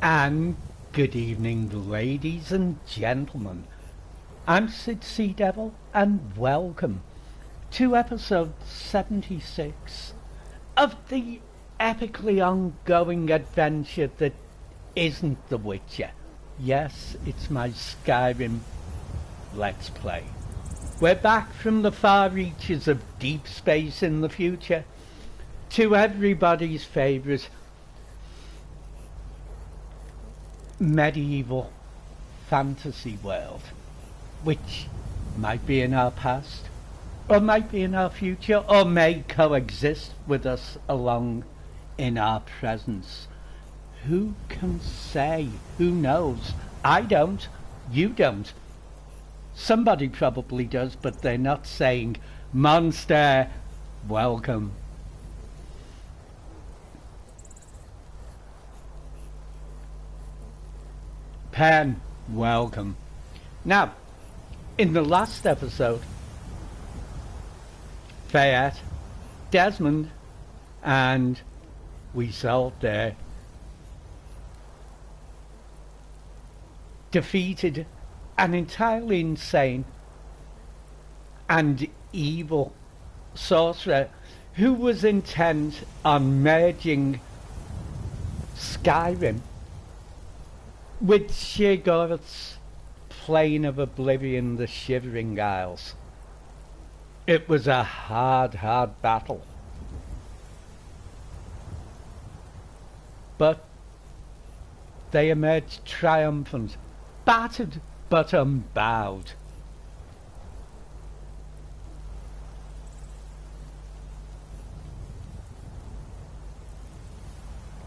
And good evening, ladies and gentlemen. I'm Sid Sea Devil, and welcome to episode 76 of the epically ongoing adventure that isn't The Witcher. Yes, it's my Skyrim Let's Play. We're back from the far reaches of deep space in the future to everybody's favourite medieval fantasy world, which might be in our past, or might be in our future, or may coexist with us along in our presence. Who can say? Who knows? I don't. You don't. Somebody probably does, but they're not saying, "Monster, welcome." Pen, welcome. Now, in the last episode, Fayette, Desmond, and we solved there, defeated an entirely insane and evil sorcerer who was intent on merging Skyrim with Sheogorath's Plane of Oblivion, the Shivering Isles. It was a hard battle. But they emerged triumphant, battered but unbowed.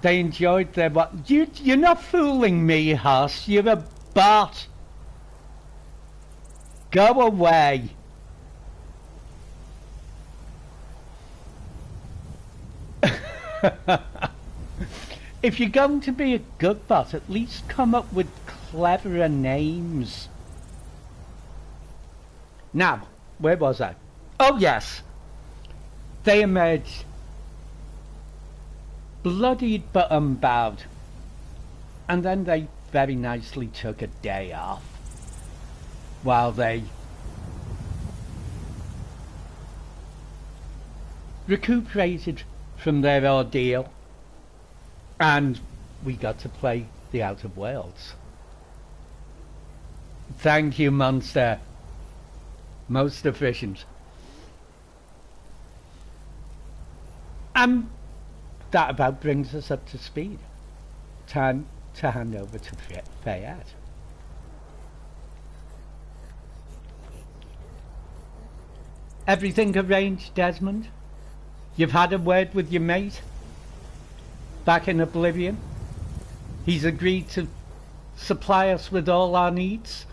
They enjoyed their you're not fooling me, Hoss. You're a bot. Go away. If you're going to be a good bot, at least come up with cleverer names. Now, where was I? Oh yes. They emerged bloodied but unbowed, and then they very nicely took a day off while they recuperated from their ordeal, and we got to play the Outer Worlds. Thank you, Monster. Most efficient. That about brings us up to speed. Time to hand over to Fayette. Everything arranged, Desmond? You've had a word with your mate back in Oblivion? He's agreed to supply us with all our needs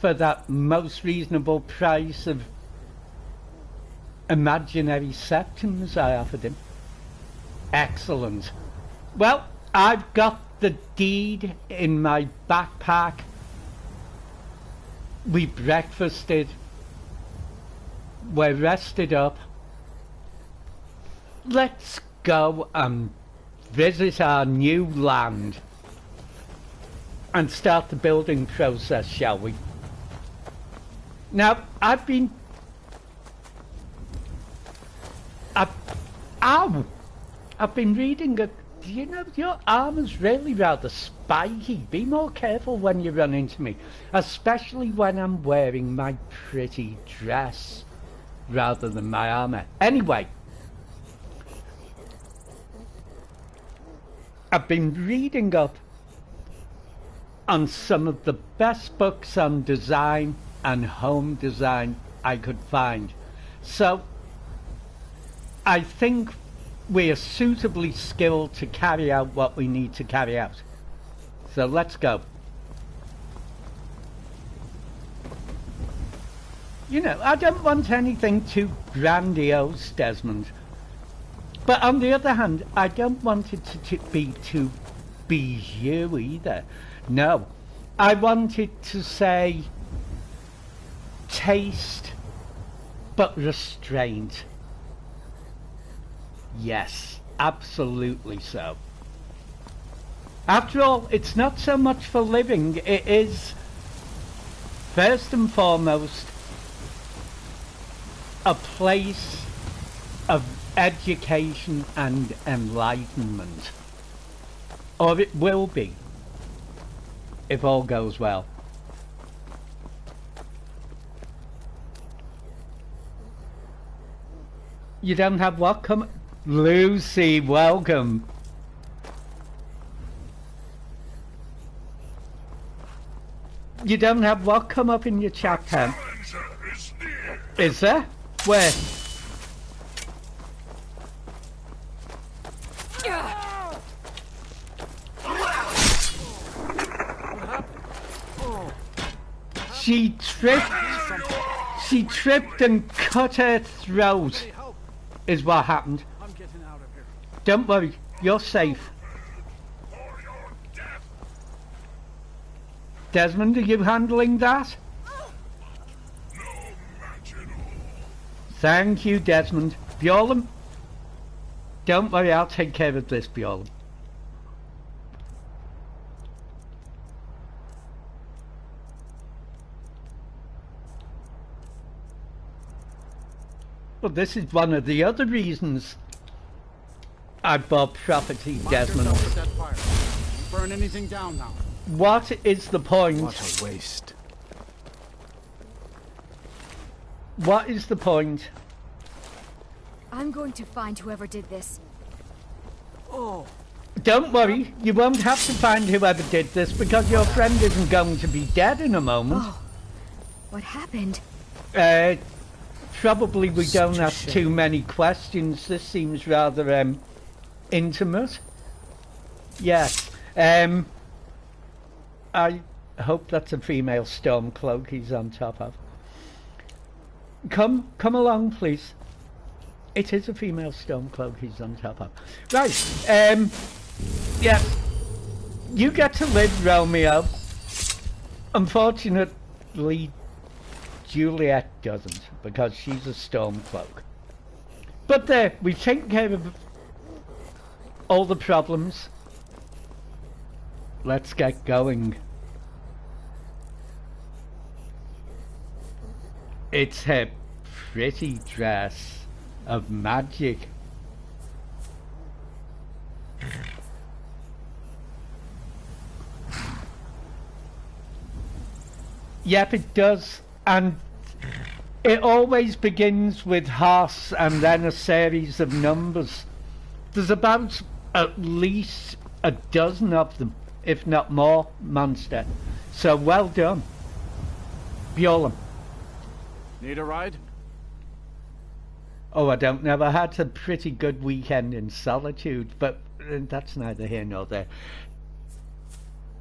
for that most reasonable price of imaginary septums I offered him. Excellent. Well, I've got the deed in my backpack. We breakfasted. We're rested up. Let's go and visit our new land and start the building process, shall we? Now, I've been reading you know, your armor's really rather spiky. Be more careful when you run into me, especially when I'm wearing my pretty dress rather than my armor. Anyway, I've been reading up on some of the best books on design and home design I could find. So I think we are suitably skilled to carry out what we need to carry out. So let's go. You know, I don't want anything too grandiose, Desmond. But on the other hand, I don't want it to be too bijou either. No, I want it to say taste but restraint. Yes, absolutely so. After all, it's not so much for living, it is first and foremost a place of education and enlightenment. Or it will be, if all goes well. You don't have what come? Lucy, welcome. You don't have what come up in your chat, Pen? Is there? Where? She tripped and cut her throat, is what happened. Don't worry, you're safe. Desmond, are you handling that? Thank you, Desmond. Bjorn, don't worry, I'll take care of this, Bjorn. Well, this is one of the other reasons I bought property, Desmond. Burn anything down now. What is the point? What a waste. What is the point? I'm going to find whoever did this. Oh. Don't worry, you won't have to find whoever did this because your friend isn't going to be dead in a moment. Oh. What happened? Probably we don't ask too many questions. This seems rather intimate. Yes. I hope that's a female Stormcloak he's on top of. Come along, please. It is a female Stormcloak he's on top of. Right, yeah. You get to live, Romeo. Unfortunately, Juliet doesn't, because she's a Stormcloak. But there, we've taken care of all the problems. Let's get going. It's her pretty dress of magic. Yep, it does. And it always begins with horse and then a series of numbers. There's about at least a dozen of them, if not more, monster. So well done. Bjorn. Need a ride? Oh, I don't know. I had a pretty good weekend in solitude, but that's neither here nor there.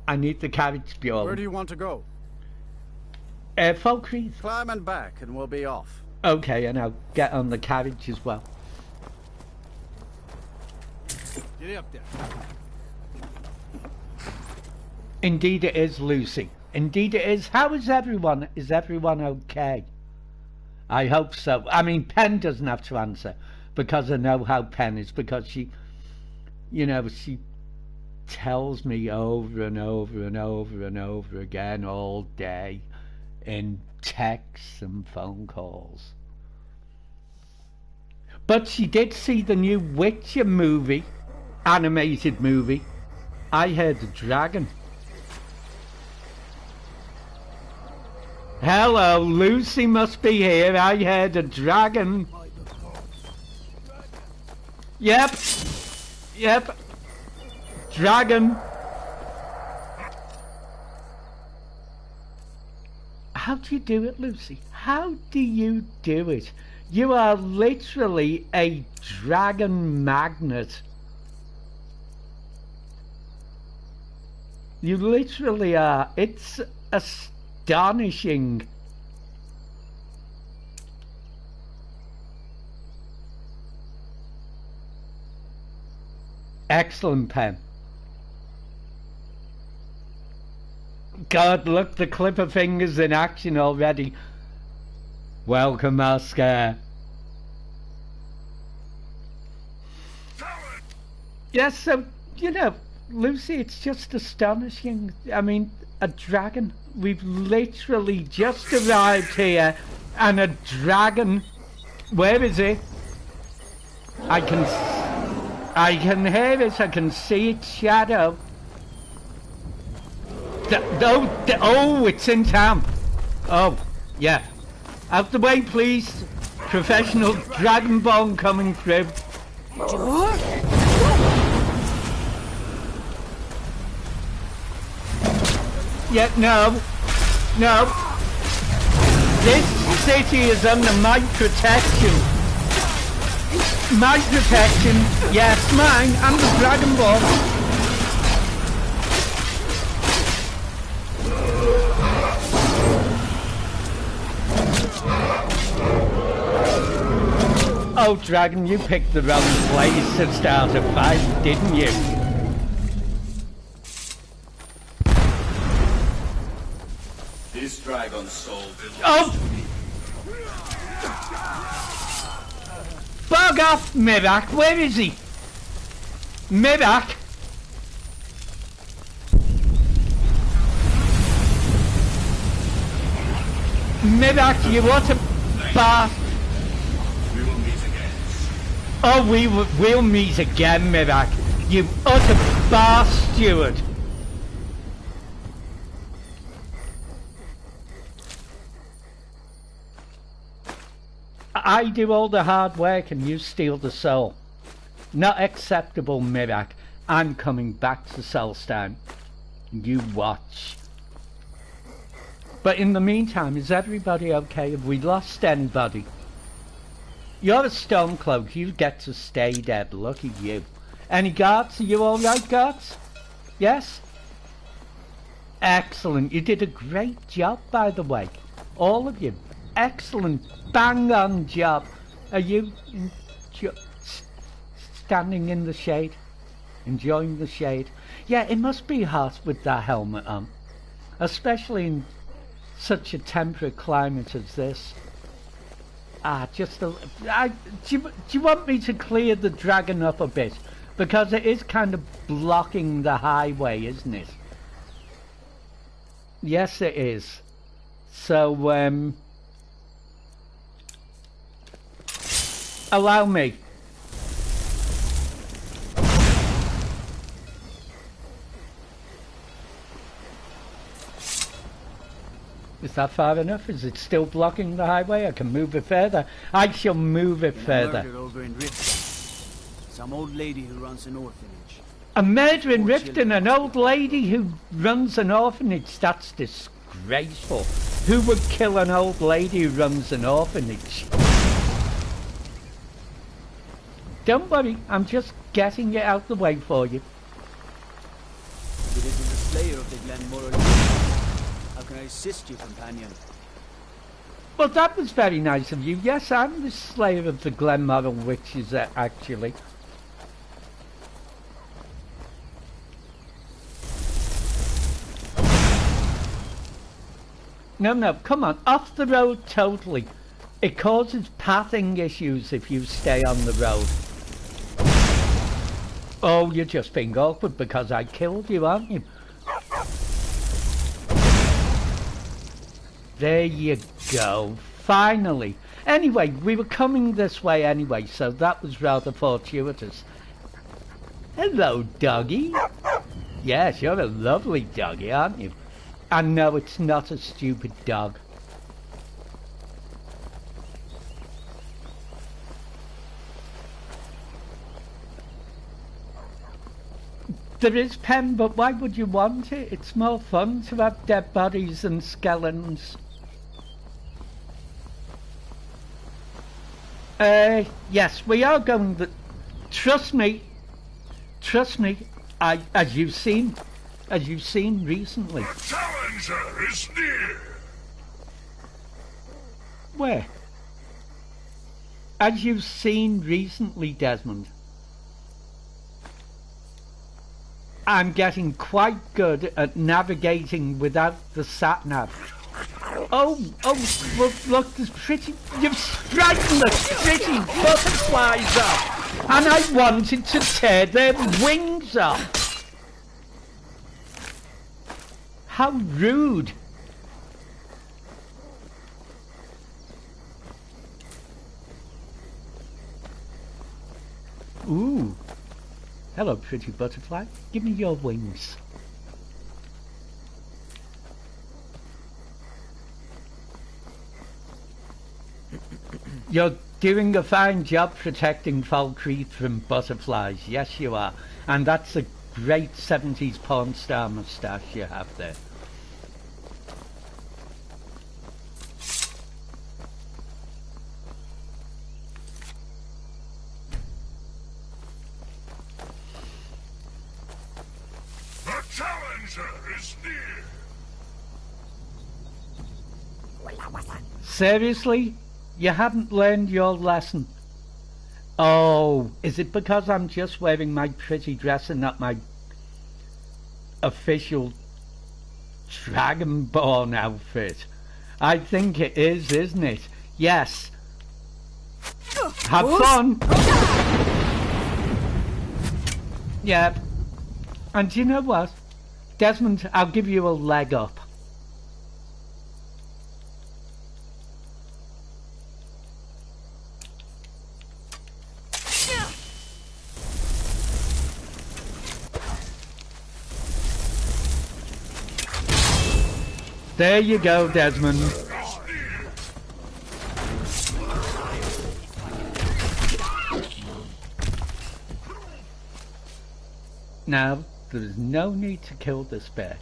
I need the carriage, Bjorn. Where do you want to go? Falkreath. Climb and back and we'll be off. Okay, and I'll get on the carriage as well. Get up there. Indeed it is, Lucy. Indeed it is. How is everyone? Is everyone okay? I hope so. I mean, Pen doesn't have to answer because I know how Pen is, because she, you know, she tells me over and over and over and over again all day in texts and phone calls. But she did see the new Witcher movie, animated movie. I heard a dragon. Hello, Lucy must be here. I heard a dragon. Yep. Dragon. How do you do it, Lucy? How do you do it? You are literally a dragon magnet. You literally are. It's astonishing. Excellent, Pen. God, look, the clipper fingers in action already. Welcome, Oscar. Yes, so, you know, Lucy, it's just astonishing. I mean, a dragon. We've literally just arrived here, and a dragon. Where is it? I can hear it. I can see its shadow. Oh, it's in town. Oh, yeah. Out the way, please. Professional dragonborn coming through. Yeah, no. This city is under my protection. My protection. Yes, mine. I'm the dragonborn. Oh, dragon, you picked the wrong place to start a fight, didn't you? This dragon's soul belongs to me. Bug off, Mirak! Where is he? Mirak! Mirak, you what a bastard! Oh, we'll meet again, Mirak. You utter bastard! I do all the hard work and you steal the soul. Not acceptable, Mirak. I'm coming back to Solstein. You watch. But in the meantime, is everybody okay? Have we lost anybody? You're a Stormcloak. You get to stay dead. Look at you. Any guards? Are you alright, guards? Yes? Excellent. You did a great job, by the way. All of you. Excellent. Bang on job. Are you standing in the shade? Enjoying the shade? Yeah, it must be hot with that helmet on. Especially in such a temperate climate as this. Do you want me to clear the dragon up a bit? Because it is kind of blocking the highway, isn't it? Yes, it is. So, allow me. Is that far enough? Is it still blocking the highway? I can move it further. I shall move it further. Over in Riften. Some old lady who runs an orphanage. A murder in Riften, an old lady who runs an orphanage. That's disgraceful. Who would kill an old lady who runs an orphanage? Don't worry, I'm just getting it out the way for you. It is the slayer of the Glenmoral. How can I assist you, companion? Well, that was very nice of you. Yes, I'm the slayer of the Glenmoral witches, actually. No, come on, off the road totally. It causes pathing issues if you stay on the road. Oh, you're just being awkward because I killed you, aren't you? There you go. Finally. Anyway, we were coming this way anyway, so that was rather fortuitous. Hello, doggy. Yes, you're a lovely doggy, aren't you? And no, it's not a stupid dog. There is pen, but why would you want it? It's more fun to have dead bodies and skeletons. Yes, we are going to... Trust me, as you've seen recently. The challenger is near. Where? As you've seen recently, Desmond. I'm getting quite good at navigating without the sat-nav. Oh, look, there's pretty... You've frightened the pretty butterflies off! And I wanted to tear their wings off! How rude! Ooh. Hello, pretty butterfly. Give me your wings. You're doing a fine job protecting Valkyrie from butterflies. Yes, you are. And that's a great 70s porn star moustache you have there. The challenger is near. Seriously? You haven't learned your lesson? Oh, is it because I'm just wearing my pretty dress and not my official Dragonborn outfit? I think it is, isn't it? Yes. Have fun! Yeah. And you know what? Desmond, I'll give you a leg up. There you go, Desmond. Now, there is no need to kill this bear.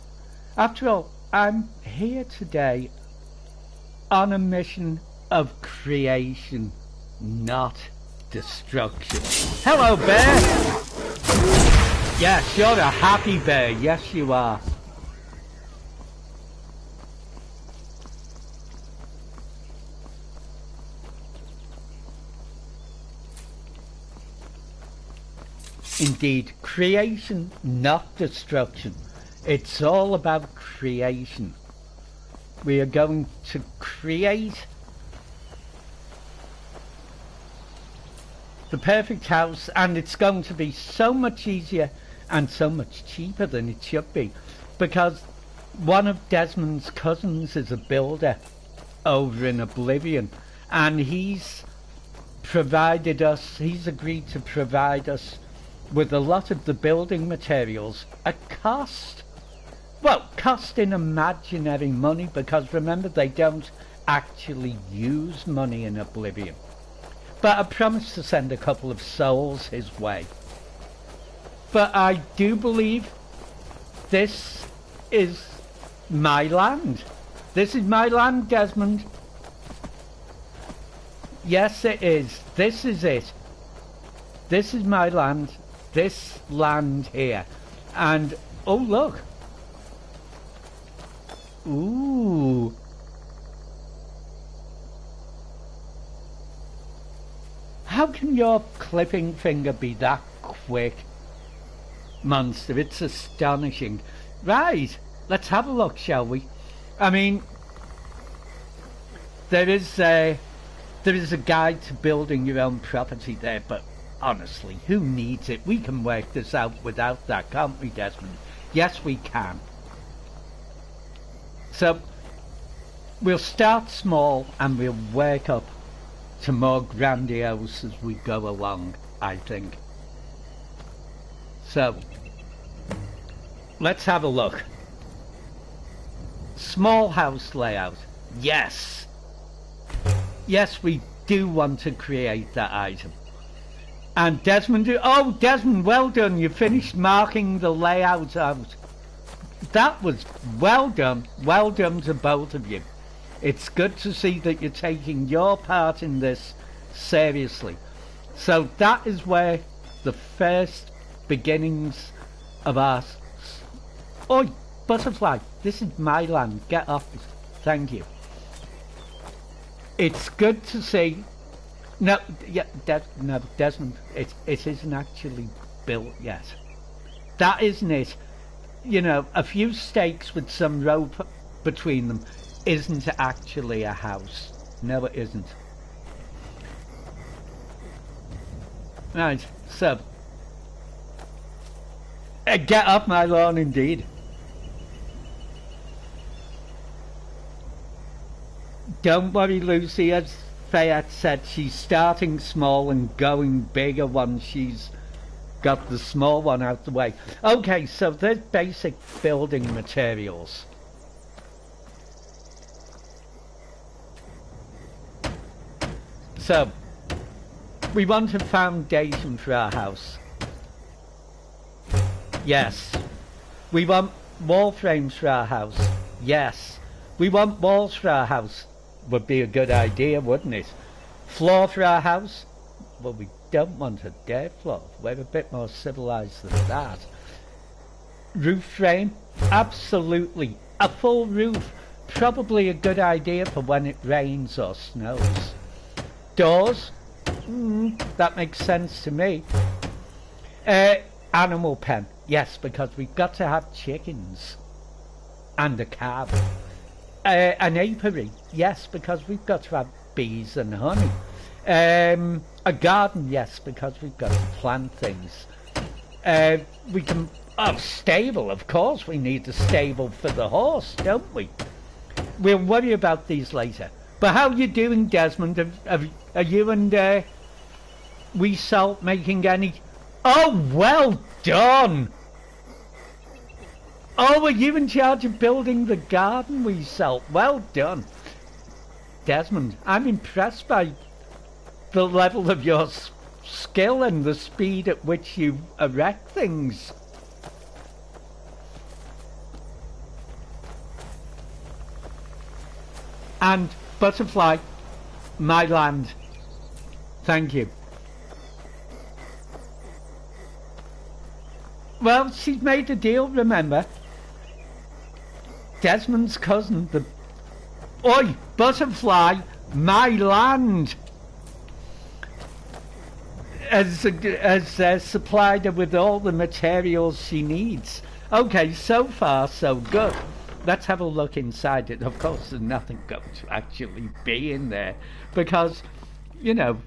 After all, I'm here today on a mission of creation, not destruction. Hello, bear! Yes, you're a happy bear. Yes, you are. Indeed, creation, not destruction. It's all about creation. We are going to create the perfect house, and it's going to be so much easier and so much cheaper than it should be, because one of Desmond's cousins is a builder over in Oblivion, and he's agreed to provide us with a lot of the building materials at cost. Well, cost in imaginary money, because remember, they don't actually use money in Oblivion. But I promised to send a couple of souls his way. But I do believe this is my land. This is my land, Desmond. Yes, it is. This is it. This is my land. This land here. And, oh look. Ooh. How can your clipping finger be that quick, monster? It's astonishing. Right, let's have a look, shall we? I mean, there is a guide to building your own property there, but honestly, who needs it? We can work this out without that, can't we, Desmond? Yes, we can. So, we'll start small and we'll work up to more grandiose as we go along, I think. So, let's have a look. Small house layout. Yes. Yes, we do want to create that item. And Desmond, oh Desmond, well done, you finished marking the layout out. That was well done to both of you. It's good to see that you're taking your part in this seriously. So that is where the first beginnings of our... Oi, butterfly, this is my land, get off this. Thank you. It's good to see... No, yeah, no, Desmond, it isn't actually built yet. That isn't it. You know, a few stakes with some rope between them isn't actually a house. No, it isn't. Right, so... get off my lawn, indeed. Don't worry, Lucy. As Fayette said, she's starting small and going bigger once she's got the small one out the way. Okay, so there's basic building materials. So, we want a foundation for our house. Yes. We want wall frames for our house. Yes. We want walls for our house. Would be a good idea, wouldn't it? Floor for our house? Well, we don't want a dirt floor. We're a bit more civilized than that. Roof frame? Absolutely. A full roof. Probably a good idea for when it rains or snows. Doors? That makes sense to me. Animal pen? Yes, because we've got to have chickens. And a cow. An apiary? Yes, because we've got to have bees and honey. A garden? Yes, because we've got to plant things. We can... Oh, stable, of course we need a stable for the horse, don't we? We'll worry about these later. But how you doing, Desmond? Are you and Wee Salt making any... Oh, well done! Oh, are you in charge of building the garden, Wee Salt? Well done. Desmond, I'm impressed by the level of your skill and the speed at which you erect things. And Butterfly, my land. Thank you. Well, she's made a deal, remember? Desmond's cousin, the... Oi, Butterfly, my land! Has supplied her with all the materials she needs. Okay, so far so good. Let's have a look inside it. Of course, there's nothing going to actually be in there because, you know,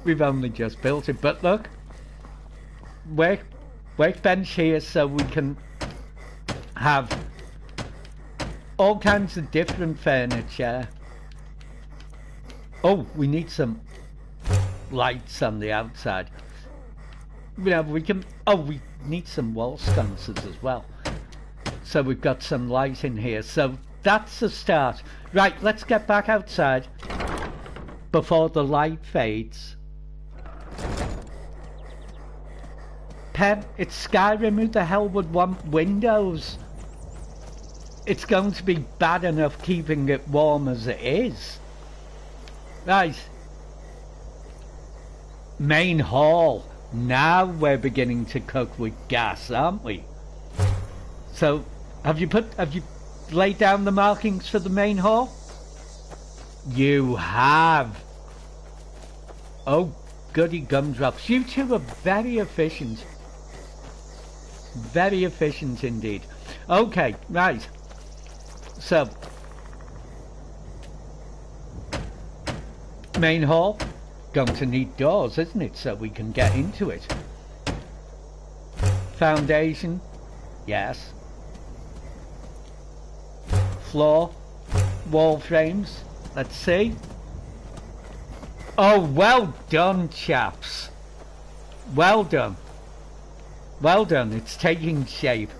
we've only just built it. But look, workbench here so we can have all kinds of different furniture. Oh, we need some lights on the outside. Yeah, we can... Oh, we need some wall sconces as well. So we've got some light in here. So that's a start. Right, let's get back outside before the light fades. Pen, it's Skyrim. Who the hell would want windows? It's going to be bad enough keeping it warm as it is. Right. Main hall. Now we're beginning to cook with gas, aren't we? So, have you laid down the markings for the main hall? You have. Oh, goody gumdrops. You two are very efficient. Very efficient indeed. Okay, right. So, main hall, going to need doors, isn't it, so we can get into it. Foundation, yes. Floor, wall frames, let's see. Oh, well done, chaps. Well done. Well done, it's taking shape.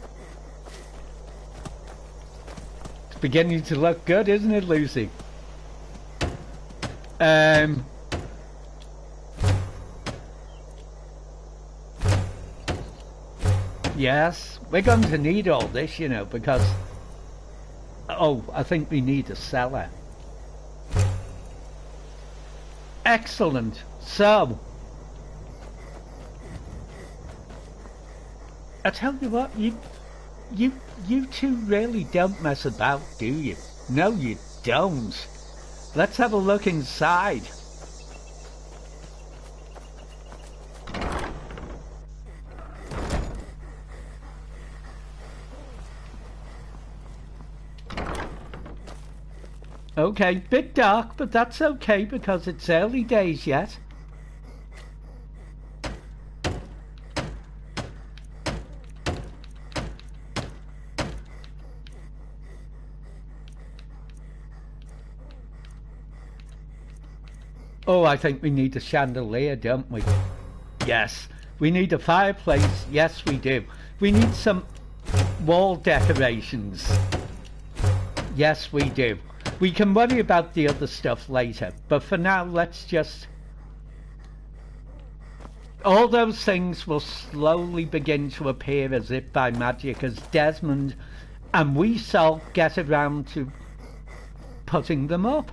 It's beginning to look good, isn't it, Lucy? Yes, we're going to need all this, you know, because... Oh, I think we need a cellar. Excellent. So... I tell you what, you two really don't mess about, do you? No, you don't. Let's have a look inside. Okay, bit dark, but that's okay because it's early days yet. Oh, I think we need a chandelier, don't we? Yes. We need a fireplace. Yes, we do. We need some wall decorations. Yes, we do. We can worry about the other stuff later, but for now, let's just... All those things will slowly begin to appear as if by magic as Desmond and we shall get around to putting them up.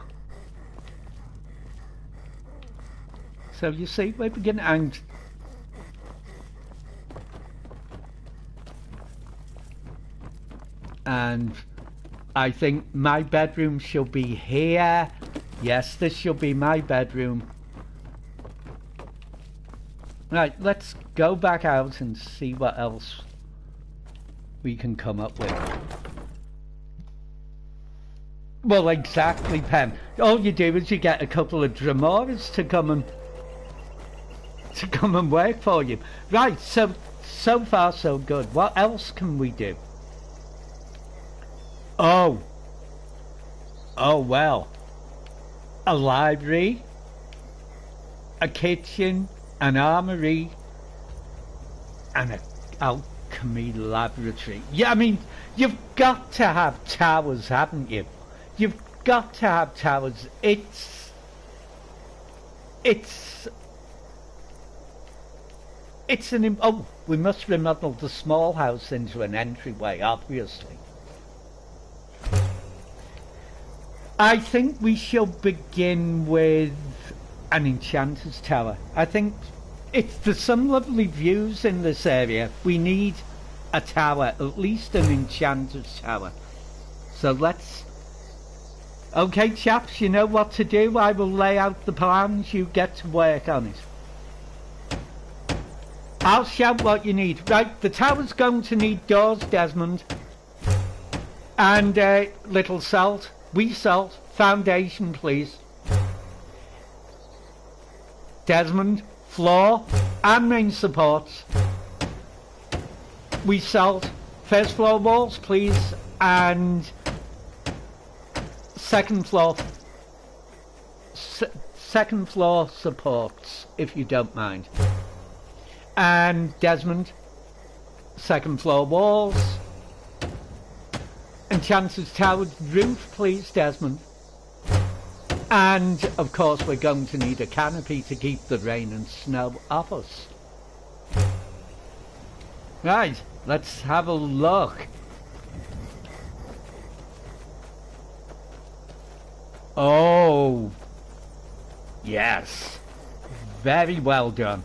So you see, we're beginning... And I think my bedroom shall be here. Yes, this shall be my bedroom. Right, let's go back out and see what else we can come up with. Well, exactly, Pen. All you do is you get a couple of Dramoras to come and work for you. Right, so far so good. What else can we do? Oh well. A library, a kitchen, an armory, and an alchemy laboratory. Yeah, I mean, you've got to have towers, haven't you? You've got to have towers. It's an... Oh, we must remodel the small house into an entryway, obviously. I think we shall begin with an enchanter's tower. I think there's some lovely views in this area. We need a tower, at least an enchanter's tower. So let's... Okay, chaps, you know what to do. I will lay out the plans. You get to work on it. I'll shout what you need. Right, the tower's going to need doors, Desmond. And little salt. Wee salt. Foundation, please. Desmond, floor and main supports. Wee salt. First floor walls, please. And second floor supports, if you don't mind. And Desmond, second floor walls. Enchanter's Tower roof, please, Desmond. And, of course, we're going to need a canopy to keep the rain and snow off us. Right, let's have a look. Oh, yes. Very well done.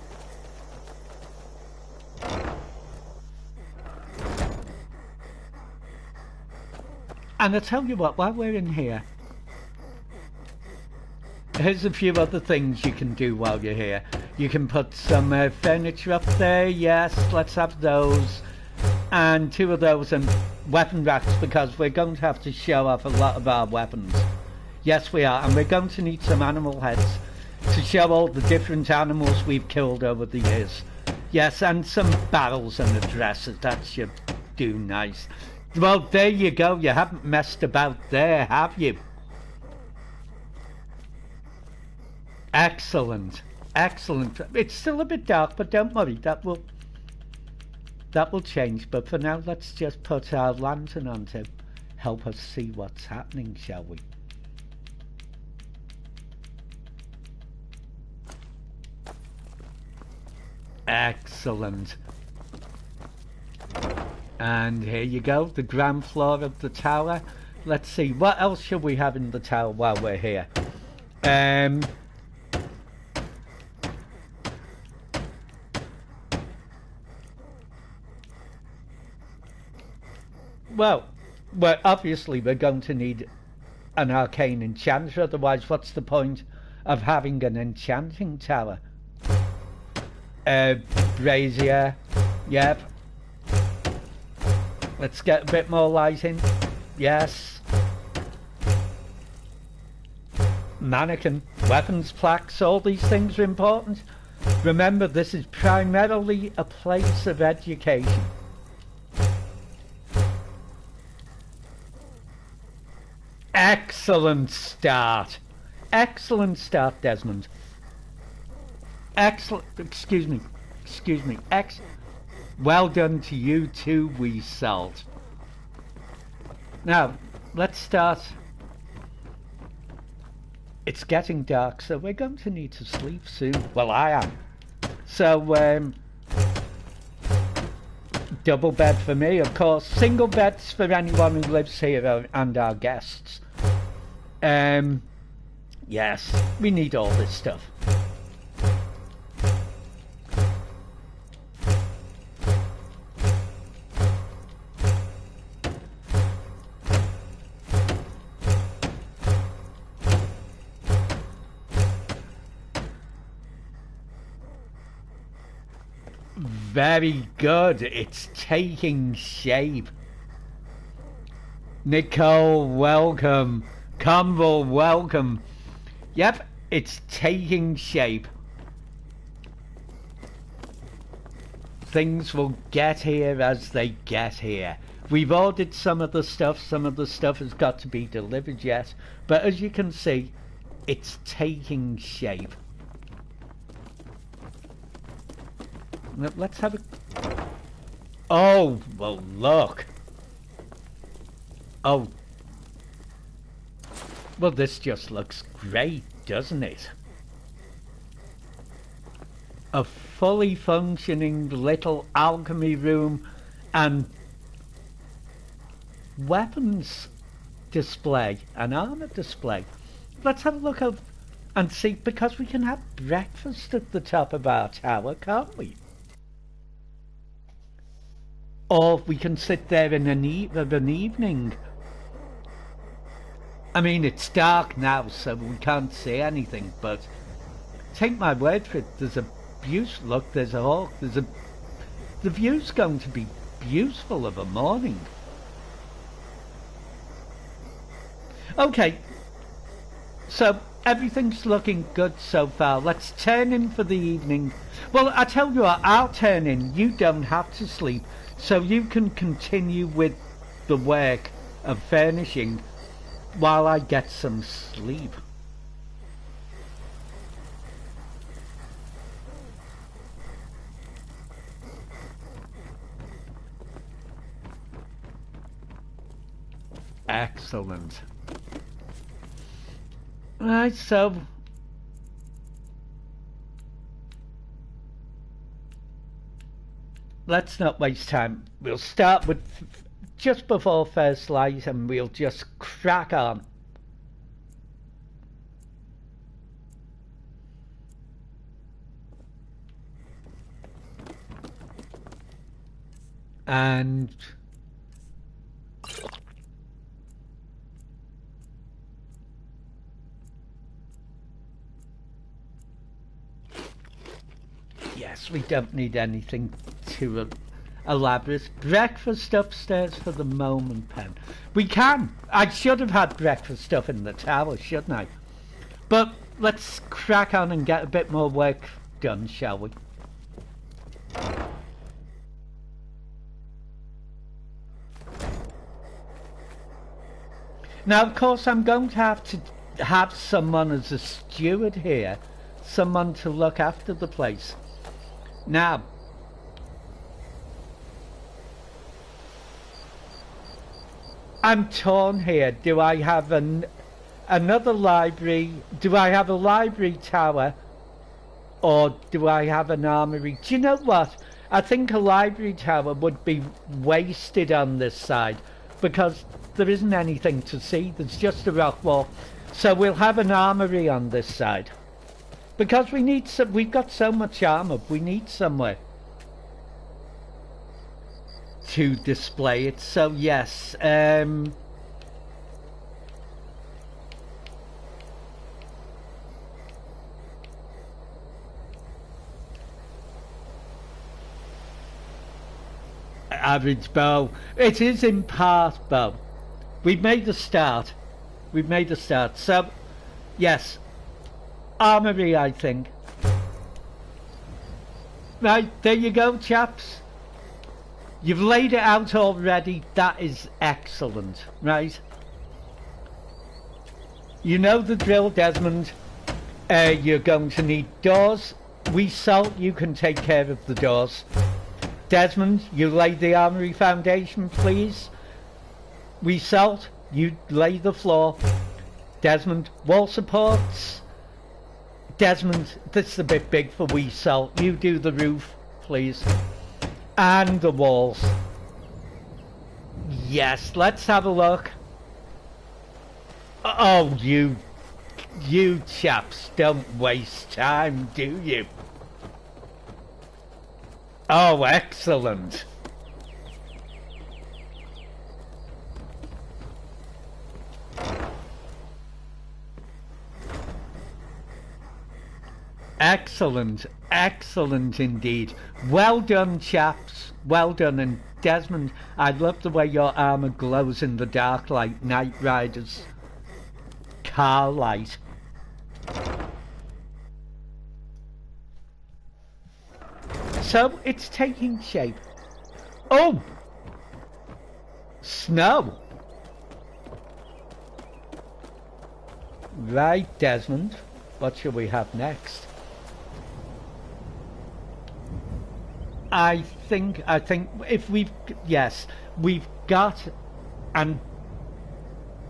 And I tell you what, while we're in here, here's a few other things you can do while you're here. You can put some furniture up there, yes, let's have those. And 2 of those and weapon racks, because we're going to have to show off a lot of our weapons. Yes, we are, and we're going to need some animal heads to show all the different animals we've killed over the years. Yes, and some barrels and addresses, that should do nice. Well, there you go. You haven't messed about there, have you? Excellent. Excellent. It's still a bit dark, but don't worry. That will change. But for now, let's just put our lantern on to help us see what's happening, shall we? Excellent. And here you go, the ground floor of the tower. Let's see, what else should we have in the tower while we're here? Well, obviously we're going to need an arcane enchanter, otherwise what's the point of having an enchanting tower? Brazier, yep. Let's get a bit more lighting. Yes. Mannequin, weapons plaques, all these things are important. Remember, this is primarily a place of education. Excellent start. Excellent start, Desmond. excellent. Excuse me. Well done to you too, wee salt. Now, let's start. It's getting dark, so we're going to need to sleep soon. Well, I am. So, double bed for me, of course. Single beds for anyone who lives here and our guests. Yes, we need all this stuff. Very good, it's taking shape. Nicole, welcome. Convol, welcome. Yep, it's taking shape. Things will get here as they get here. We've ordered some of the stuff has got to be delivered yet, but as you can see, it's taking shape. Let's have a... Oh, well, look. Oh. Well, this just looks great, doesn't it? A fully functioning little alchemy room and weapons display, an armor display. Let's have a look up and see, because we can have breakfast at the top of our tower, can't we? Or we can sit there in an evening. I mean, it's dark now, so we can't see anything, but take my word for it, there's a beautiful... Look, there's a hawk, the view's going to be beautiful of a morning. Okay, so everything's looking good so far. Let's turn in for the evening. Well, I tell you what, I'll turn in. You don't have to sleep. So you can continue with the work of furnishing while I get some sleep. Excellent. Right, so... let's not waste time. We'll start with just before first light and we'll just crack on. And yes, we don't need anything too elaborate. Breakfast upstairs for the moment, Pen. We can. I should have had breakfast stuff in the tower, shouldn't I? But let's crack on and get a bit more work done, shall we? Now, of course, I'm going to have someone as a steward here, someone to look after the place. Now, I'm torn here. Do I have another library? Do I have a library tower? Or do I have an armory? Do you know what? I think a library tower would be wasted on this side because there isn't anything to see. There's just a rock wall. So we'll have an armory on this side. Because we need some, we've got so much armor, we need somewhere to display it. So yes, average bow. It is in part bow. We've made a start. We've made a start. So yes, armory, I think. Right, there you go, chaps. You've laid it out already. That is excellent, right? You know the drill, Desmond. You're going to need doors, We Salt, you can take care of the doors. Desmond, you lay the armory foundation, please. We Salt, you lay the floor. Desmond, wall supports. Desmond, this is a bit big for We Salt. You do the roof, please. And the walls. Yes, let's have a look. Oh, you chaps don't waste time, do you? Oh, excellent. Excellent, excellent indeed. Well done, chaps. Well done. And Desmond, I love the way your armour glows in the dark like Knight Rider's car light. So it's taking shape. Oh! Snow! Right, Desmond. What shall we have next? I think if we've got an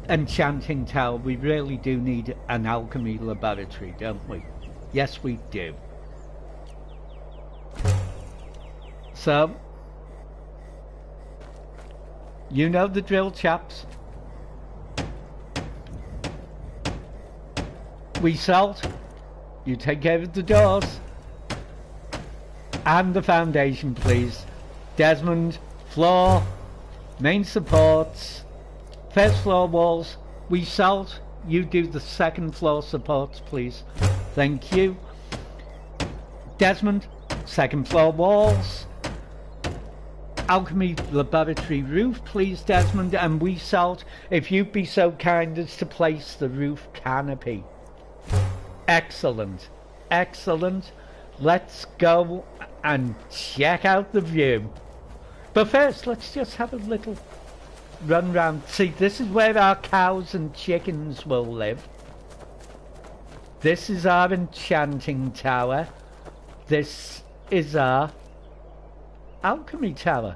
enchanting tower, we really do need an alchemy laboratory, don't we? Yes, we do. So, you know the drill, chaps. We Salt, you take care of the doors. And the foundation, please. Desmond, floor, main supports, first floor walls. We Salt, you do the second floor supports, please. Thank you. Desmond, second floor walls. Alchemy laboratory roof, please, Desmond. And We Salt, if you'd be so kind as to place the roof canopy. Excellent, excellent. Let's go and check out the view. But first, let's just have a little run round. See, this is where our cows and chickens will live. This is our enchanting tower. This is our alchemy tower.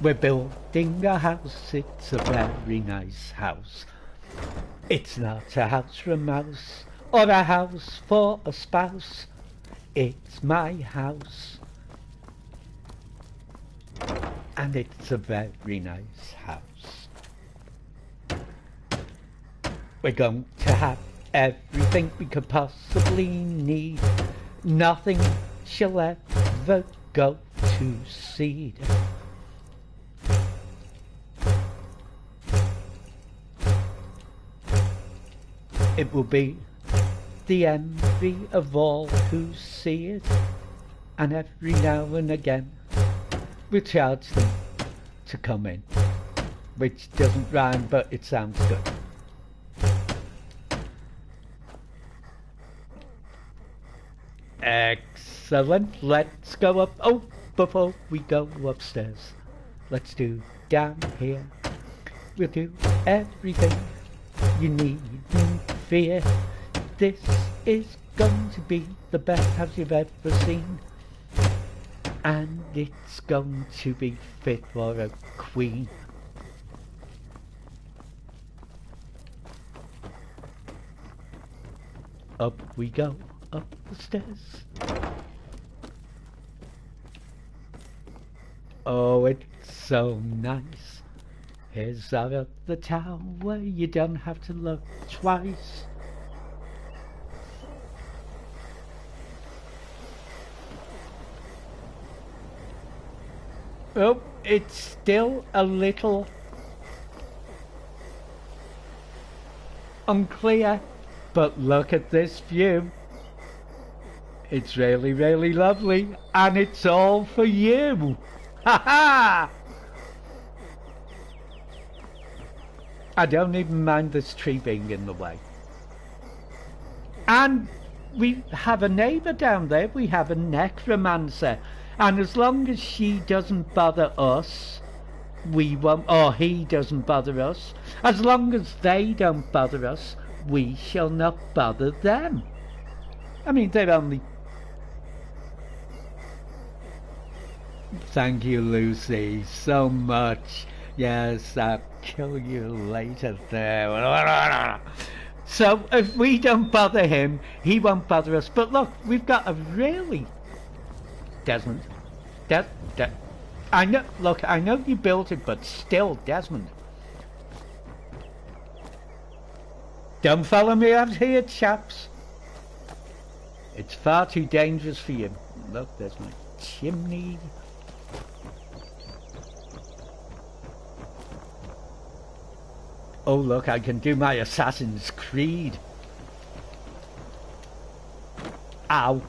We're building a house, it's a very nice house. It's not a house for a mouse, or a house for a spouse. It's my house. And it's a very nice house. We're going to have everything we could possibly need. Nothing shall ever go to seed. It will be the envy of all who see it, and every now and again we'll charge them to come in, which doesn't rhyme, but it sounds good. Excellent. Let's go up. Oh, before we go upstairs, let's do down here. We'll do everything you needn't fear. This is going to be the best house you've ever seen, and it's going to be fit for a queen. Up we go, up the stairs. Oh, it's so nice. Here's our other tower, you don't have to look twice. Oh, it's still a little unclear, but look at this view. It's really, really lovely, and it's all for you. Ha ha! I don't even mind this tree being in the way. And we have a neighbour down there, we have a necromancer, and as long as she doesn't bother us, we won't, or he doesn't bother us, as long as they don't bother us, we shall not bother them. I mean, they're only... Thank you, Lucy, so much. Yes, I'll kill you later there. So, if we don't bother him, he won't bother us. But look, we've got a really... Desmond. I know, look, I know you built it, but still, Desmond. Don't follow me out here, chaps. It's far too dangerous for you. Look, there's my chimney. Oh look, I can do my Assassin's Creed. Ow.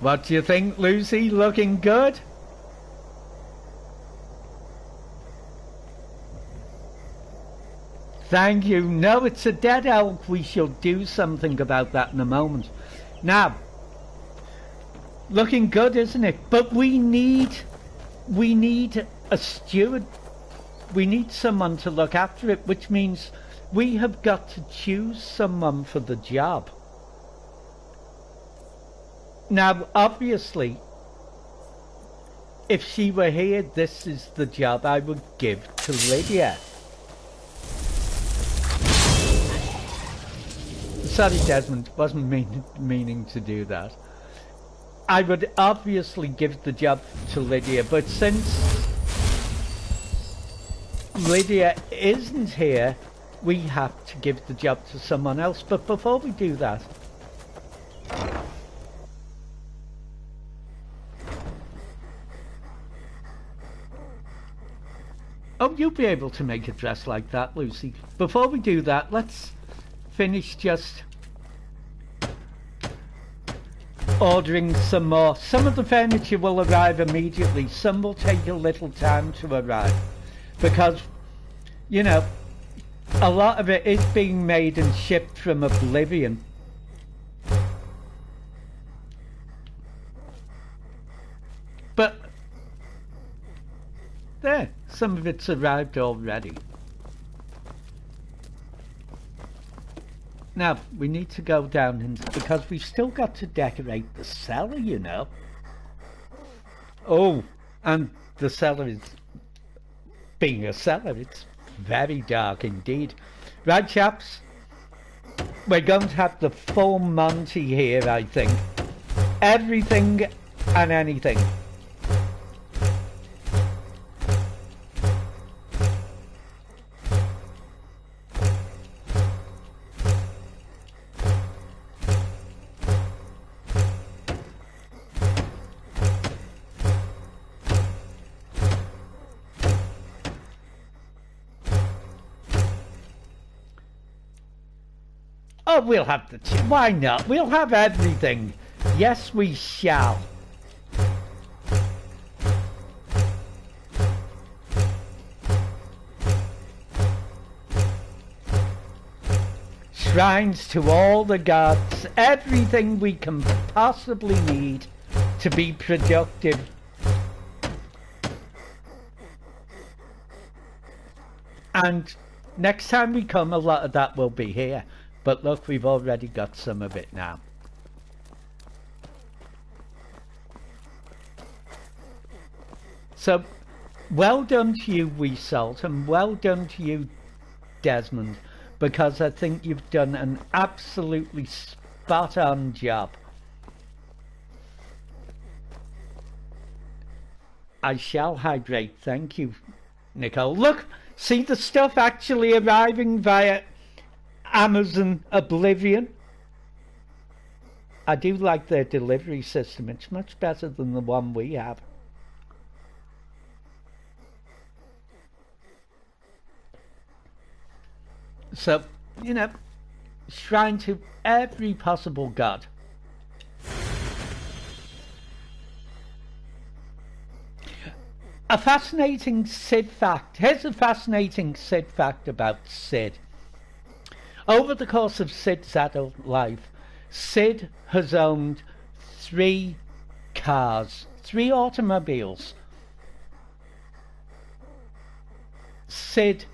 What do you think, Lucy? Looking good? Thank you. No, it's a dead elk. We shall do something about that in a moment. Now, looking good, isn't it? But we need a steward. We need someone to look after it, which means we have got to choose someone for the job. Now, obviously, if she were here, this is the job I would give to Lydia. Sorry, Desmond, wasn't meaning to do that. I would obviously give the job to Lydia, but since Lydia isn't here, we have to give the job to someone else. But before we do that, oh, you'll be able to make a dress like that, Lucy. Before we do that, let's finish just ordering some more. Some of the furniture will arrive immediately. Some will take a little time to arrive. Because, you know, a lot of it is being made and shipped from Oblivion. But, there, some of it's arrived already. Now, we need to go down and, because we've still got to decorate the cellar, you know. Oh, and the cellar is, being a cellar, it's very dark indeed. Right, chaps? We're going to have the full Monty here, I think. Everything and anything. Oh, we'll have the... Why not? We'll have everything. Yes, we shall. Shrines to all the gods. Everything we can possibly need to be productive. And next time we come, a lot of that will be here. But look, we've already got some of it now. So, well done to you, Wee Salt, and well done to you, Desmond, because I think you've done an absolutely spot-on job. I shall hydrate, thank you, Nicole. Look, see the stuff actually arriving via Amazon Oblivion. I do like their delivery system. It's much better than the one we have. So, you know, shrine to every possible god. a fascinating Sid fact. Here's a fascinating Sid fact about Sid. Over the course of Sid's adult life, Sid has owned 3 cars, 3 automobiles. Sid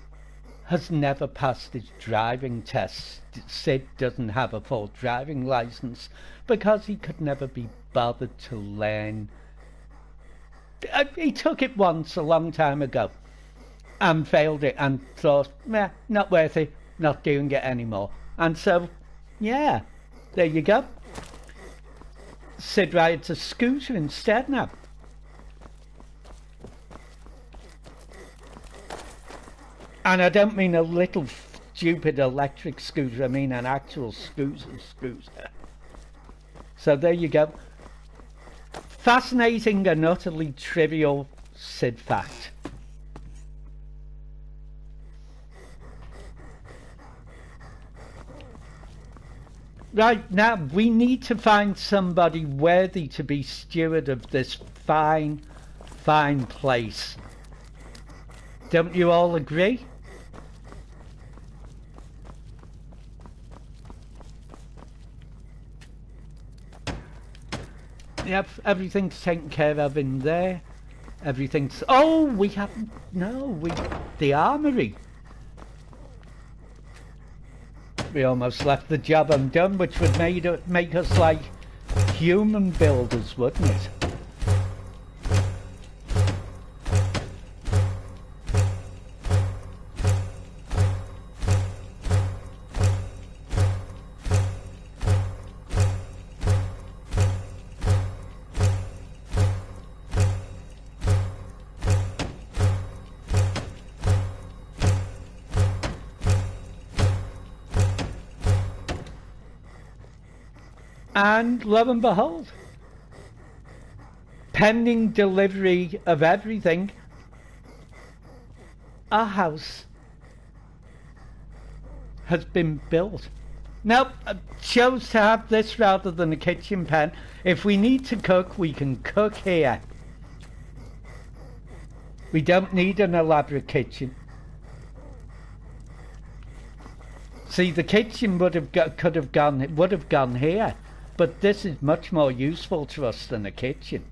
has never passed his driving tests. Sid doesn't have a full driving license because he could never be bothered to learn. He took it once a long time ago and failed it and thought, meh, not worth it, not doing it anymore. And so, yeah, there you go. Sid rides a scooter instead now. And I don't mean a little stupid electric scooter, I mean an actual scooter. So there you go. Fascinating and utterly trivial Sid fact. Right, now we need to find somebody worthy to be steward of this fine, fine place. Don't you all agree? Yep, everything's taken care of in there. Everything's... Oh, we haven't... No, the armory. We almost left the job undone, which would make us like human builders, wouldn't it? And lo and behold, pending delivery of everything, our house has been built. Now, I chose to have this rather than a kitchen pen. If we need to cook, we can cook here. We don't need an elaborate kitchen. See, the kitchen would have gone here. But this is much more useful to us than a kitchen.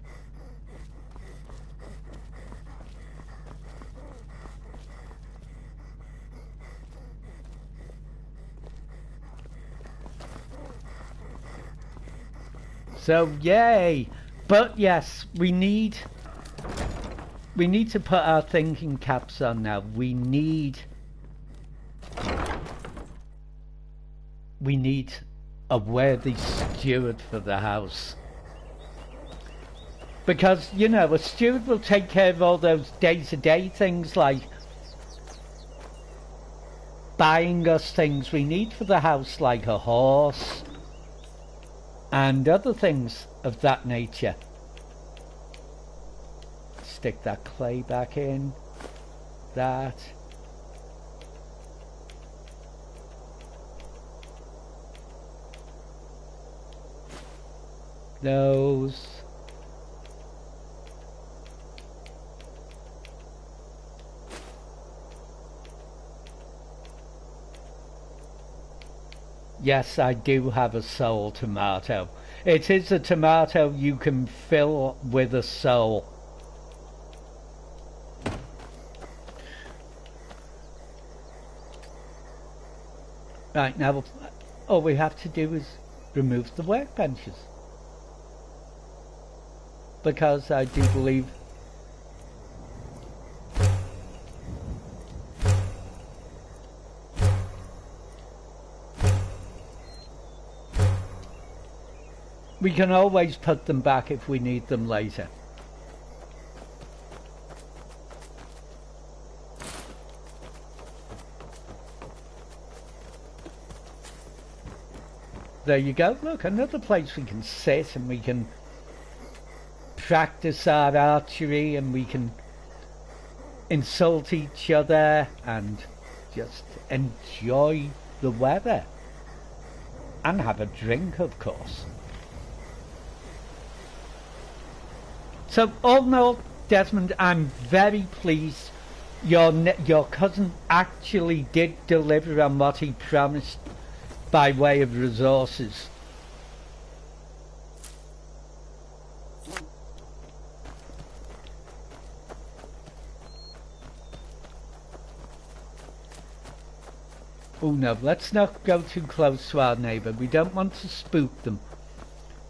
So yay! But yes, we need to put our thinking caps on now. We need a worthy steward for the house. Because, you know, a steward will take care of all those day-to-day things like buying us things we need for the house, like a horse and other things of that nature. Stick that clay back in. That. Those. Yes, I do have a soul tomato. It is a tomato you can fill with a soul. Right, now all we have to do is remove the workbenches. Because I do believe we can always put them back if we need them later. There you go. Look, another place we can sit and we can practice our archery and we can insult each other and just enjoy the weather and have a drink, of course. So all in all, Desmond, I'm very pleased your cousin actually did deliver on what he promised by way of resources. Oh no, let's not go too close to our neighbour. We don't want to spook them.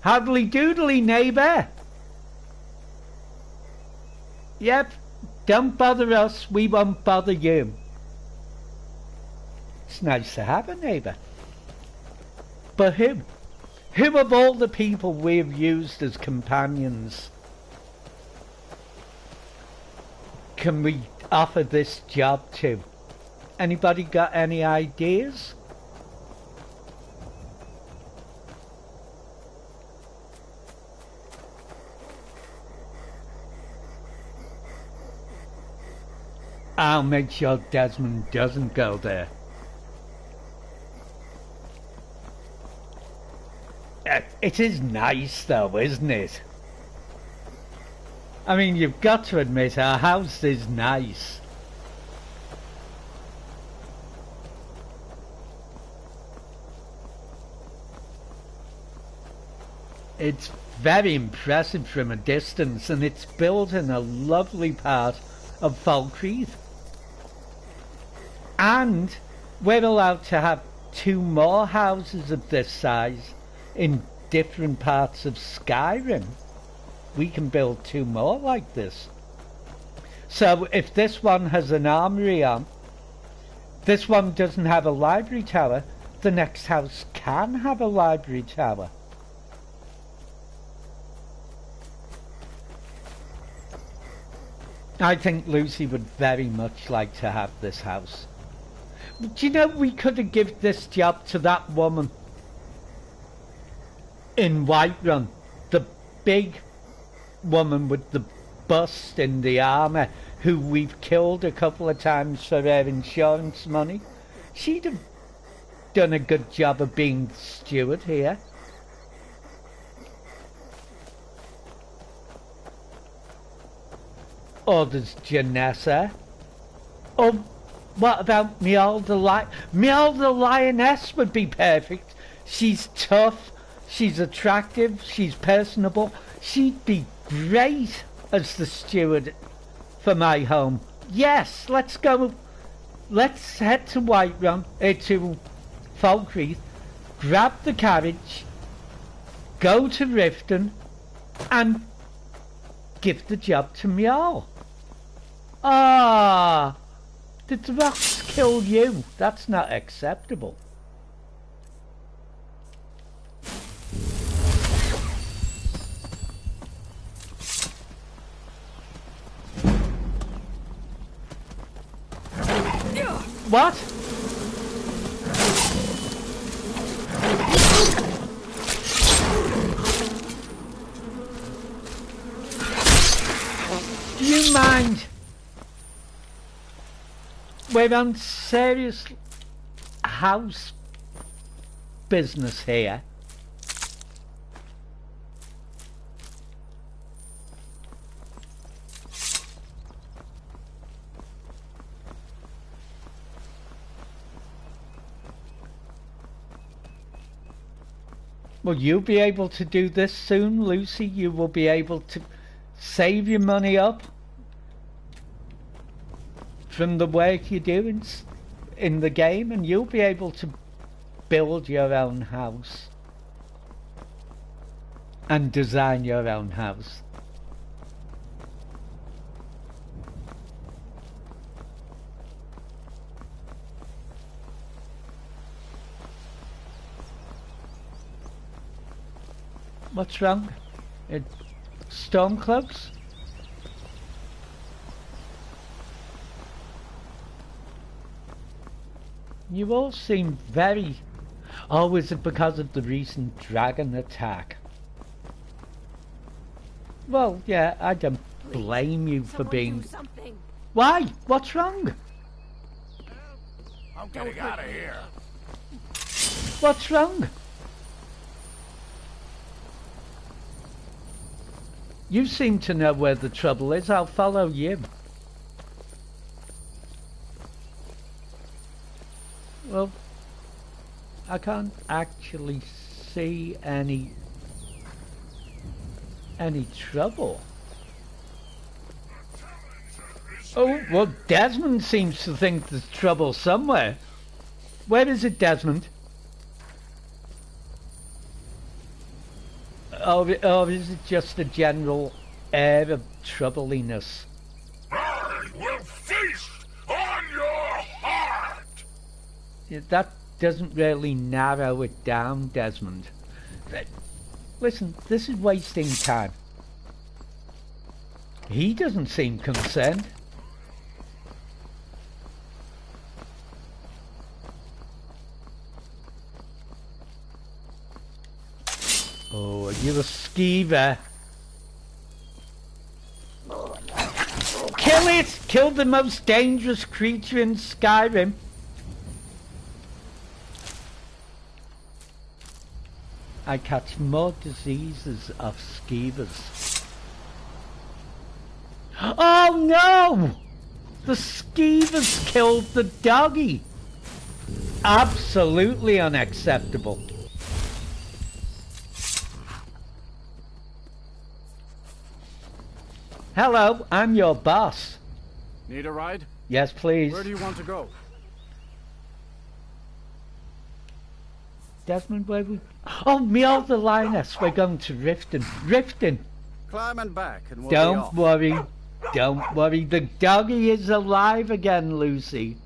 Howdly doodly, neighbour! Yep, don't bother us, we won't bother you. It's nice to have a neighbour. But who? Who of all the people we've used as companions can we offer this job to? Anybody got any ideas? I'll make sure Desmond doesn't go there. It is nice though, isn't it? I mean, you've got to admit our house is nice. It's very impressive from a distance, and it's built in a lovely part of Falkreath. And we're allowed to have 2 more houses of this size in different parts of Skyrim. We can build 2 more like this. So if this one has an armory on, this one doesn't have a library tower, the next house can have a library tower. I think Lucy would very much like to have this house. Do you know, we could have given this job to that woman in Whiterun, the big woman with the bust in the armour, who we've killed a couple of times for her insurance money. She'd have done a good job of being steward here. Or there's Janessa. Or what about me older lioness would be perfect. She's tough, she's attractive, she's personable. She'd be great as the steward for my home. Yes, let's go. Let's head to Whiterun, to Falkreath, grab the carriage, go to Riften, and give the job to Mjall. Ah, did the rocks kill you? That's not acceptable. What? Do you mind? We're on serious house business here. Will you be able to do this soon, Lucy? You will be able to save your money up from the work you do in the game, and you'll be able to build your own house and design your own house. What's wrong? Stormcloaks? You all seem very... Oh, is it because of the recent dragon attack? Well, yeah, I don't blame you for being... Why? What's wrong? I'm getting out of here. What's wrong? You seem to know where the trouble is. I'll follow you. Well, I can't actually see any trouble. Oh, well, Desmond seems to think there's trouble somewhere. Where is it, Desmond? Or is it just a general air of troubliness? I will feast on your heart! Yeah, that doesn't really narrow it down, Desmond. Listen, this is wasting time. He doesn't seem concerned. Oh, you're a skeever. Kill it! Kill the most dangerous creature in Skyrim. I catch more diseases off skeevers. Oh no! The skeevers killed the doggy. Absolutely unacceptable. Hello, I'm your boss. Need a ride? Yes, please. Where do you want to go? Desmond, where we... Oh, me old the lioness. We're going to Riften. Riften! Climbing back and we'll be Don't off. worry. Don't worry. The doggy is alive again, Lucy.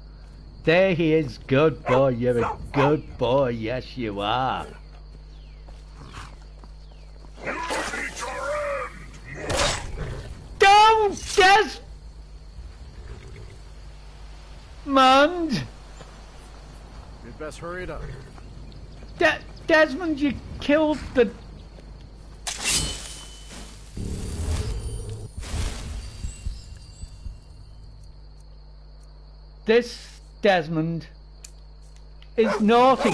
There he is. Good boy. You're a good boy. Yes, you are. Don't, Desmond! You'd best hurry it up. Desmond, you killed the... This, Desmond, is naughty.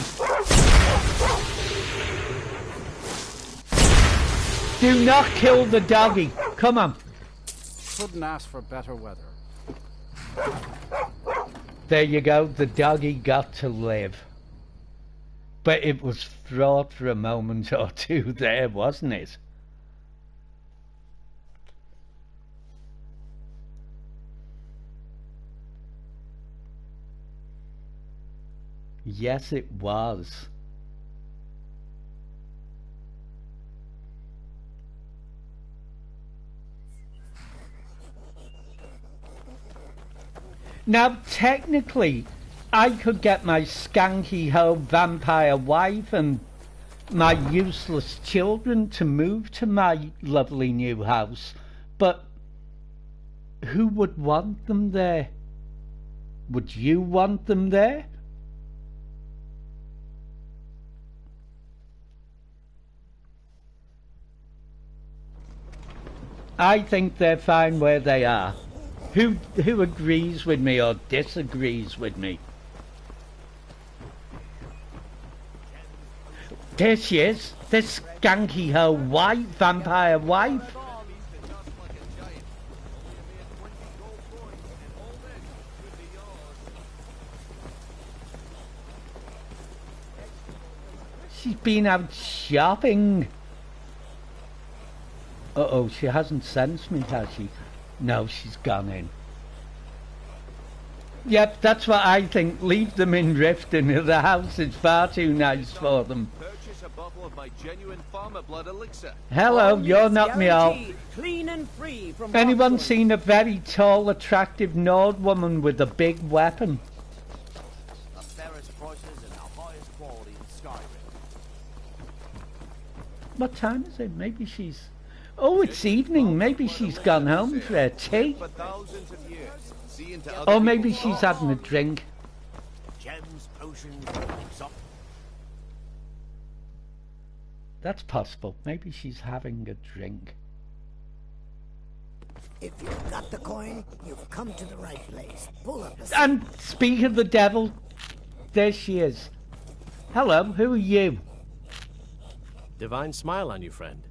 Do not kill the doggy. Come on. Couldn't ask for better weather. There you go. The doggy got to live. But it was fraught for a moment or two there, wasn't it? Yes, it was. Now, technically, I could get my skanky-ho vampire wife and my useless children to move to my lovely new house, but who would want them there? Would you want them there? I think they're fine where they are. Who agrees with me or disagrees with me? There she is, this skanky ho white vampire wife. She's been out shopping. Uh-oh, she hasn't sensed me, has she? No, she's gone in. Yep, that's what I think. Leave them in Riften. The house is far too nice for them. Purchase a bottle of my genuine farmer blood elixir. Hello, you're not me all. Clean and free from Anyone harmful- seen a very tall, attractive Nord woman with a big weapon? The fairest prices and the highest quality in Skyrim. What time is it? Maybe she's... Oh, it's evening. Maybe she's gone home for her tea. For thousands of years. See into Or other maybe people's she's having a drink. gems, potions, exotic. That's possible. Maybe she's having a drink. If you've got the coin, you've come to the right place. Pull up the... And speak of the devil, there she is. Hello, who are you? Divine smile on you, friend.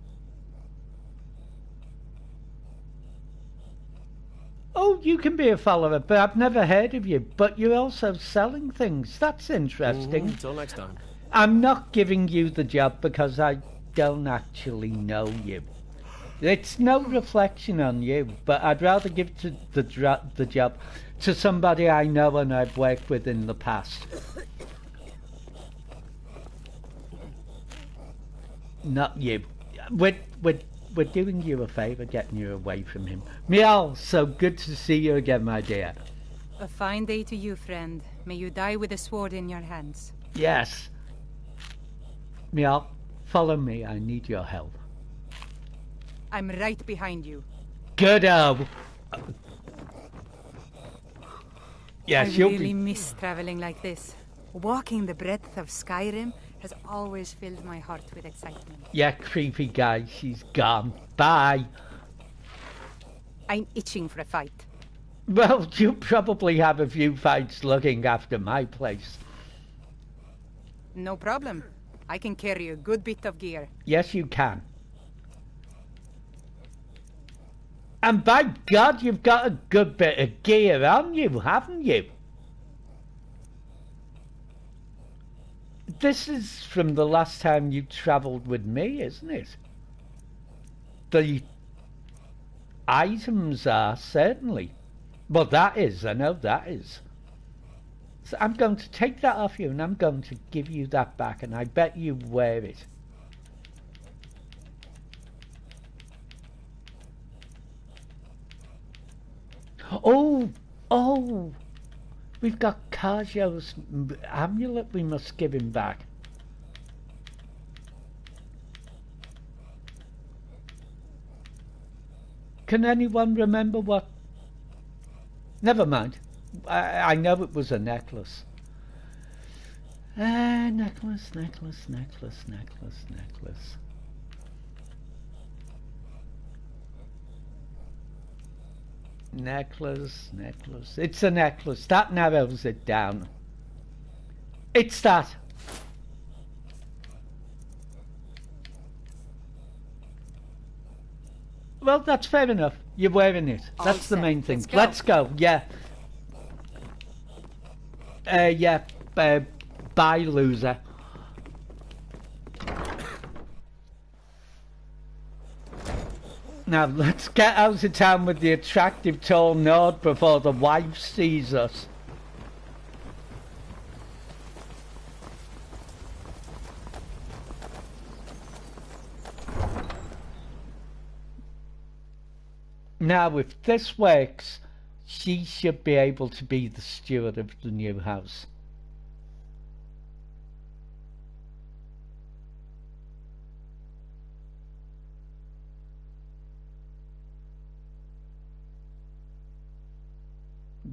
Oh, you can be a follower, but I've never heard of you. But you're also selling things. That's interesting. Until next time. I'm not giving you the job because I don't actually know you. It's no reflection on you, but I'd rather give the job to somebody I know and I've worked with in the past. Not you. We're doing you a favour getting you away from him. Miel, so good to see you again, my dear. A fine day to you, friend. May you die with a sword in your hands. Yes. Miel, follow me. I need your help. I'm right behind you. Good-o. Yes, I really miss traveling like this. Walking the breadth of Skyrim has always filled my heart with excitement. Yeah, creepy guy. She's gone. Bye. I'm itching for a fight. Well, you probably have a few fights looking after my place. No problem. I can carry a good bit of gear. Yes, you can. And by God, you've got a good bit of gear on you, haven't you? This is from the last time you travelled with me, isn't it? The items are, certainly. Well, that is, I know that is. So I'm going to take that off you and I'm going to give you that back, and I bet you wear it. Oh, we've got Kajo's amulet we must give him back. Can anyone remember what? Never mind. I know it was a necklace. Necklace. Necklace. It's a necklace. That narrows it down. It's that. Well, that's fair enough. You're wearing it. That's the main thing. Let's go. Yeah. Bye, loser. Now, let's get out of town with the attractive tall Nord before the wife sees us. Now, if this works, she should be able to be the steward of the new house.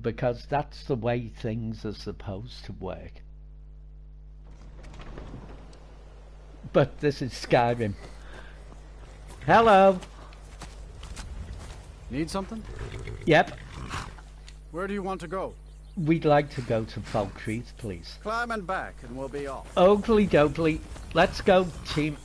Because that's the way things are supposed to work. But this is Skyrim. Hello. Need something? Yep. Where do you want to go? We'd like to go to Falkreath, please. Climb and back and we'll be off. Oakley dokley. Let's go, team.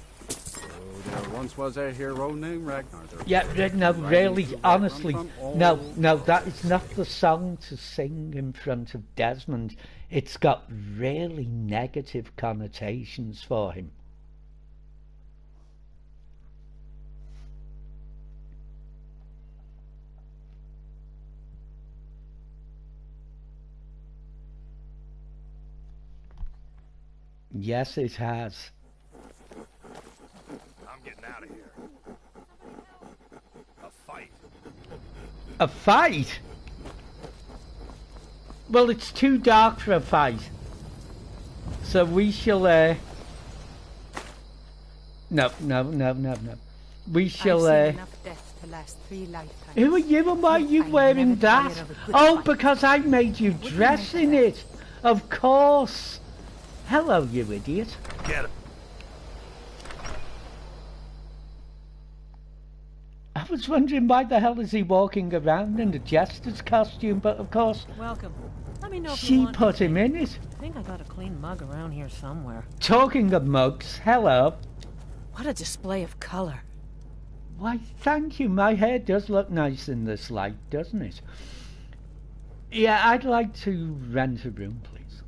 There once was a hero named Ragnar. Yeah, no, really, honestly, no, that is not the song to sing in front of Desmond. It's got really negative connotations for him. Yes, it has. I'm getting out of here. A fight. A fight? Well, it's too dark for a fight. So we shall, No. We shall, I've seen enough death to last 3 lifetimes. Who are you and why are you wearing that? Oh, because I made you dress in it. Of course. Hello, you idiot. Get him. I was wondering why the hell is he walking around in a jester's costume, but of course... Welcome. Let me know if you she want put him in it. I think I got a clean mug around here somewhere. Talking of mugs, hello. What a display of color. Why, thank you. My hair does look nice in this light, doesn't it? Yeah, I'd like to rent a room, please.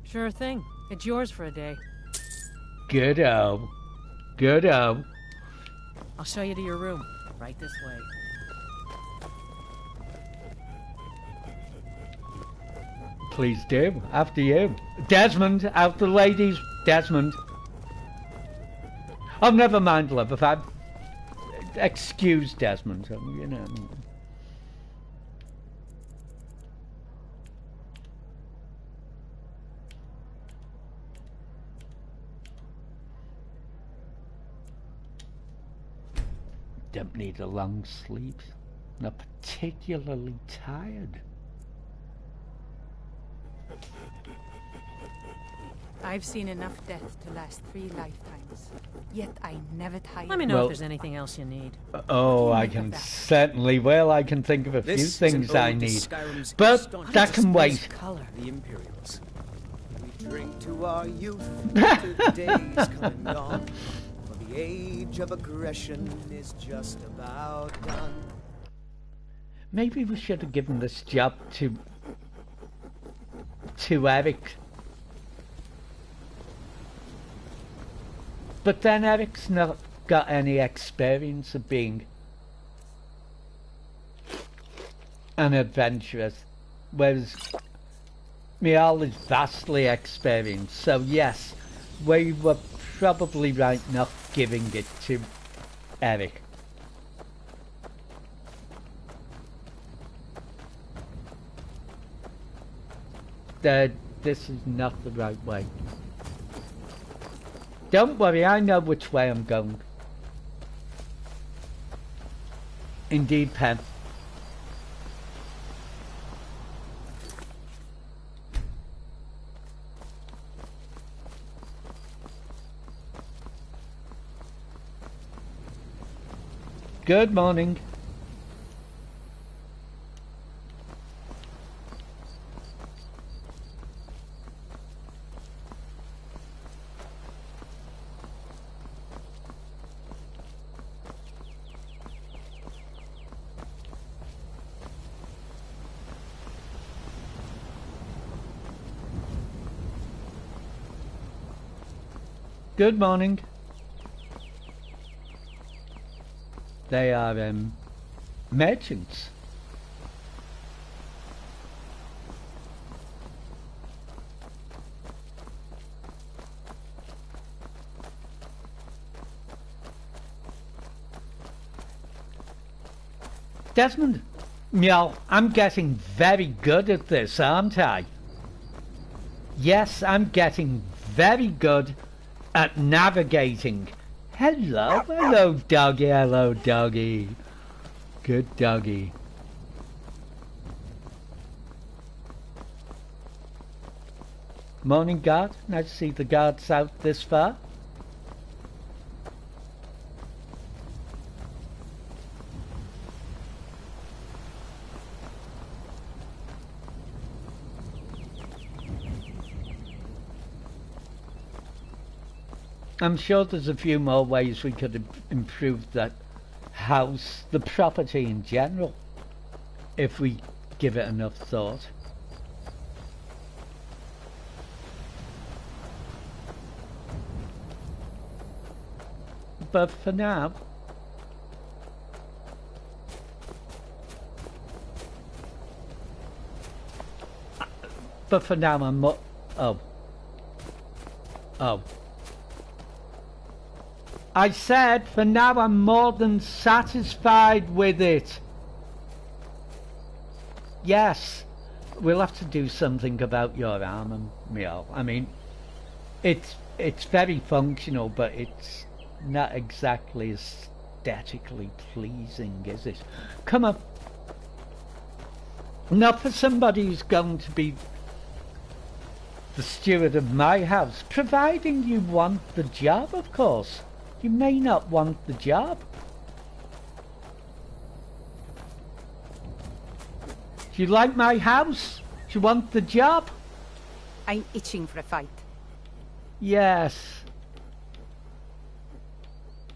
Sure thing. It's yours for a day. Good-o. Good-o. I'll show you to your room. Right this way. Please do. After you. Desmond, out the ladies. Desmond. Oh, never mind, love. If I... Excuse Desmond, you know. Don't need a long sleep. Not particularly tired. I've seen enough death to last 3 lifetimes. Yet I never tire. Let me know if there's anything else you need. Oh, I can certainly. Well, I can think of a few things I need. But that can wait. Color. The Imperials. We drink to our youth, to the days come and gone. For the age of aggression is just about done. Maybe we should have given this job to Eric. But then Eric's not got any experience of being an adventurer, whereas Mial is vastly experienced. So yes, we were probably right not giving it to Eric. This is not the right way. Don't worry, I know which way I'm going. Indeed, Pen. Good morning. Good morning. They are merchants. Desmond, Meow, I'm getting very good at this, aren't I? Yes, I'm getting very good at navigating. Hello doggy, hello doggy. Good doggy. Morning guard, nice to see the guards out this far. I'm sure there's a few more ways we could improve that house, the property in general, if we give it enough thought. But for now, I'm I said, for now I'm more than satisfied with it. Yes, we'll have to do something about your armor, Meow. I mean, it's very functional, but it's not exactly aesthetically pleasing, is it? Come on. Not for somebody who's going to be the steward of my house, providing you want the job, of course. You may not want the job. Do you like my house? Do you want the job? I'm itching for a fight. Yes.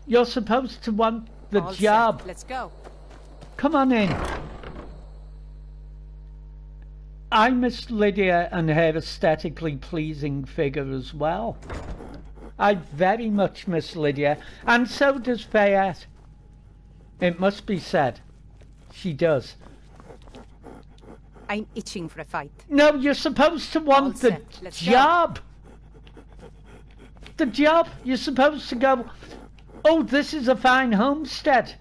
You're supposed to want the All set. job. Let's go. Come on in. I miss Lydia and her aesthetically pleasing figure as well. I very much miss Lydia, and so does Fayette. It must be said. She does. I'm itching for a fight. No, you're supposed to want All the set. Let's job. The job. You're supposed to go, oh, this is a fine homestead.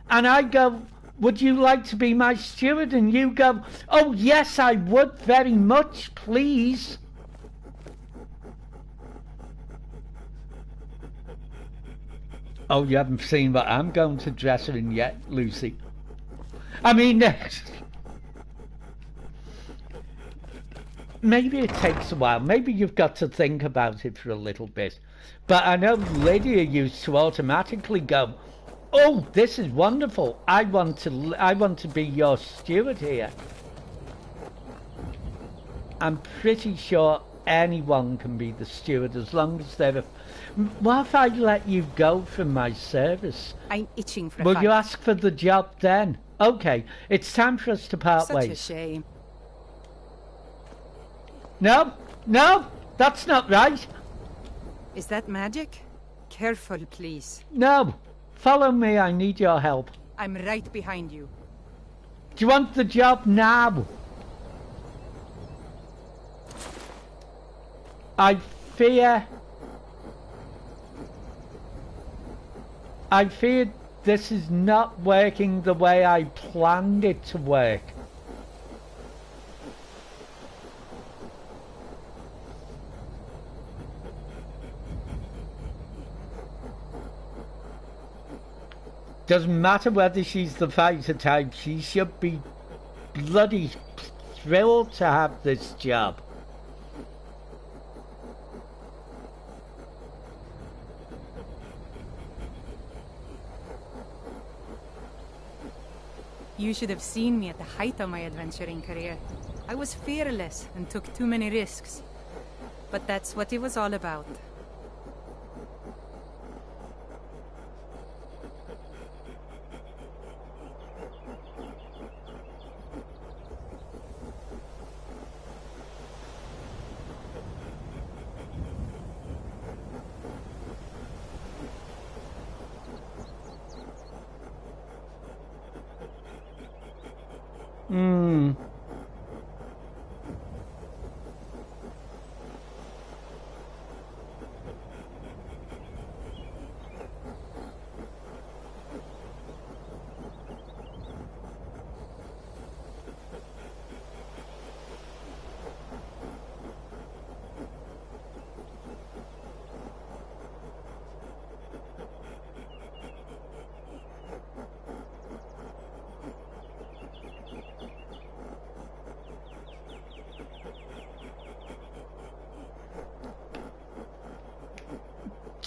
And I go, would you like to be my steward? And you go, oh, yes, I would very much, please. Oh, you haven't seen what I'm going to dress her in yet, Lucy. I mean, maybe it takes a while. Maybe you've got to think about it for a little bit. But I know Lydia used to automatically go, oh, this is wonderful. I want to be your steward here. I'm pretty sure anyone can be the steward as long as they're a... What if I let you go from my service? I'm itching for a Will fight. you ask for the job then? Okay, it's time for us to part Such ways. a shame. No, no, that's not right. Is that magic? Careful, please. No, follow me, I need your help. I'm right behind you. Do you want the job now? I fear this is not working the way I planned it to work. Doesn't matter whether she's the fighter type, she should be bloody thrilled to have this job. You should have seen me at the height of my adventuring career. I was fearless and took too many risks. But that's what it was all about.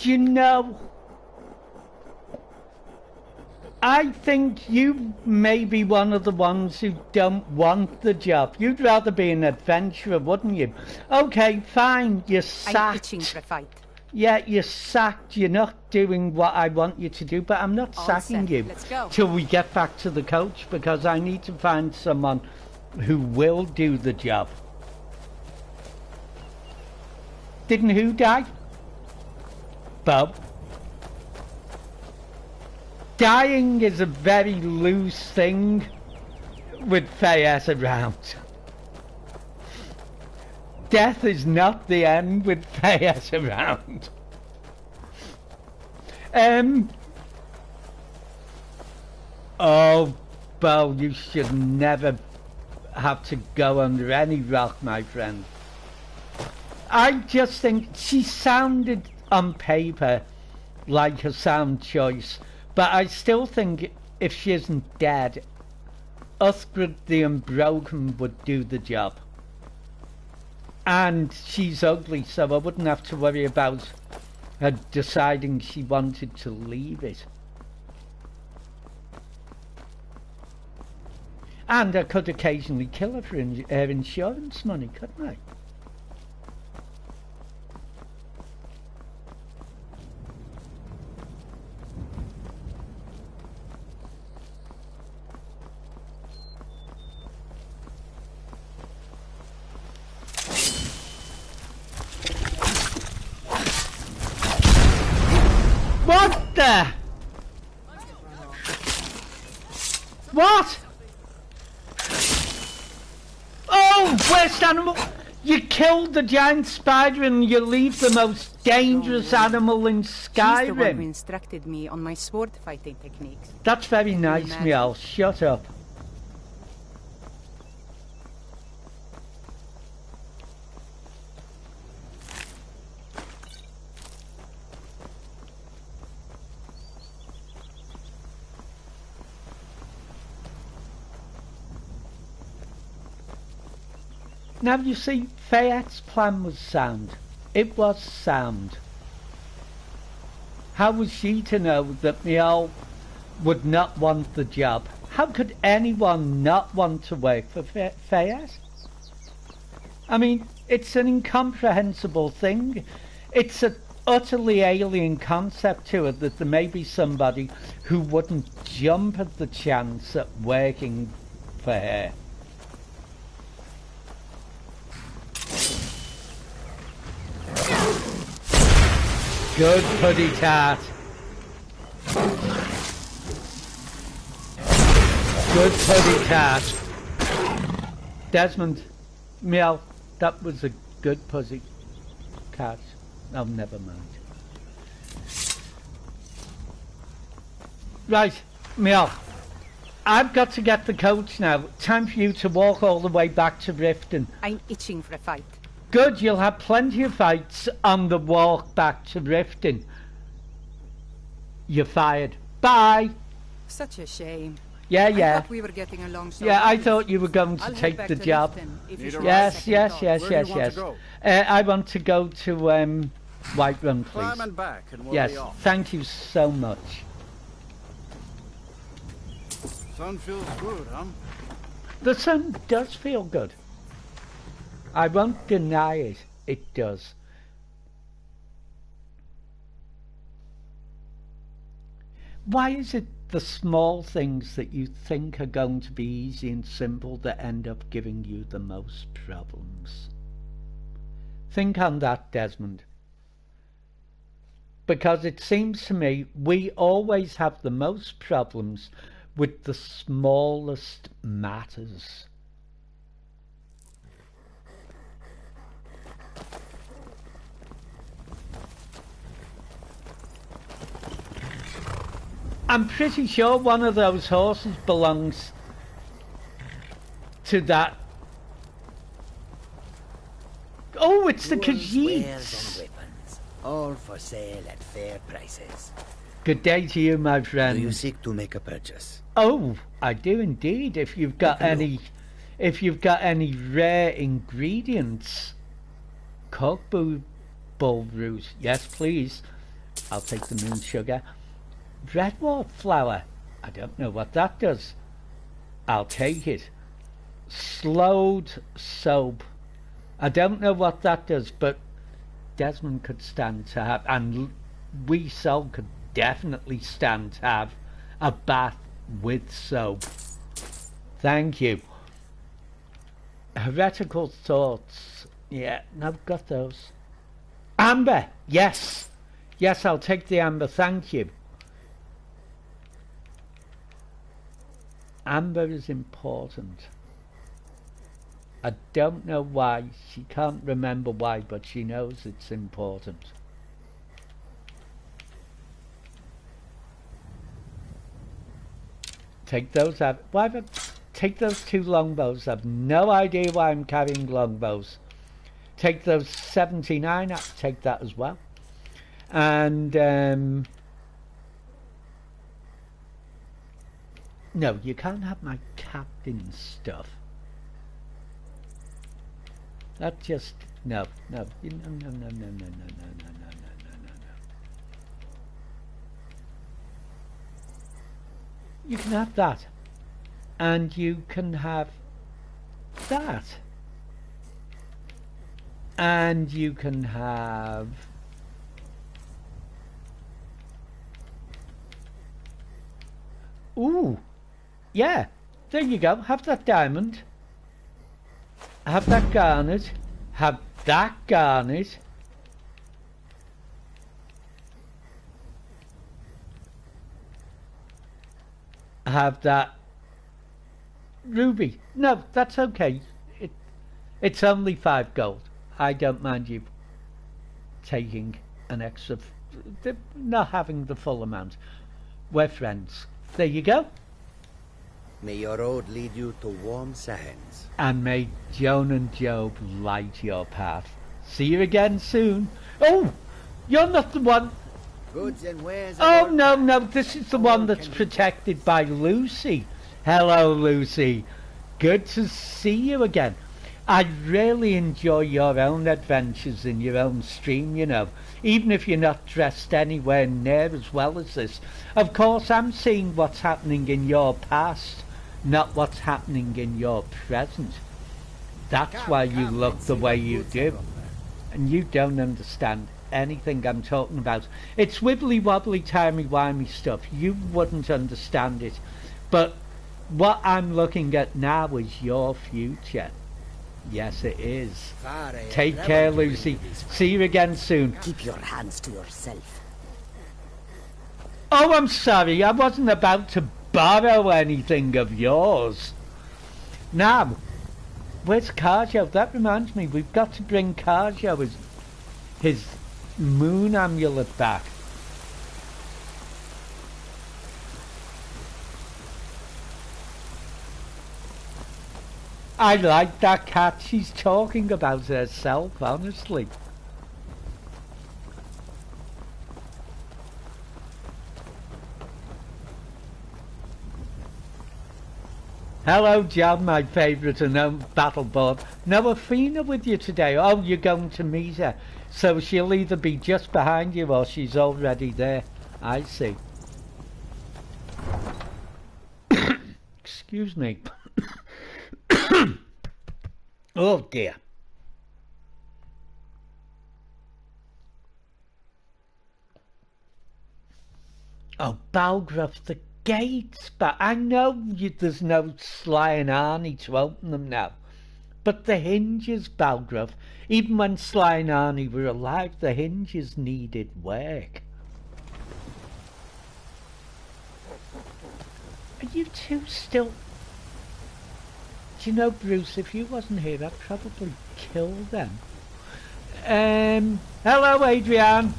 You know, I think you may be one of the ones who don't want the job. You'd rather be an adventurer, wouldn't you? Okay, fine, you're sacked. I'm itching for a fight. Yeah, you're sacked. You're not doing what I want you to do, but I'm not All sacking set. you Let's go. till we get back to the coach, because I need to find someone who will do the job. Didn't who die? Bob. Dying is a very loose thing with Fayette around. Death is not the end with Fayette around. Oh, Bo, you should never have to go under any rock, my friend. I just think she sounded on paper like a sound choice, but I still think if she isn't dead, Uthgred the Unbroken would do the job. And she's ugly, so I wouldn't have to worry about her deciding she wanted to leave it. And I could occasionally kill her for her insurance money, couldn't I? the? What? Oh, worst animal! You killed the giant spider and you leave the most dangerous animal in She's the one who Skyrim. instructed me on my sword fighting techniques. That's very nice, imagine? Miel. Shut up. Now you see, Fayette's plan was sound. It was sound. How was she to know that Miel would not want the job? How could anyone not want to work for Fayette? I mean, it's an incomprehensible thing. It's an utterly alien concept to it that there may be somebody who wouldn't jump at the chance at working for her. Good puddy tart. Good puddy tart. Desmond, Miel, that was a good pussy cat. Oh, never mind. Right, Miel, I've got to get the coach now. Time for you to walk all the way back to Riften. I'm itching for a fight. Good, you'll have plenty of fights on the walk back to Riften. You're fired. Bye. Such a shame. Yeah, I yeah. thought we were getting along so Yeah, I well. thought you were going to I'll head take back the to job. Riften, if you Need a should Yes, have a yes, second yes, Where do yes, you want yes. to go? I want to go to Whiterun, Climb please. and back and we'll Yes, be off. thank you so much. Sun feels good, huh? The sun does feel good. I won't deny it. It does. Why is it the small things that you think are going to be easy and simple that end up giving you the most problems? Think on that, Desmond. Because it seems to me we always have the most problems with the smallest matters. I'm pretty sure one of those horses belongs to that. Oh, it's the Tools, wares Khajiits. and weapons, all for sale at fair prices. Good day to you, my friend. Do you seek to make a purchase? Oh, I do indeed. If you've got any rare ingredients, cockboo bull root, yes, please. I'll take the moon sugar. Redwort flower, I don't know what that does. I'll take it. Slowed soap, I don't know what that does, but Desmond could stand to have, and we Sol could definitely stand to have a bath with soap. Thank you. Heretical thoughts, yeah, I've got those. Amber, yes, yes, I'll take the amber, thank you. Amber is important. I don't know why, she can't remember why, but she knows it's important. Take those out. Why have I take those 2 longbows? I've no idea why I'm carrying longbows. Take those 79, I'll take that as well. And no, you can't have my captain stuff. That just no. No. You can have that, and you can have that, and you can have ooh, yeah, there you go, have that diamond, have that garnet, have that garnet, have that ruby. No, that's okay. It's only 5 gold. I don't mind you taking an extra, not having the full amount. We're friends. There you go. May your road lead you to warm sands. And may Joan and Job light your path. See you again soon. Oh, you're not the one. Goods and wares. Oh, no, this is the one that's protected by Lucy. Hello, Lucy. Good to see you again. I really enjoy your own adventures in your own stream, you know, even if you're not dressed anywhere near as well as this. Of course, I'm seeing what's happening in your past, not what's happening in your present. That's why you look the way you do. And you don't understand anything I'm talking about. It's wibbly-wobbly, timey-wimey stuff. You wouldn't understand it. But what I'm looking at now is your future. Yes, it is. Take care, Lucy. See you again soon. Keep your hands to yourself. Oh, I'm sorry. I wasn't about to borrow anything of yours. Now, where's Carjo? That reminds me, we've got to bring Carjo his moon amulet back. I like that cat. She's talking about herself, honestly. Hello, John, my favourite and own battleboard. No Athena with you today. Oh, you're going to meet her. So she'll either be just behind you or she's already there. I see. Excuse me. Oh dear. Oh, Balgruff, the gates, but I know there's no Sly and Arnie to open them now. But the hinges, Balgruff, even when Sly and Arnie were alive, the hinges needed work. Are you two still... Do you know, Bruce, if you wasn't here, I'd probably kill them. Hello, Adrian.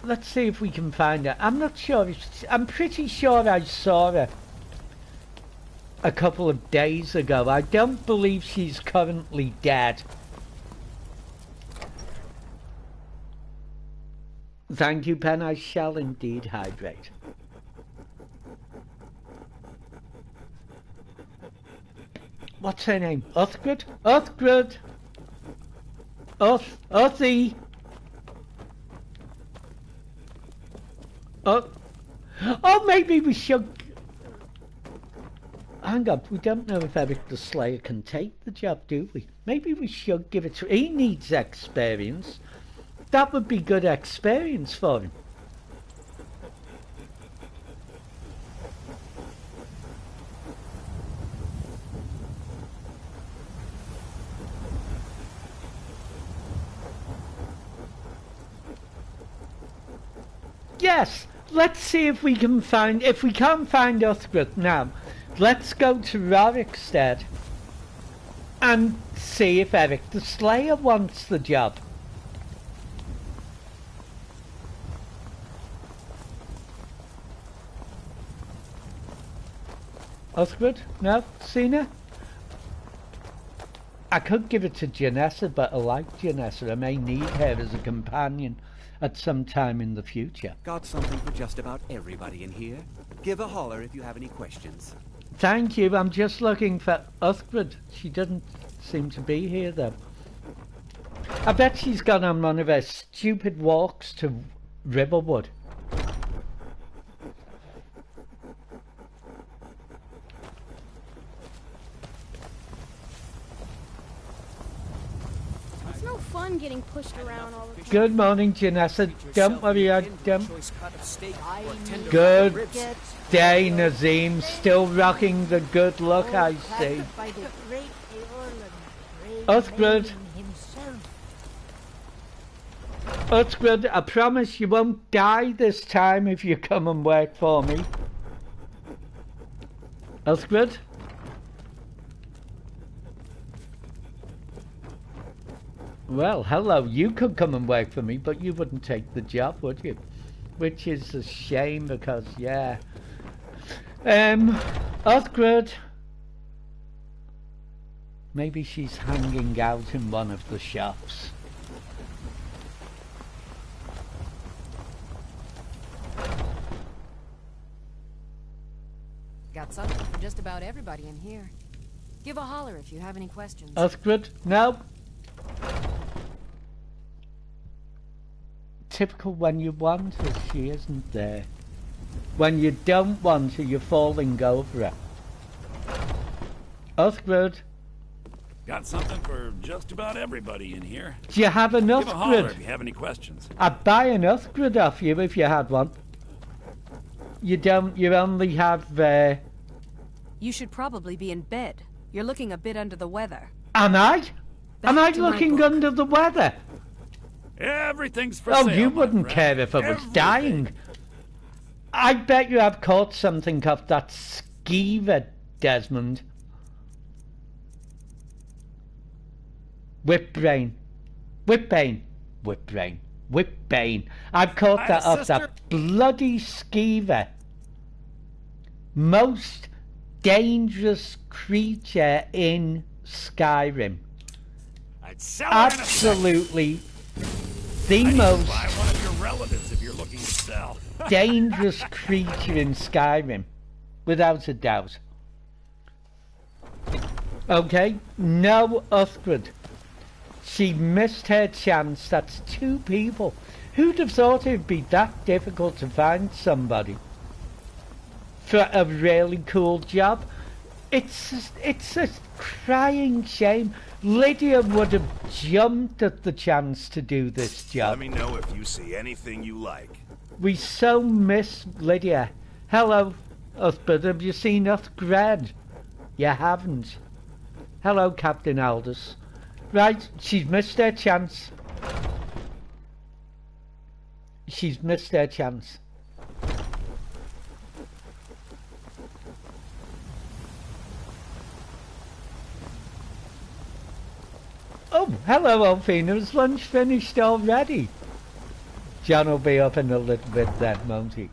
Let's see if we can find her. I'm not sure. I'm pretty sure I saw her a couple of days ago. I don't believe she's currently dead. Thank you, Pen. I shall indeed hydrate. What's her name? Uthgrid? Uthgrid! Uthie! Oh, maybe we should... Hang on, we don't know if Eric the Slayer can take the job, do we? Maybe we should give it to... He needs experience. That would be good experience for him. Yes, let's see if we can find... If we can't find Uthgrid now, let's go to Rorikstead and see if Eric the Slayer wants the job. Uthgrid? No? Seen her? I could give it to Janessa, but I like Janessa. I may need her as a companion at some time in the future. Got something for just about everybody in here. Give a holler if you have any questions. Thank you. I'm just looking for Uthgrid. She doesn't seem to be here, though. I bet she's gone on one of her stupid walks to Riverwood. Fun getting pushed around all the time. Good morning, Janessa. Don't worry, I don't. Good day, Nazim. Still rocking the good look, I see. That's good. I promise you won't die this time if you come and work for me. That's good. Well, hello. You could come and work for me, but you wouldn't take the job, would you? Which is a shame because, yeah. Othgrid. Maybe she's hanging out in one of the shops. Got something for just about everybody in here. Give a holler if you have any questions. Othgrid? No. Typical when you want her, she isn't there. When you don't want her, you're falling over her. Othgrid. Got something for just about everybody in here. Do you have an Othgrid? Give a holler if you have any questions. I'd buy an Othgrid off you if you had one. You don't, you only have, You should probably be in bed. You're looking a bit under the weather. Am I? Am I looking under the weather? Everything's for sale. sale, You wouldn't care if I was dying. I bet you have caught something off that skeever, Desmond. Whipbrain. Whipbane. Whipbrain. Whipbane. I've caught that off that bloody skeever. Most dangerous creature in Skyrim. I'd sell Absolutely the most buy one of your relatives if you're looking to sell. dangerous creature in Skyrim, without a doubt. Okay, no Uthgrid. She missed her chance. That's 2 people. Who'd have thought it'd be that difficult to find somebody for a really cool job? It's a crying shame. Lydia would have jumped at the chance to do this job. Let me know if you see anything you like. We so miss Lydia. Hello, Uthbert. Have you seen Uthgred? You haven't. Hello, Captain Aldous. Right, she's missed her chance. She's missed her chance. Oh, hello, Alfina. Is lunch finished already? John will be up in a little bit then, won't he?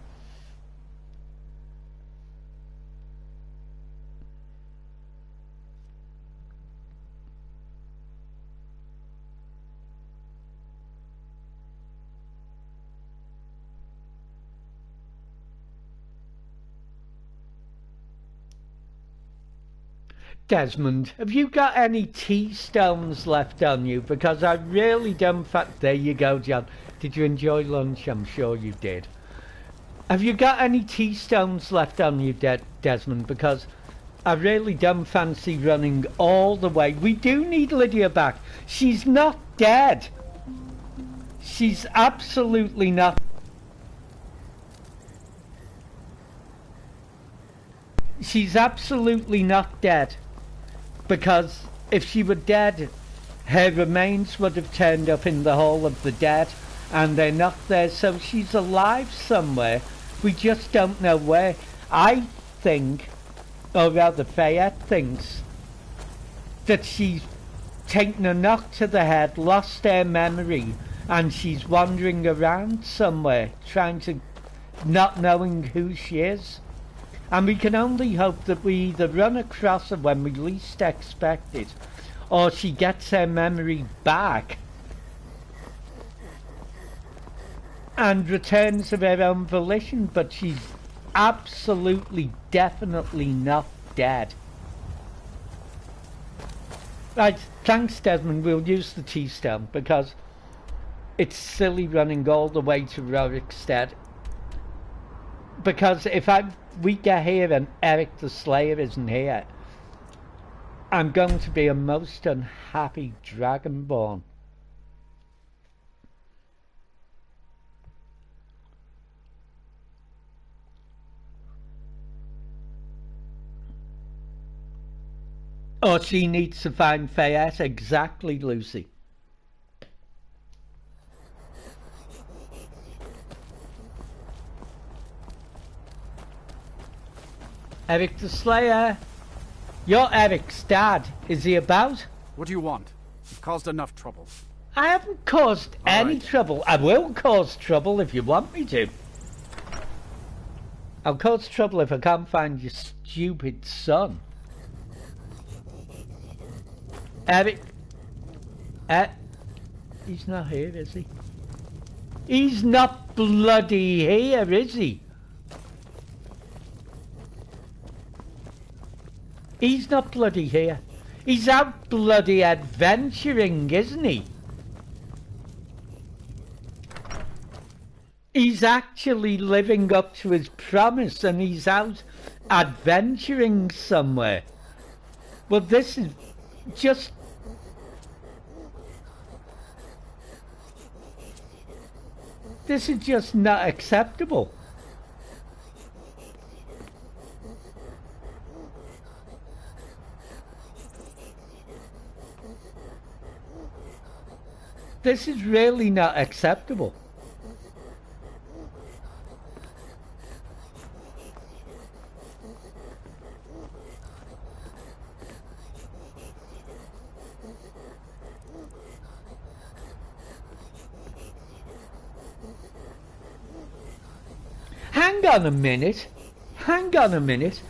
Desmond, have you got any tea stones left on you? Because I really don't... There you go, John. Did you enjoy lunch? I'm sure you did. Have you got any tea stones left on you, Desmond? Because I really don't fancy running all the way. We do need Lydia back. She's not dead. She's absolutely not. She's absolutely not dead. Because if she were dead, her remains would have turned up in the Hall of the Dead, and they're not there, so she's alive somewhere. We just don't know where. I think, or rather Fayette thinks, that she's taken a knock to the head, lost her memory, and she's wandering around somewhere, trying to, not knowing who she is. And we can only hope that we either run across her when we least expect it, or she gets her memory back and returns of her own volition, but she's absolutely, definitely not dead. Right, thanks Desmond, we'll use the tea stone, because it's silly running all the way to Rorikstead. Because if we get here and Eric the Slayer isn't here, I'm going to be a most unhappy Dragonborn. Or she needs to find Fayette. Exactly, Lucy. Eric the Slayer. You're Eric's dad. Is he about? What do you want? You've caused enough trouble. I haven't caused any trouble. I will cause trouble if you want me to. I'll cause trouble if I can't find your stupid son. Eric. He's not here, is he? He's not bloody here, is he? He's not bloody here. He's out bloody adventuring, isn't he? He's actually living up to his promise and he's out adventuring somewhere. Well, this is just... This is just not acceptable. This is really not acceptable. Hang on a minute. Hang on a minute.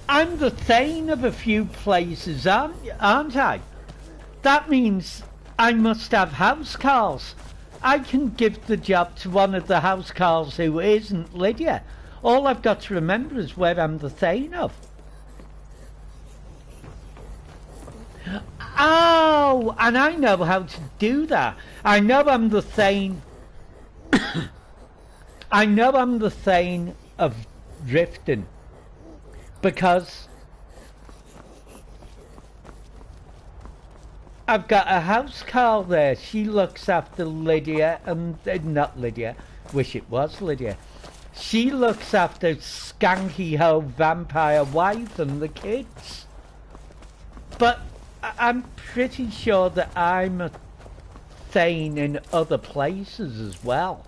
I'm the Thane of a few places, aren't I? That means I must have housecarls. I can give the job to one of the housecarls who isn't Lydia. All I've got to remember is where I'm the Thane of. Oh, and I know how to do that. I know I'm the Thane. I know I'm the Thane of Riften because I've got a housecarl there. She looks after Lydia and not Lydia. Wish it was Lydia. She looks after skanky ho vampire wife and the kids. But I'm pretty sure that I'm a Thane in other places as well.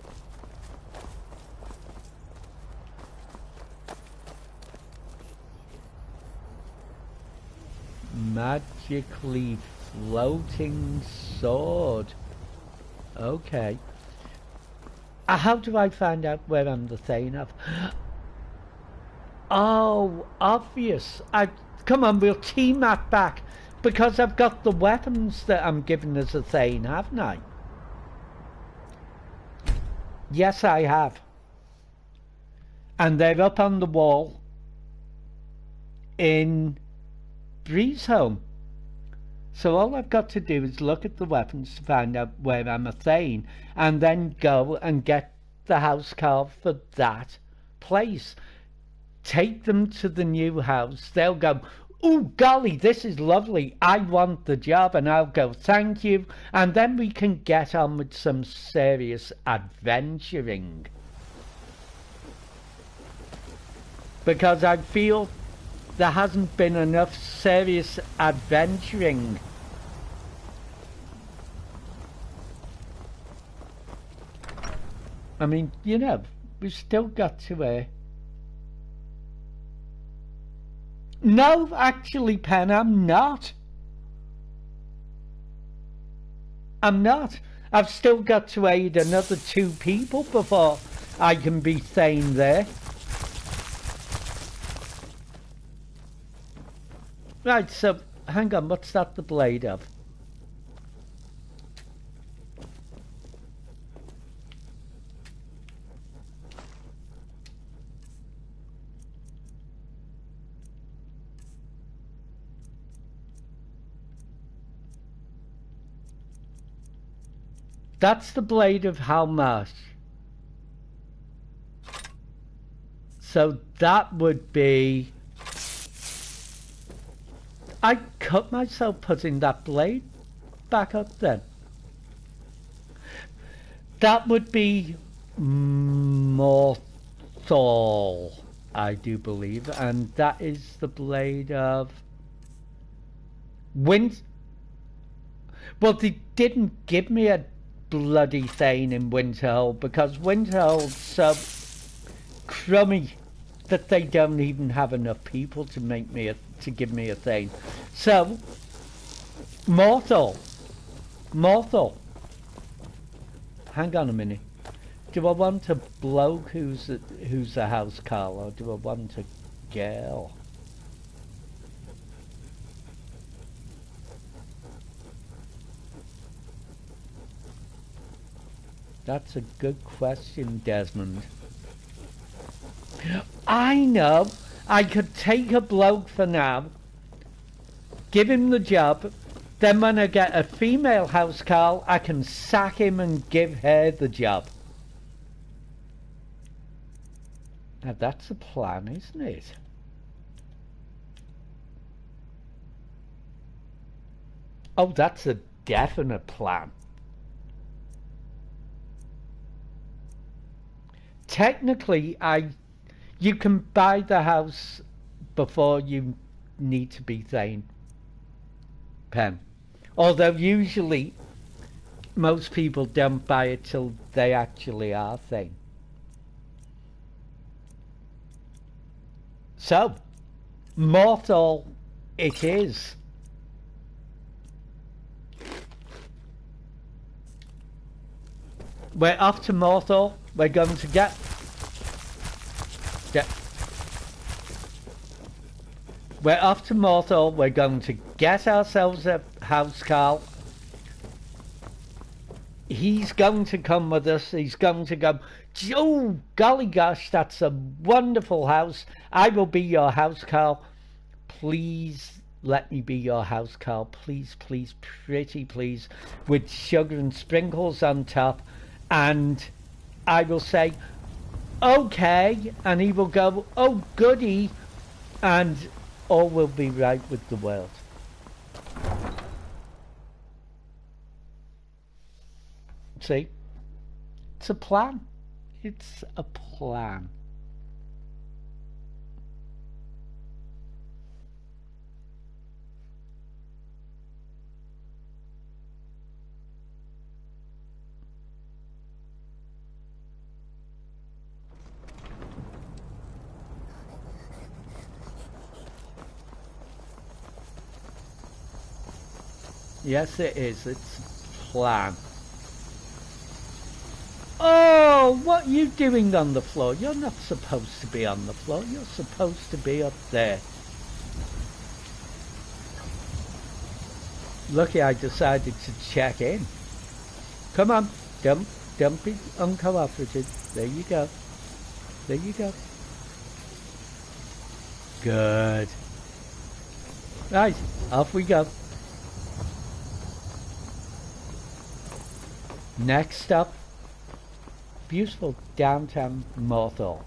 Magically floating sword. Okay. How do I find out where I'm the Thane of? Oh, obvious. Come on, we'll team that back. Because I've got the weapons that I'm given as a Thane, haven't I? Yes, I have. And they're up on the wall in Breezeholm. So all I've got to do is look at the weapons to find out where I'm a Thane and then go and get the housecarl for that place. Take them to the new house. They'll go, "Oh golly, this is lovely. I want the job." And I'll go, "Thank you." And then we can get on with some serious adventuring. Because I feel there hasn't been enough serious adventuring. I mean, you know, we've still got to No, actually, Pen, I'm not. I'm not. I've still got to aid another 2 people before I can be Thane there. Right, so, hang on, what's that the blade of? That's the blade of Halmash. So that would be... I cut myself putting that blade back up then. That would be Morthal, I do believe, and that is the blade of Well, they didn't give me a bloody Thane in Winterhold because Winterhold's so crummy that they don't even have enough people to make me to give me a thing. So, mortal. Hang on a minute. Do I want a bloke who's a housecarl, or do I want a girl? That's a good question, Desmond. I know. I could take a bloke for now, give him the job, then when I get a female housecarl, I can sack him and give her the job. Now that's a plan, isn't it? Oh, that's a definite plan. Technically, you can buy the house before you need to be Thane. Pen. Although usually most people don't buy it till they actually are Thane. So, mortal it is. We're off to mortal. We're going to get we're off to mortal. We're going to get ourselves a housecarl. He's going to come with us. He's going to go, oh golly gosh, that's a wonderful house. I will be your housecarl. Please let me be your housecarl. Please, please, pretty please, with sugar and sprinkles on top. And I will say, okay, and he will go, oh goody, and all will be right with the world. See? It's a plan. It's a plan. Yes, it is. It's a plan. Oh, what are you doing on the floor? You're not supposed to be on the floor. You're supposed to be up there. Lucky I decided to check in. Come on. Don't be uncooperative. There you go. There you go. Good. Right, off we go. Next up, beautiful downtown Morthal.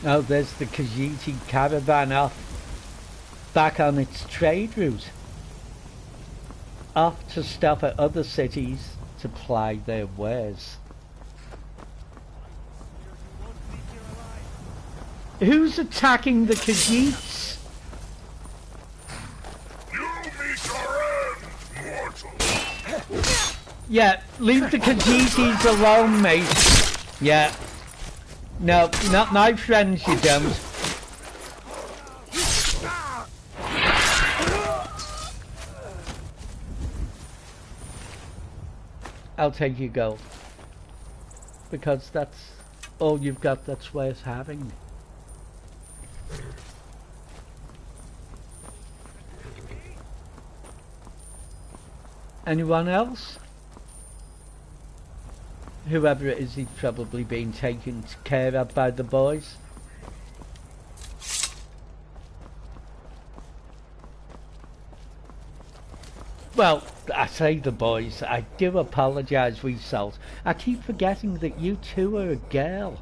Oh, there's the Khajiiti caravan off, back on its trade route, off to stop at other cities to ply their wares. Who's attacking the Khajiits? Yeah, leave the Khajiits alone, mate. Yeah. No, not my friends, you don't. I'll take your gold. Because that's all you've got that's worth having. Anyone else? Whoever it is, he's probably been taken care of by the boys. Well, I say the boys, I do apologise, wee salt. I keep forgetting that you two are a girl.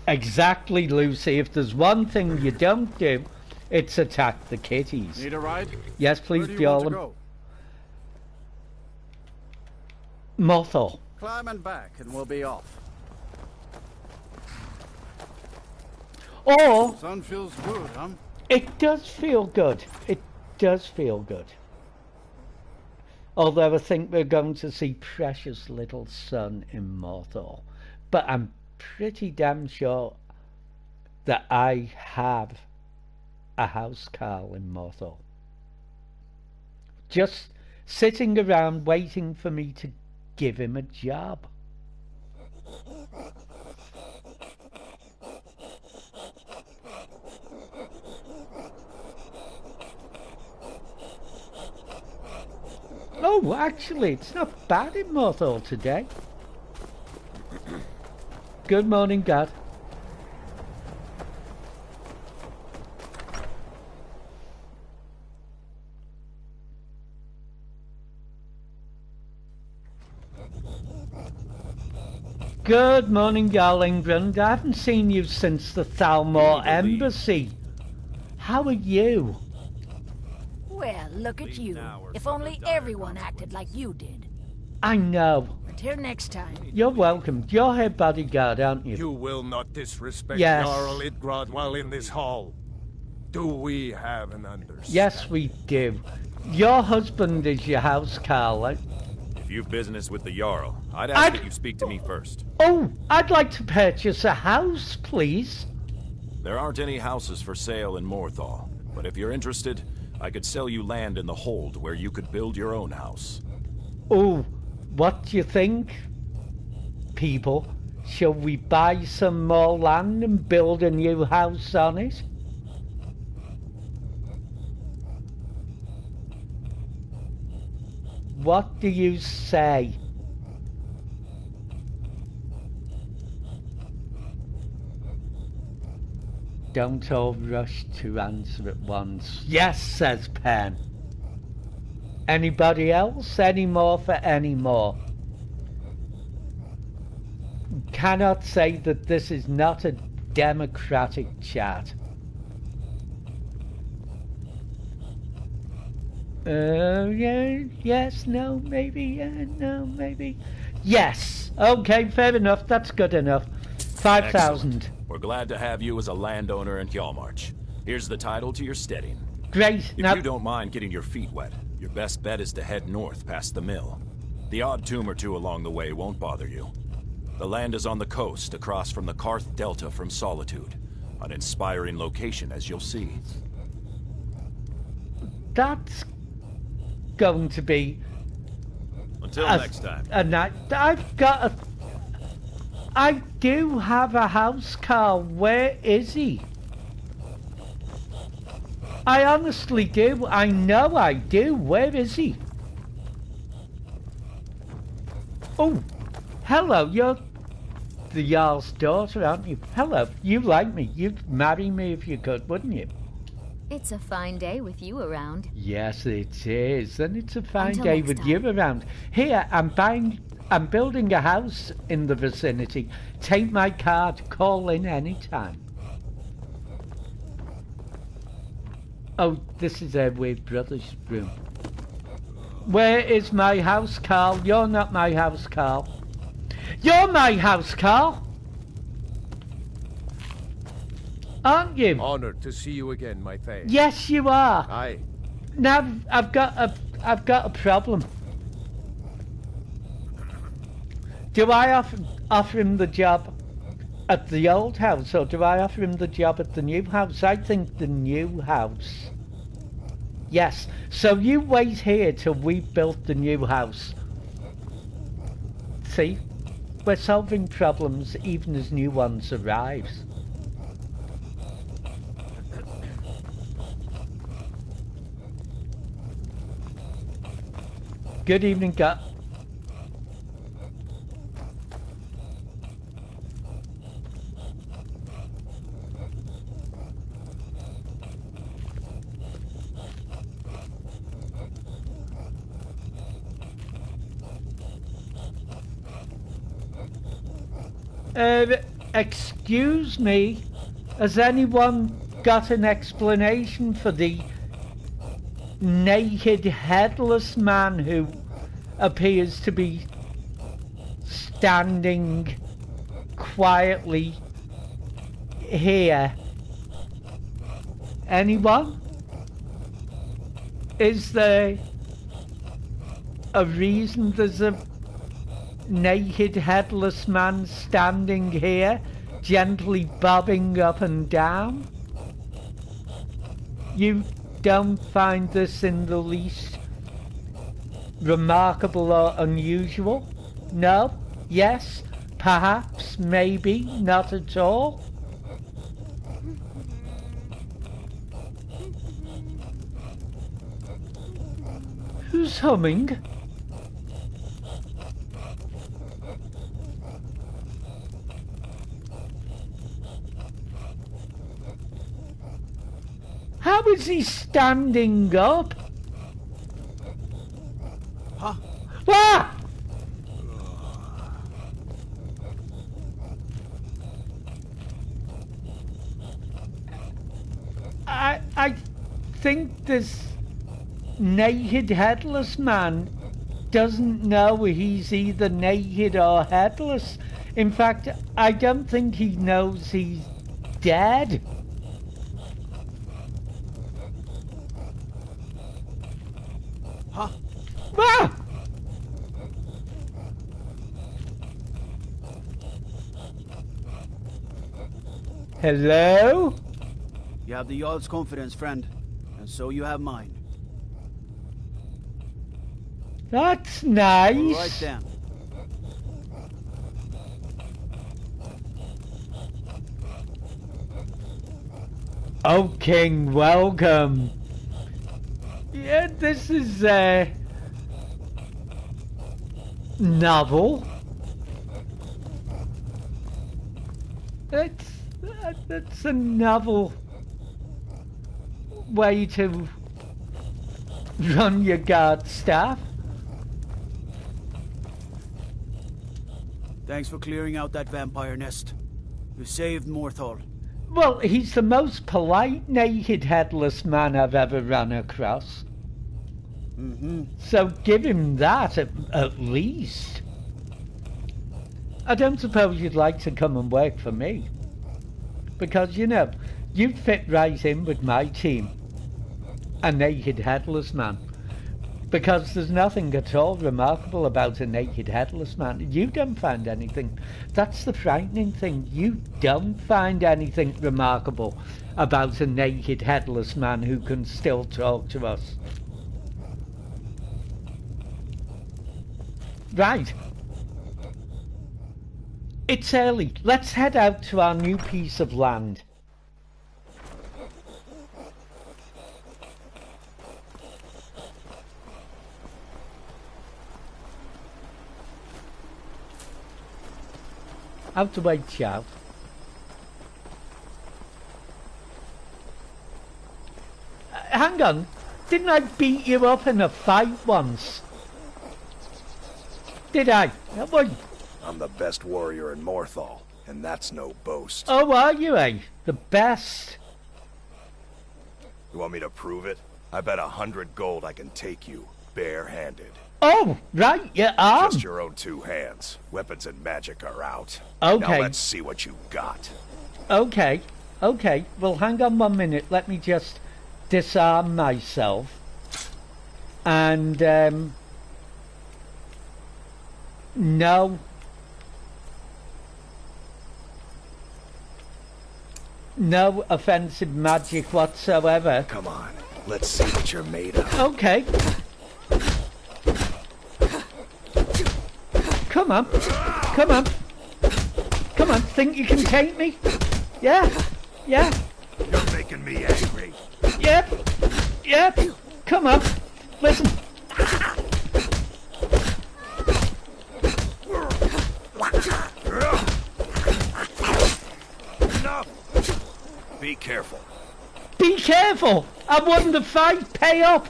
Exactly, Lucy. If there's one thing you don't do, it's attack the kitties. Need a ride? Yes, please, Where do you want to Bjorn. go? Mothel. Climb and back and we'll be off. Or Sun feels good, huh? it does feel good. It does feel good. Although I think we're going to see precious little sun in Morthor. But I'm pretty damn sure that I have a housecarl in Morthor. Just sitting around waiting for me to give him a job. Oh, actually, it's not bad in Morthor today. Good morning, Dad. Good morning, Garlingbrand. I haven't seen you since the Thalmor Embassy. How are you? Well, look at you. If only everyone acted like you did. I know. Until next time. You're welcome. You're her bodyguard, aren't you? You will not disrespect Yes. Jarl Idgrod while in this hall. Do we have an understanding? Yes, we do. Your husband is your housecarl. If you've business with the Jarl, I'd ask that you speak to me first. Oh, I'd like to purchase a house, please. There aren't any houses for sale in Morthal, but if you're interested, I could sell you land in the hold where you could build your own house. Oh, what do you think, people? Shall we buy some more land and build a new house on it? What do you say? Don't all rush to answer at once. Yes, says Pen. Anybody else? Any more for any more? Cannot say that this is not a democratic chat. Yeah, yes, no, maybe, yeah, no, maybe. Yes! Okay, fair enough, that's good enough. 5,000. We're glad to have you as a landowner in Hjalmarch. Here's the title to your steading. Great. If you don't mind getting your feet wet, your best bet is to head north past the mill. The odd tomb or two along the way won't bother you. The land is on the coast, across from the Karth Delta from Solitude. An inspiring location, as you'll see. That's going to be... Until next time. I do have a housecarl. Where is he? I honestly do. I know I do. Where is he? Oh, hello. You're the Jarl's daughter, aren't you? Hello. You like me. You'd marry me if you could, wouldn't you? It's a fine day with you around. Yes, it is. And it's a fine Until day next with time. you around. Here, I'm building a house in the vicinity. Take my card. Call in anytime. Oh, this is our weird brother's room. Where is my housecarl? You're not my housecarl. You're my housecarl! Aren't you? Honored to see you again, my Thane. Yes, you are. Aye. Now, I've got a problem. Do I offer him the job at the old house, or do I offer him the job at the new house? I think the new house. Yes, so you wait here till we've built the new house. See? We're solving problems even as new ones arrive. Good evening, Gut. Excuse me, has anyone got an explanation for the naked, headless man who appears to be standing quietly here Anyone? Is there a reason there's a naked headless man standing here, gently bobbing up and down? You don't find this in the least remarkable or unusual? No? Yes? Perhaps? Maybe? Not at all? Who's humming? How is he standing up? Huh? Ah! I think this naked headless man doesn't know he's either naked or headless. In fact, I don't think he knows he's dead. Huh? Ah! Hello? You have the Jarl's confidence, friend, and so you have mine. That's nice. All right then. Oh, King, welcome. Yeah, this is a novel. It's a novel way to run your guard staff. Thanks for clearing out that vampire nest. You saved Morthal. Well, he's the most polite naked headless man I've ever run across. So give him that at least. I don't suppose you'd like to come and work for me. Because, you know, you'd fit right in with my team. A naked headless man. Because there's nothing at all remarkable about a naked headless man. You don't find anything. That's the frightening thing. You don't find anything remarkable about a naked headless man who can still talk to us. Right. It's early. Let's head out to our new piece of land. Out the way, child. Hang on. Didn't I beat you up in a fight once? Did I? I'm the best warrior in Morthal, and that's no boast. Oh, are you, eh? The best. You want me to prove it? I bet 100 gold I can take you, barehanded. Oh, right, your arm. Just your own 2 hands. Weapons and magic are out. Okay. Now let's see what you got. Okay, okay. Well, hang on 1 minute. Let me just disarm myself. And, no. No offensive magic whatsoever. Come on, let's see what you're made of. Okay. Come on. Come on. Come on, think you can take me? Yeah? Yeah? You're making me angry. Yep. Yep. Come on. Listen. Enough. Be careful. Be careful! I won the fight. Pay up.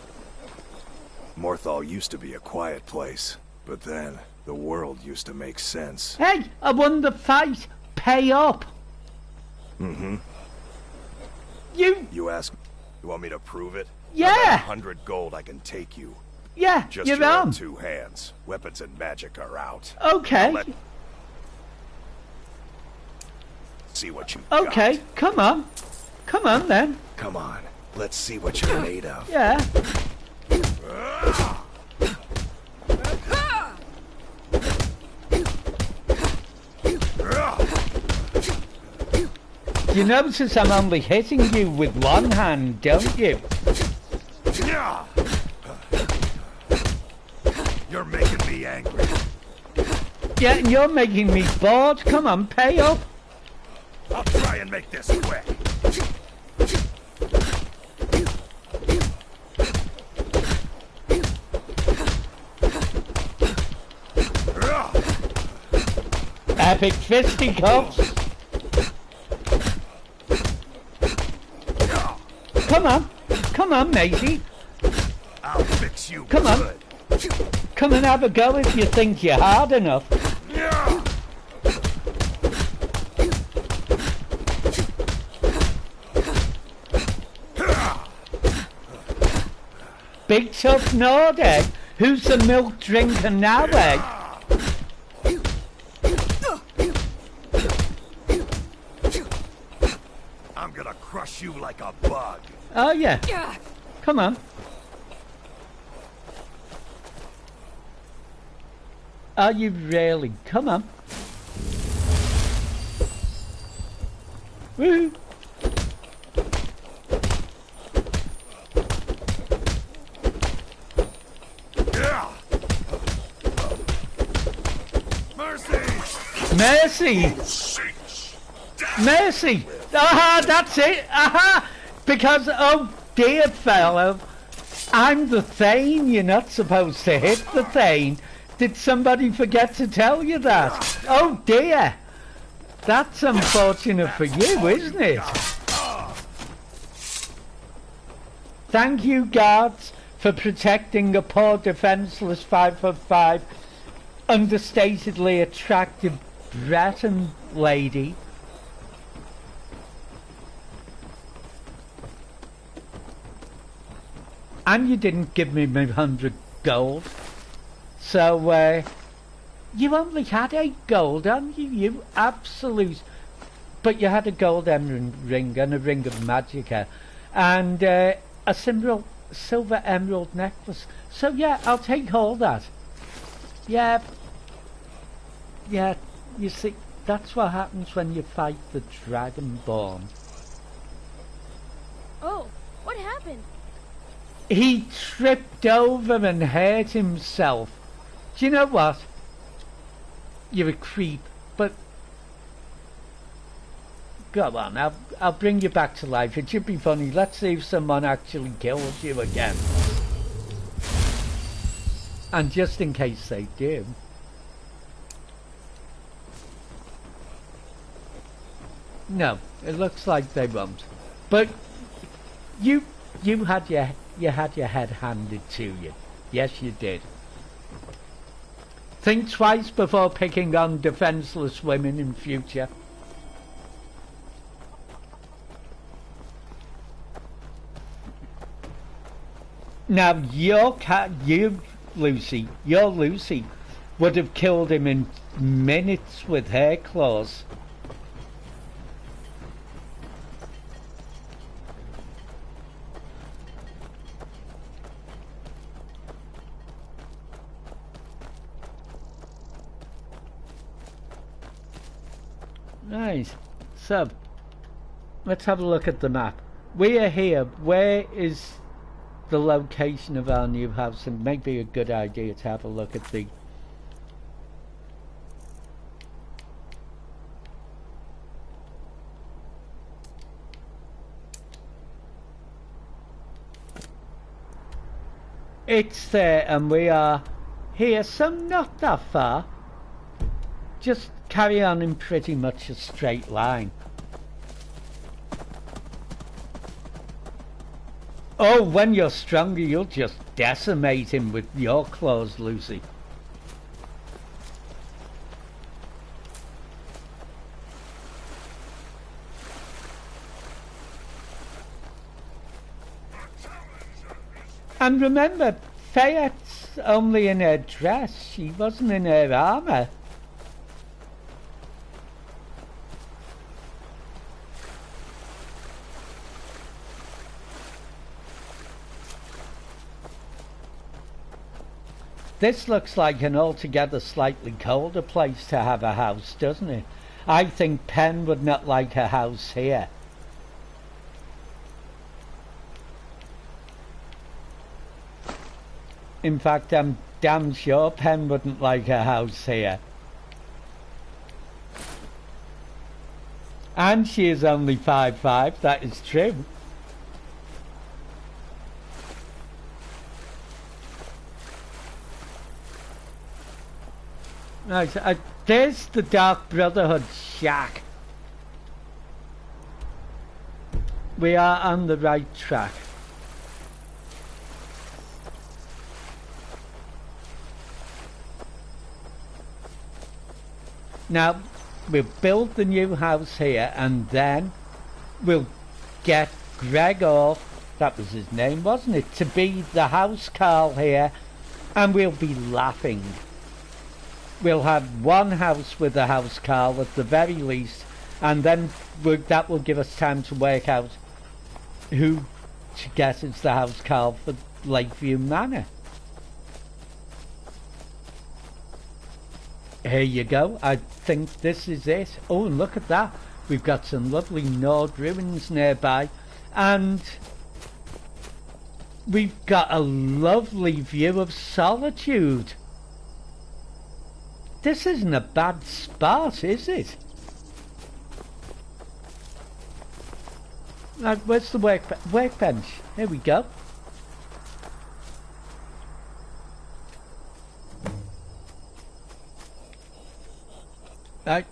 Morthal used to be a quiet place, but then the world used to make sense. Hey, I won the fight. Pay up. You ask, you want me to prove it? Yeah. I bet 100 gold I can take you. Yeah, Just you're your own on. 2 hands. Weapons and magic are out. Okay. Now see what you Okay, got. come on. Come on then. Come on, let's see what you're made of. Yeah. You notice I'm only hitting you with one hand, don't you? You're making me angry. Yeah, and you're making me bored. Come on, pay up. I'll try and make this quick. Epic fisticuffs. Come on, matey. I'll fix you. Come on. Come and have a go if you think you're hard enough. Big tough Nordic. Who's the milk drinker now, eh? I'm gonna crush you like a bug. Oh yeah. Come on. Are you really? Come on. Woo! Mercy! Mercy! Aha, that's it! Aha! Because, oh dear fellow, I'm the Thane. You're not supposed to hit the Thane. Did somebody forget to tell you that? Oh dear! That's unfortunate for you, isn't it? Thank you, guards, for protecting a poor defenseless 5'5", understatedly attractive Breton lady. And you didn't give me my 100 gold. So, you only had 8 gold, hadn't you? You absolute... But you had a gold emerald ring and a ring of magicka. And a silver emerald necklace. So yeah, I'll take all that. Yeah. Yeah, you see, that's what happens when you fight the Dragonborn. Oh, what happened? He tripped over and hurt himself. Do you know what? You're a creep, but... Go on, I'll bring you back to life. It should be funny. Let's see if someone actually kills you again. And just in case they do... No, it looks like they won't. But you had your head handed to you. Yes, you did. Think twice before picking on defenseless women in future. Now you, Lucy, your Lucy, would have killed him in minutes with her claws. Nice. So, let's have a look at the map. We are here. Where is the location of our new house? And maybe a good idea to have a look at the... It's there, and we are here, so not that far. Just carry on in pretty much a straight line. Oh, when you're stronger, you'll just decimate him with your claws, Lucy. And remember, Fayette's only in her dress. She wasn't in her armour. This looks like an altogether slightly colder place to have a house, doesn't it? I think Penn would not like a house here. In fact, I'm damn sure Penn wouldn't like a house here. And she is only 5'5", that is true. Right, there's the Dark Brotherhood shack. We are on the right track. Now, we'll build the new house here and then we'll get Gregor, that was his name, wasn't it, to be the housecarl here, and we'll be laughing. We'll have one house with a housecarl at the very least, and then that will give us time to work out who to get as the housecarl for Lakeview Manor. Here you go, I think this is it. Oh, and look at that. We've got some lovely Nord ruins nearby, and we've got a lovely view of Solitude. This isn't a bad spot, is it? Right, where's the workbench? Here we go. Right.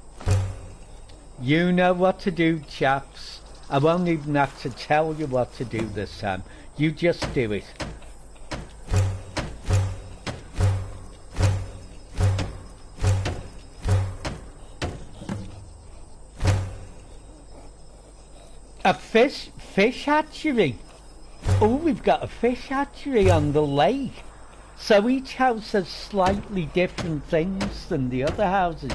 You know what to do, chaps. I won't even have to tell you what to do this time. You just do it. A fish hatchery. Oh, we've got a fish hatchery on the lake. So each house has slightly different things than the other houses.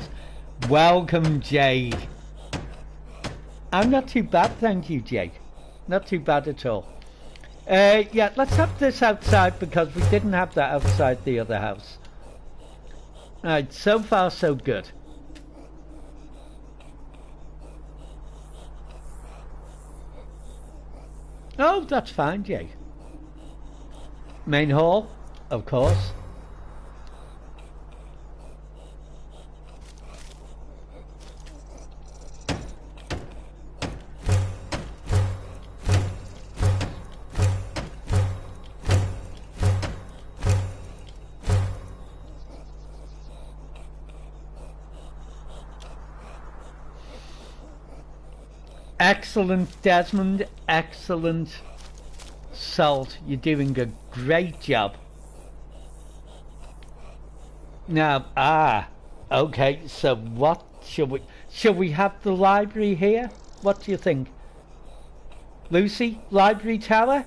Welcome, Jade. I'm not too bad, thank you, Jade. Not too bad at all. Yeah, let's have this outside because we didn't have that outside the other house. Alright, so far so good. Oh, that's fine, Jade. Main hall, of course. Excellent, Desmond. Excellent. Salt, you're doing a great job. Now, okay, so what shall we have the library here? What do you think? Lucy, library tower?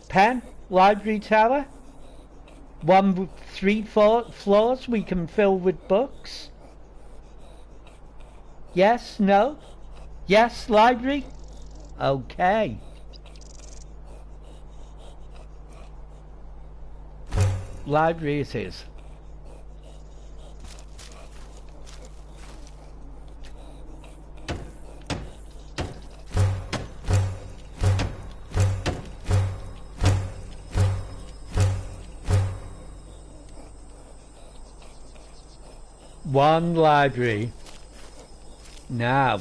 Pen, library tower? 3 floors we can fill with books? Yes, no? Yes, library? Okay. Library it is. One library. Now.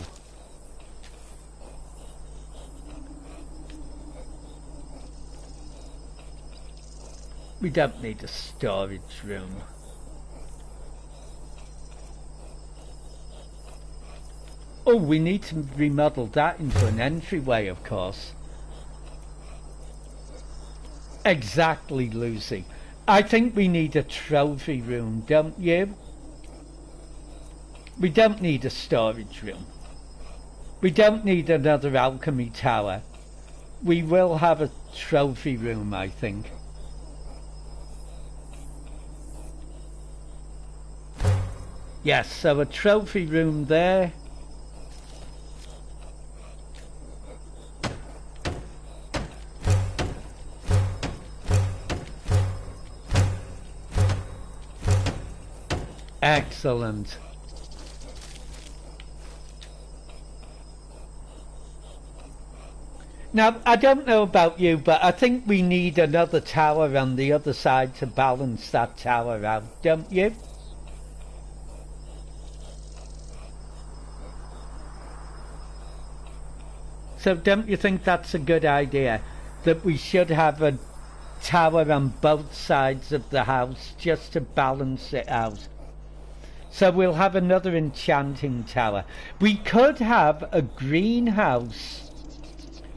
We don't need a storage room. Oh, we need to remodel that into an entryway, of course. Exactly, Lucy. I think we need a trophy room, don't you? We don't need a storage room. We don't need another alchemy tower. We will have a trophy room, I think. Yes, so a trophy room there. Excellent. Now, I don't know about you, but I think we need another tower on the other side to balance that tower out, don't you? So don't you think that's a good idea? That we should have a tower on both sides of the house just to balance it out. So we'll have another enchanting tower. We could have a greenhouse.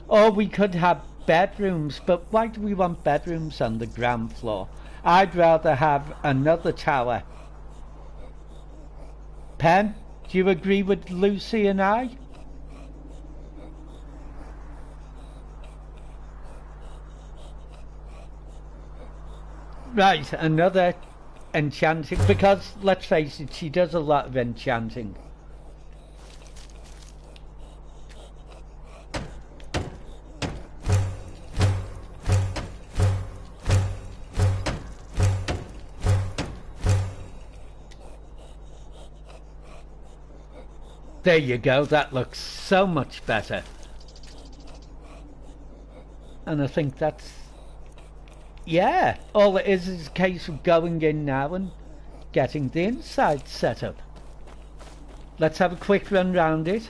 Or we could have bedrooms, but why do we want bedrooms on the ground floor? I'd rather have another tower. Pen, do you agree with Lucy and I? Right, another enchanting, because let's face it, she does a lot of enchanting. There you go, that looks so much better. And I think that's... yeah, all it is a case of going in now and getting the inside set up. Let's have a quick run round it.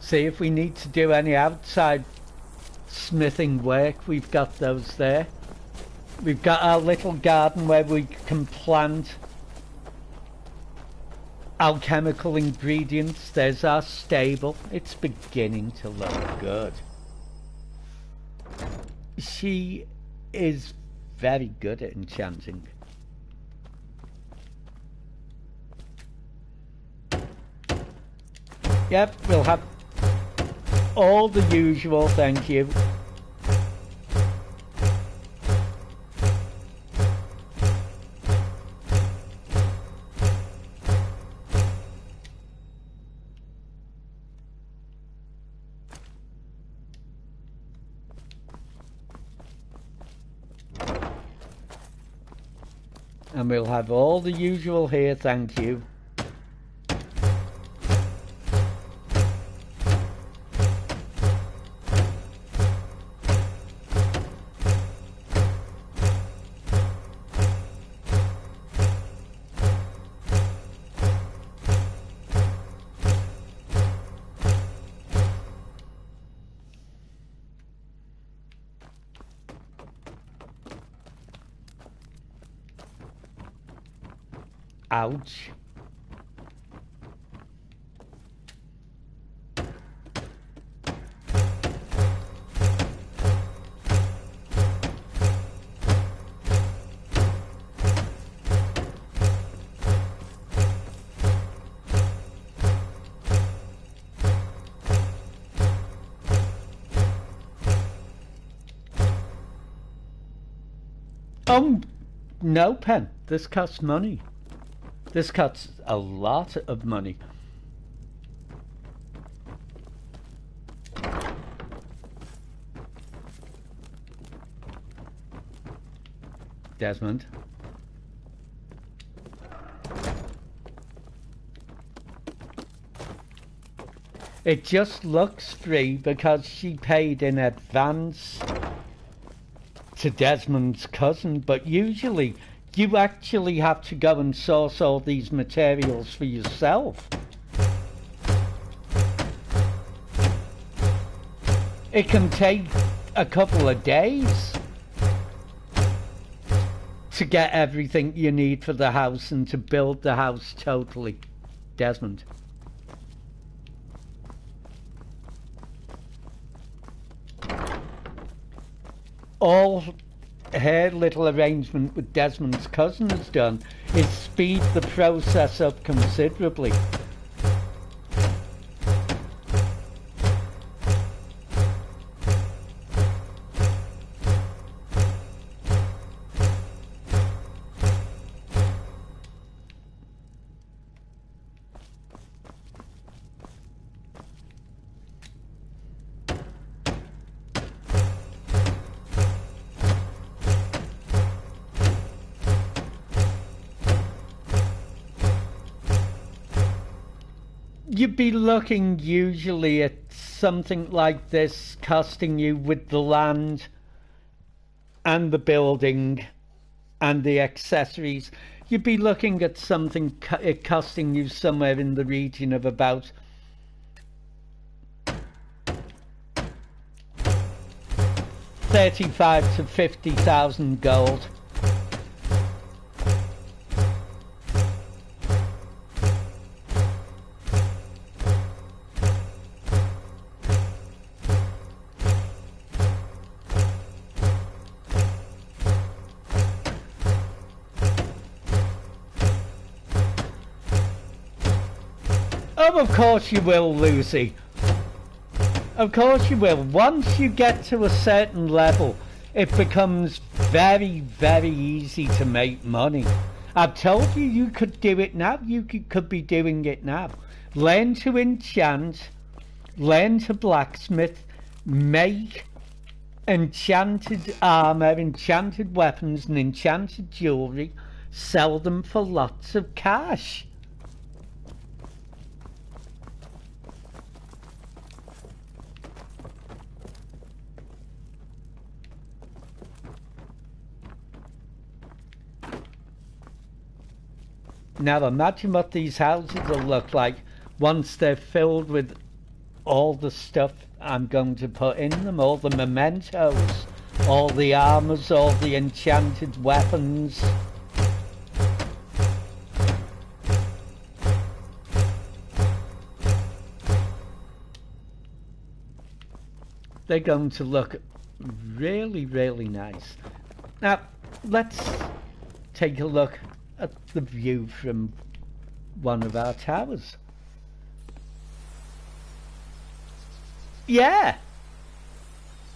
See if we need to do any outside smithing work. We've got those there. We've got our little garden where we can plant alchemical ingredients. There's our stable. It's beginning to look good. She is very good at enchanting. Yep, we'll have all the usual, thank you. And we'll have all the usual here, thank you. Ouch. No, Pen, this costs money. This costs a lot of money. Desmond. It just looks free because she paid in advance to Desmond's cousin, but usually you actually have to go and source all these materials for yourself. It can take a couple of days to get everything you need for the house and to build the house totally. Desmond. All her little arrangement with Desmond's cousin has done is speed the process up considerably. you'd be looking usually at something like this costing you, with the land and the building and the accessories, you'd be looking at something costing you somewhere in the region of about $35,000 to $50,000 gold. Oh, of course you will, Lucy. Of course you will. Once you get to a certain level, it becomes very, very easy to make money. I've told you, you could do it now. You could be doing it now. Learn to enchant, learn to blacksmith, make enchanted armor, enchanted weapons, and enchanted jewelry. Sell them for lots of cash. Now imagine what these houses will look like once they're filled with all the stuff I'm going to put in them, all the mementos, all the armors, all the enchanted weapons. They're going to look really, really nice. Now, let's take a look at the view from one of our towers. Yeah,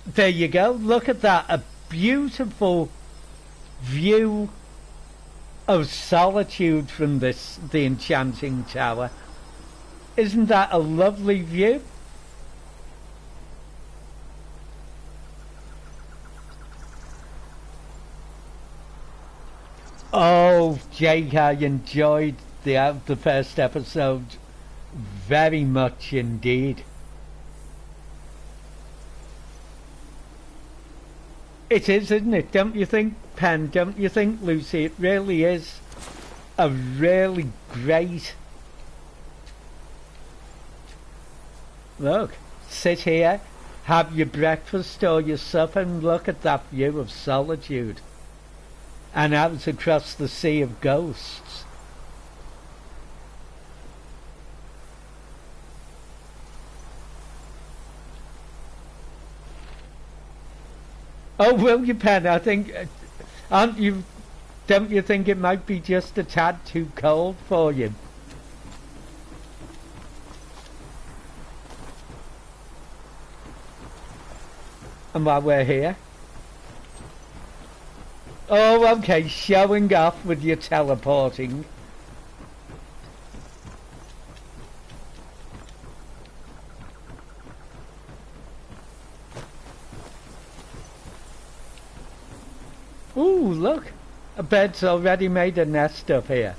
there you go. Look at that, a beautiful view of Solitude from the enchanting tower. Isn't that a lovely view? Oh, Jake, I enjoyed the first episode very much indeed. It is, isn't it? Don't you think, Pen? Don't you think, Lucy? It really is a really great... Look, sit here, have your breakfast or your supper and look at that view of Solitude. And out across the sea of ghosts. Oh, will you, Pen? I think, don't you think it might be just a tad too cold for you? And while we're here... Oh, okay, showing off with your teleporting. Ooh, look, a bird's already made a nest up here.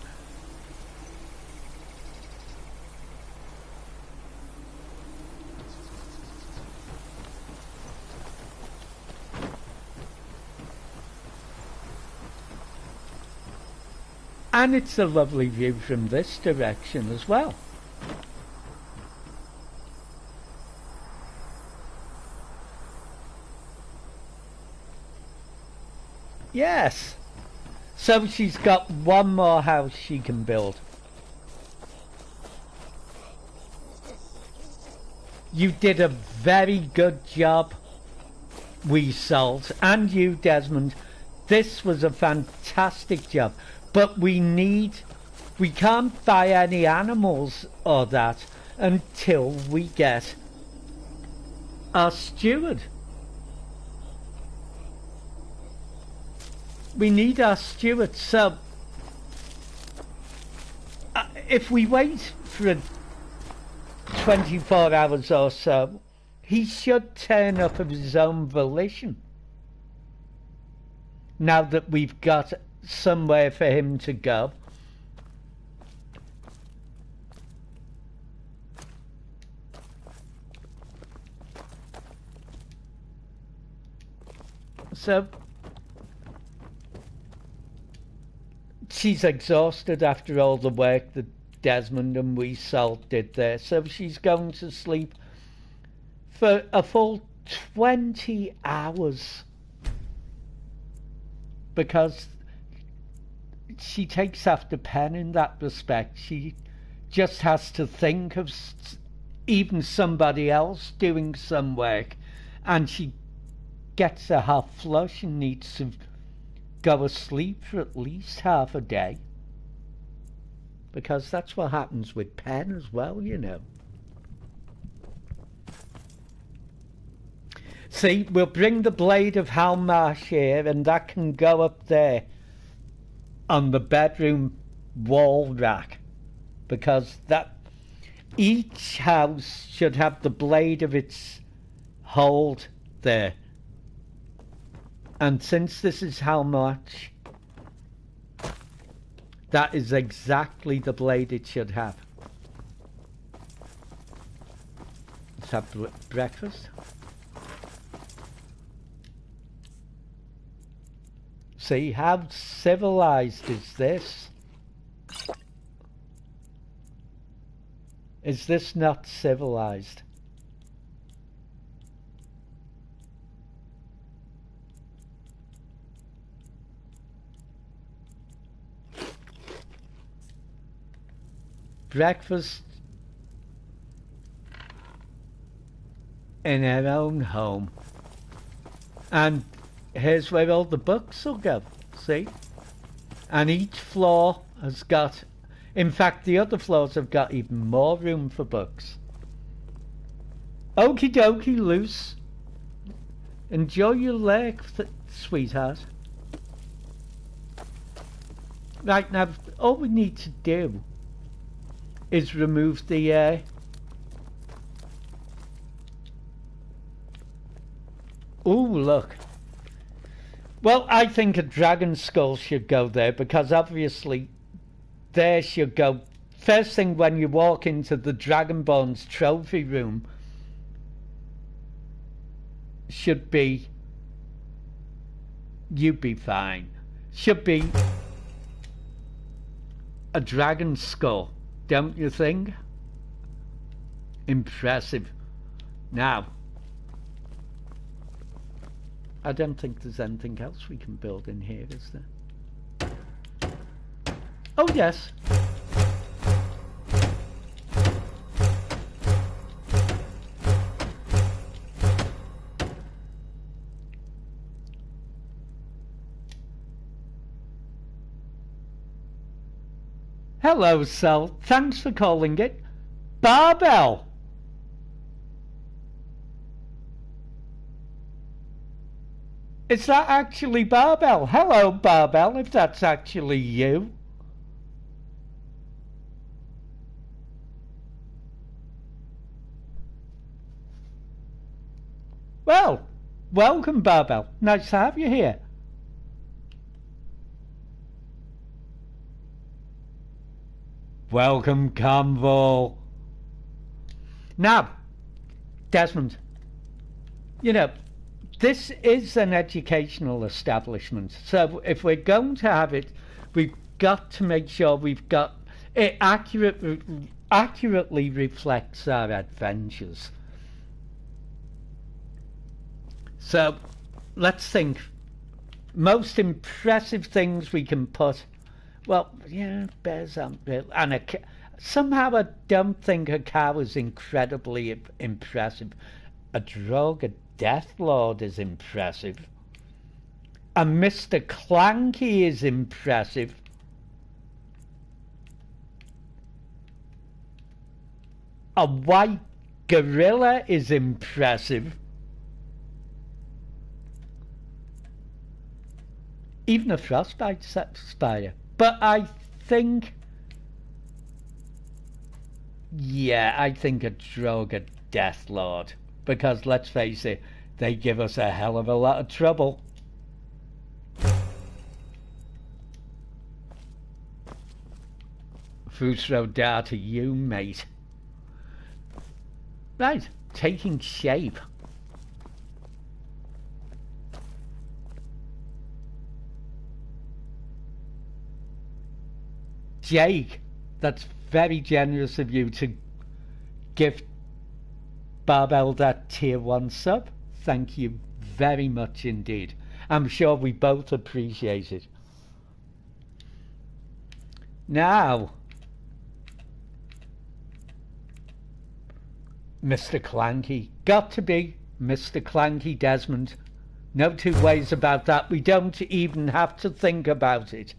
And it's a lovely view from this direction as well. Yes. So she's got one more house she can build. You did a very good job, Wee Salt, and you, Desmond. This was a fantastic job. But we can't buy any animals or that until we get our steward. We need our steward, so if we wait for 24 hours or so, he should turn up of his own volition. Now that we've got somewhere for him to go. So she's exhausted after all the work that Desmond and we Salt did there, so she's going to sleep for a full 20 hours because she takes after Pen in that respect. She just has to think of even somebody else doing some work, and she gets a half flush and needs to go asleep for at least half a day, because that's what happens with Pen as well, you know. See, we'll bring the Blade of Halmarsh here, and that can go up there on the bedroom wall rack, because that each house should have the blade of its hold there. And since this is Halmarsh, that is exactly the blade it should have. Let's have breakfast. See, how civilized is this? Is this not civilized? Breakfast in our own home. And here's where all the books will go, see? And each floor has got, in fact the other floors have got even more room for books. Okie dokie, Luce. Enjoy your leg, sweetheart. Right, now all we need to do is remove the ooh, look. Well, I think a dragon skull should go there, because obviously there should go first thing when you walk into the Dragonborn's trophy room. Should be, you'd be fine, should be a dragon skull, don't you think? Impressive. Now, I don't think there's anything else we can build in here, is there? Oh yes. Hello, Sal. Thanks for calling it Barbell. Is that actually Barbell? Hello, Barbell, if that's actually you. Well, welcome, Barbell. Nice to have you here. Welcome, Convo. Now, Desmond, you know, this is an educational establishment, so if we're going to have it, we've got to make sure we've got it accurately reflects our adventures. So let's think. Most impressive things we can put. Well, yeah, bears aren't real, and somehow I don't think a cow is incredibly impressive. A drug, a Death Lord is impressive. And Mr. Clanky is impressive. A white gorilla is impressive. Even a frostbite spider. But I think, yeah, I think a drug, a Death Lord. Because, let's face it, they give us a hell of a lot of trouble. Fusro dar to you, mate. Right, taking shape. Jake, that's very generous of you to gift Barbell that tier 1 sub. Thank you very much indeed. I'm sure we both appreciate it. Now, Mr. Clanky. Got to be Mr. Clanky, Desmond. No two ways about that. We don't even have to think about it.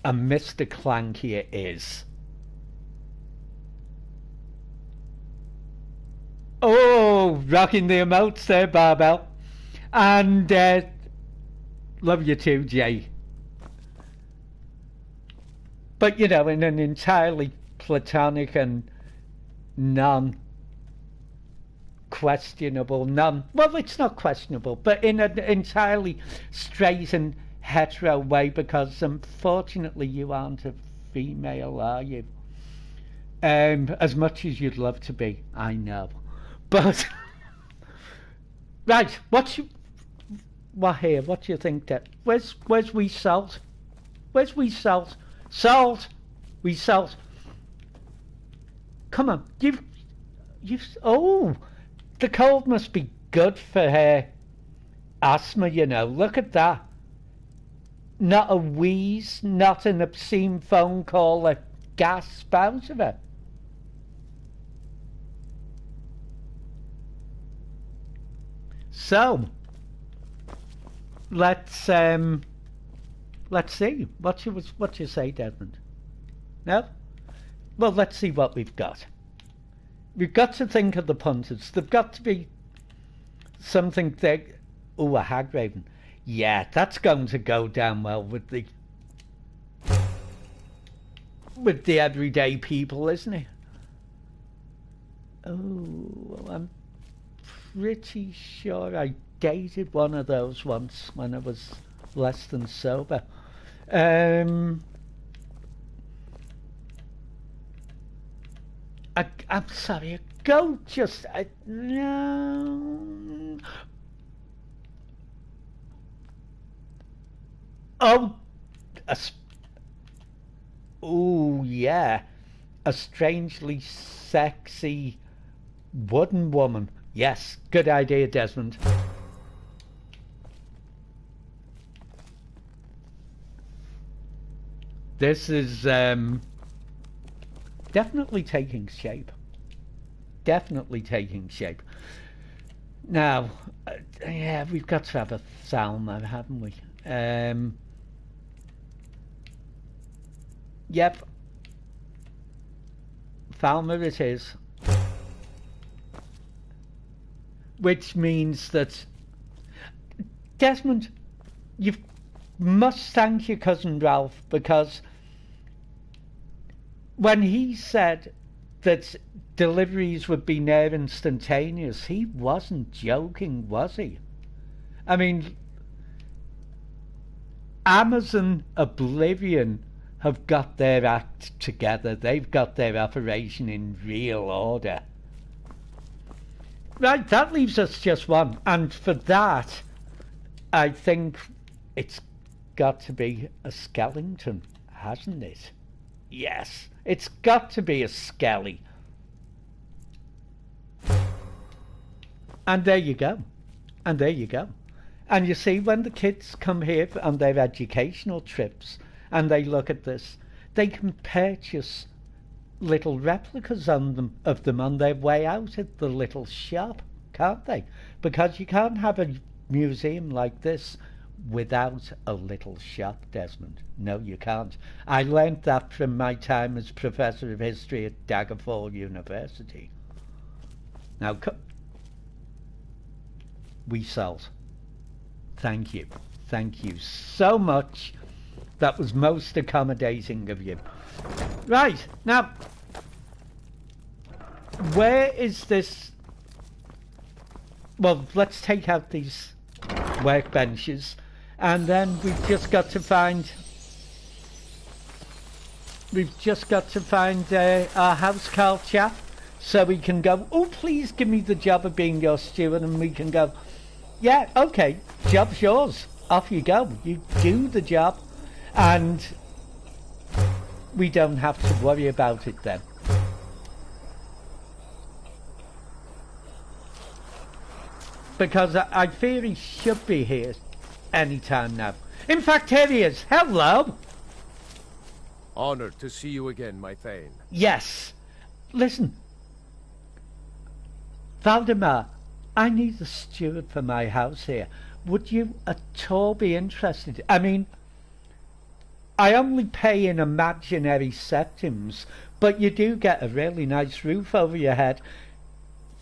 And Mr. Clanky it is. Oh, rocking the emotes there, Barbell. And love you too, Jay. But, you know, in an entirely platonic and non-questionable, well, it's not questionable, but in an entirely straight and hetero way, because unfortunately you aren't a female, are you? As much as you'd love to be, I know. But, right, what do you think, that where's wee Salt? Where's wee Salt? Salt! Wee Salt! Come on, oh, the cold must be good for her asthma, you know. Look at that. Not a wheeze, not an obscene phone call, a gasp out of her. So, let's see. What you say, Desmond? No? Well, let's see what we've got. We've got to think of the punters. They've got to be something that... Oh, a hag raven. Yeah, that's going to go down well with the everyday people, isn't it? Oh, I'm pretty sure I dated one of those once when I was less than sober. I'm sorry, a goat just... no... Oh, yeah. A strangely sexy wooden woman. Yes, good idea, Desmond. This is definitely taking shape. Definitely taking shape. Now, yeah, we've got to have a Salma, haven't we? Yep. Falmer it is. Which means that... Desmond, you must thank your cousin Ralph, because when he said that deliveries would be near instantaneous, he wasn't joking, was he? I mean, Amazon Oblivion have got their act together. They've got their operation in real order. Right, that leaves us just one. And for that, I think it's got to be a skeleton, hasn't it? Yes, it's got to be a skelly. And there you go. And there you go. And you see, when the kids come here on their educational trips and they look at this, they can purchase little replicas of them on their way out at the little shop, can't they? Because you can't have a museum like this without a little shop, Desmond. No, you can't. I learnt that from my time as Professor of History at Daggerfall University. Now, we salt. Thank you. Thank you so much. That was most accommodating of you. Right, now, where is this? Well, let's take out these workbenches, and then we've just got to find our housecarl chap, so we can go, oh, please give me the job of being your steward, and we can go, yeah, okay, job's yours, off you go, you do the job. And we don't have to worry about it then. Because I fear he should be here any time now. In fact, here he is. Hello! Honored to see you again, my Thane. Yes. Listen. Valdemar, I need a steward for my house here. Would you at all be interested? I mean, I only pay in imaginary septims, but you do get a really nice roof over your head,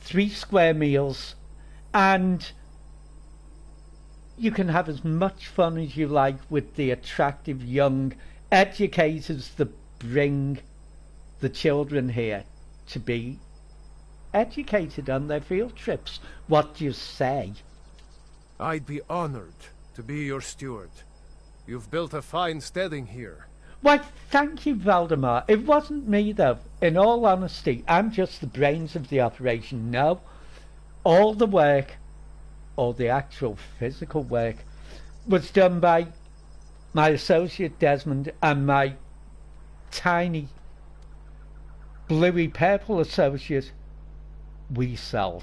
3 square meals, and you can have as much fun as you like with the attractive young educators that bring the children here to be educated on their field trips. What do you say? I'd be honored to be your steward. You've built a fine steading here. Why, thank you, Valdemar. It wasn't me, though. In all honesty, I'm just the brains of the operation. No, all the work, all the actual physical work, was done by my associate Desmond and my tiny bluey purple associate, Weasel.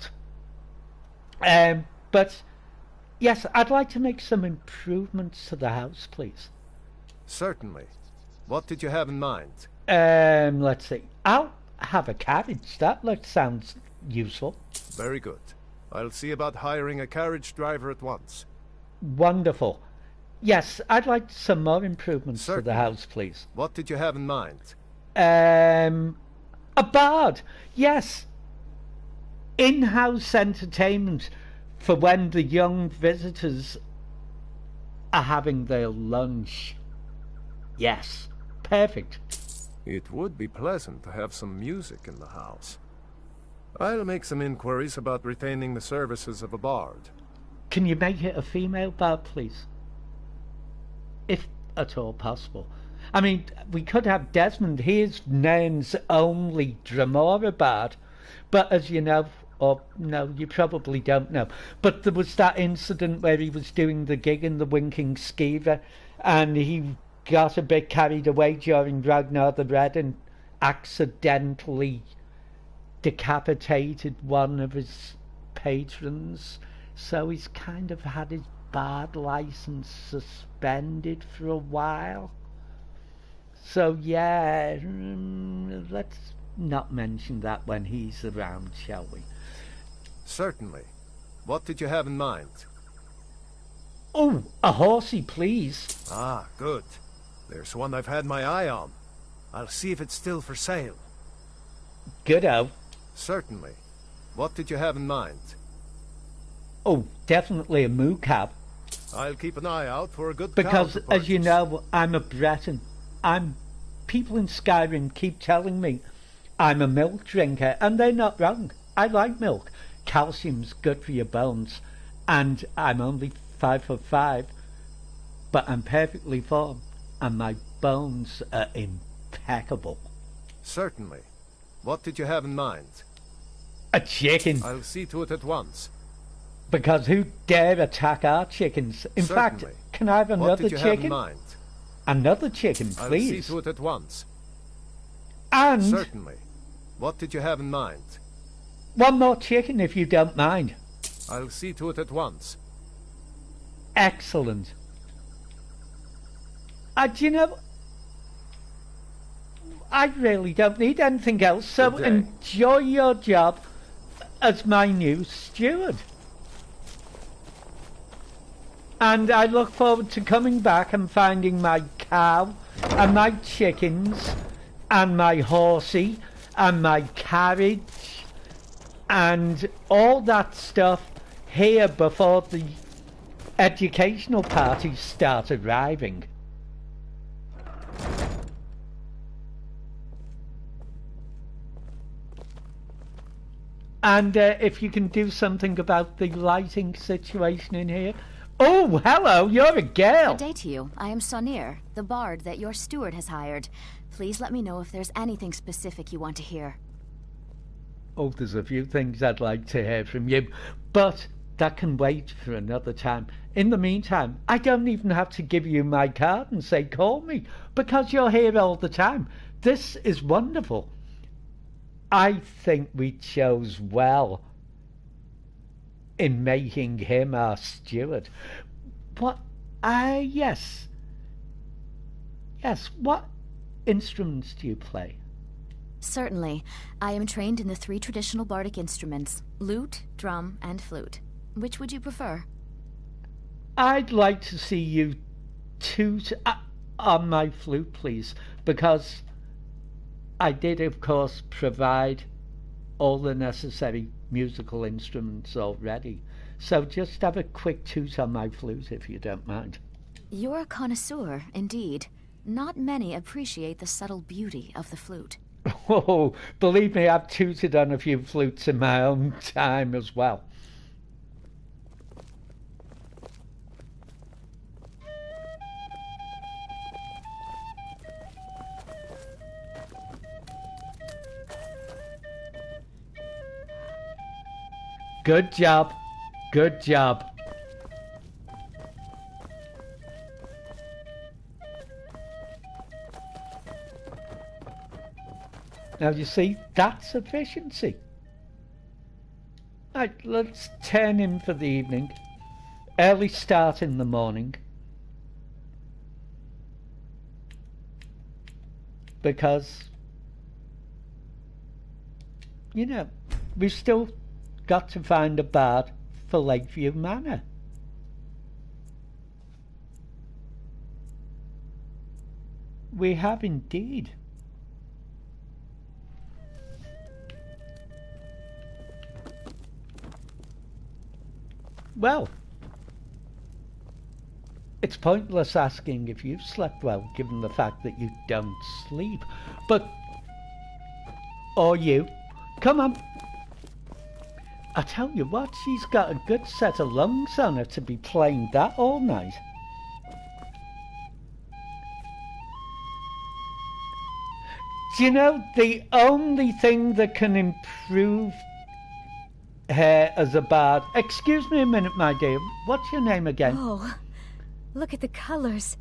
But yes, I'd like to make some improvements to the house, please. Certainly. What did you have in mind? Let's see. I'll have a carriage. That sounds useful. Very good. I'll see about hiring a carriage driver at once. Wonderful. Yes, I'd like some more improvements to the house, please. What did you have in mind? A bard. Yes. In-house entertainment for when the young visitors are having their lunch. Yes. Perfect. It would be pleasant to have some music in the house. I'll make some inquiries about retaining the services of a bard. Can you make it a female bard, please? If at all possible. I mean, we could have Desmond. He is Nairn's only Dremora bard. But as you know, or no, you probably don't know, but there was that incident where he was doing the gig in the Winking Skeever, and he got a bit carried away during Ragnar the Red and accidentally decapitated one of his patrons. So he's kind of had his bard license suspended for a while. So yeah, let's not mention that when he's around, shall we? Certainly. What did you have in mind? Oh, a horsey, please. Ah, good. There's one I've had my eye on. I'll see if it's still for sale. Good-o. Certainly. What did you have in mind? Oh, definitely a moo cab. I'll keep an eye out for a good because, as you know, I'm a Breton. People in Skyrim keep telling me I'm a milk drinker, and they're not wrong. I like milk. Calcium's good for your bones, and I'm only 5'5", but I'm perfectly formed, and my bones are impeccable. Certainly. What did you have in mind? A chicken. I'll see to it at once. Because who dare attack our chickens? In fact, can I have another chicken? What did you have in mind? Another chicken, please. I'll see to it at once. And... Certainly. What did you have in mind? One more chicken, if you don't mind. I'll see to it at once. Excellent. Do you know, I really don't need anything else, so enjoy your job as my new steward. And I look forward to coming back and finding my cow and my chickens and my horsey and my carriage and all that stuff here before the educational parties start arriving. And if you can do something about the lighting situation in here. Oh, hello, you're a girl. Good day to you. I am Sonir, the bard that your steward has hired. Please let me know if there's anything specific you want to hear. Oh, there's a few things I'd like to hear from you, but that can wait for another time. In the meantime, I don't even have to give you my card and say call me, because you're here all the time. This is wonderful. I think we chose well in making him our steward. What? Yes. Yes, what instruments do you play? Certainly. I am trained in the 3 traditional bardic instruments, lute, drum, and flute. Which would you prefer? I'd like to see you toot on my flute, please, because I did, of course, provide all the necessary musical instruments already. So just have a quick toot on my flute, if you don't mind. You're a connoisseur, indeed. Not many appreciate the subtle beauty of the flute. Oh, believe me, I've tooted on a few flutes in my own time as well. Good job. Good job. Now you see, that's efficiency. Right, let's turn in for the evening. Early start in the morning. Because, you know, we've still got to find a bard for Lakeview Manor. We have indeed. Well, it's pointless asking if you've slept well, given the fact that you don't sleep. But, or you, come on. I tell you what, she's got a good set of lungs on her to be playing that all night. Do you know, the only thing that can improve hair as a bard... Excuse me a minute, my dear. What's your name again? Oh, look at the colors.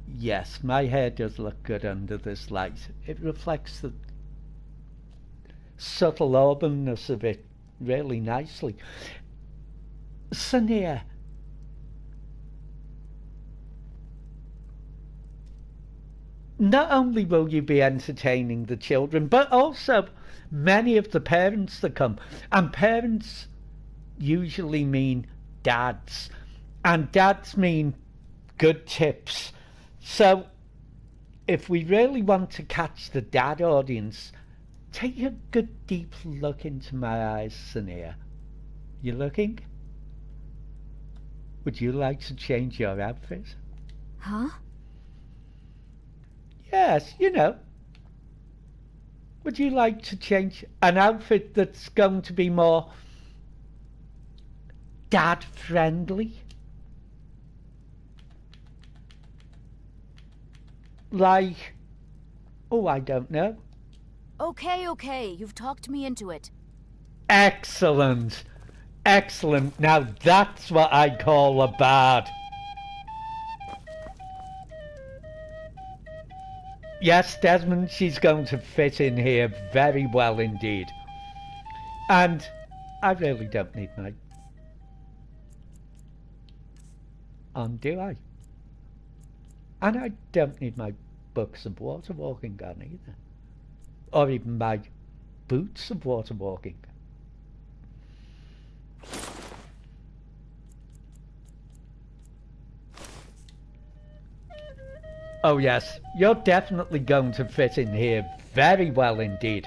Yes, my hair does look good under this light. It reflects the subtle auburness of it really nicely. Sania, not only will you be entertaining the children, but also many of the parents that come. And parents usually mean dads. And dads mean good tips. So, if we really want to catch the dad audience, take a good deep look into my eyes, Sania. You looking? Would you like to change your outfit? Huh? Yes, you know. Would you like to change an outfit that's going to be more dad-friendly? Like, oh, I don't know. Okay, you've talked me into it. Excellent. Excellent. Now that's what I call a bard. Yes, Desmond, she's going to fit in here very well indeed. And I really don't need my... do I? And I don't need my books of water walking on either. Or even my boots of water walking. Oh yes, you're definitely going to fit in here very well indeed.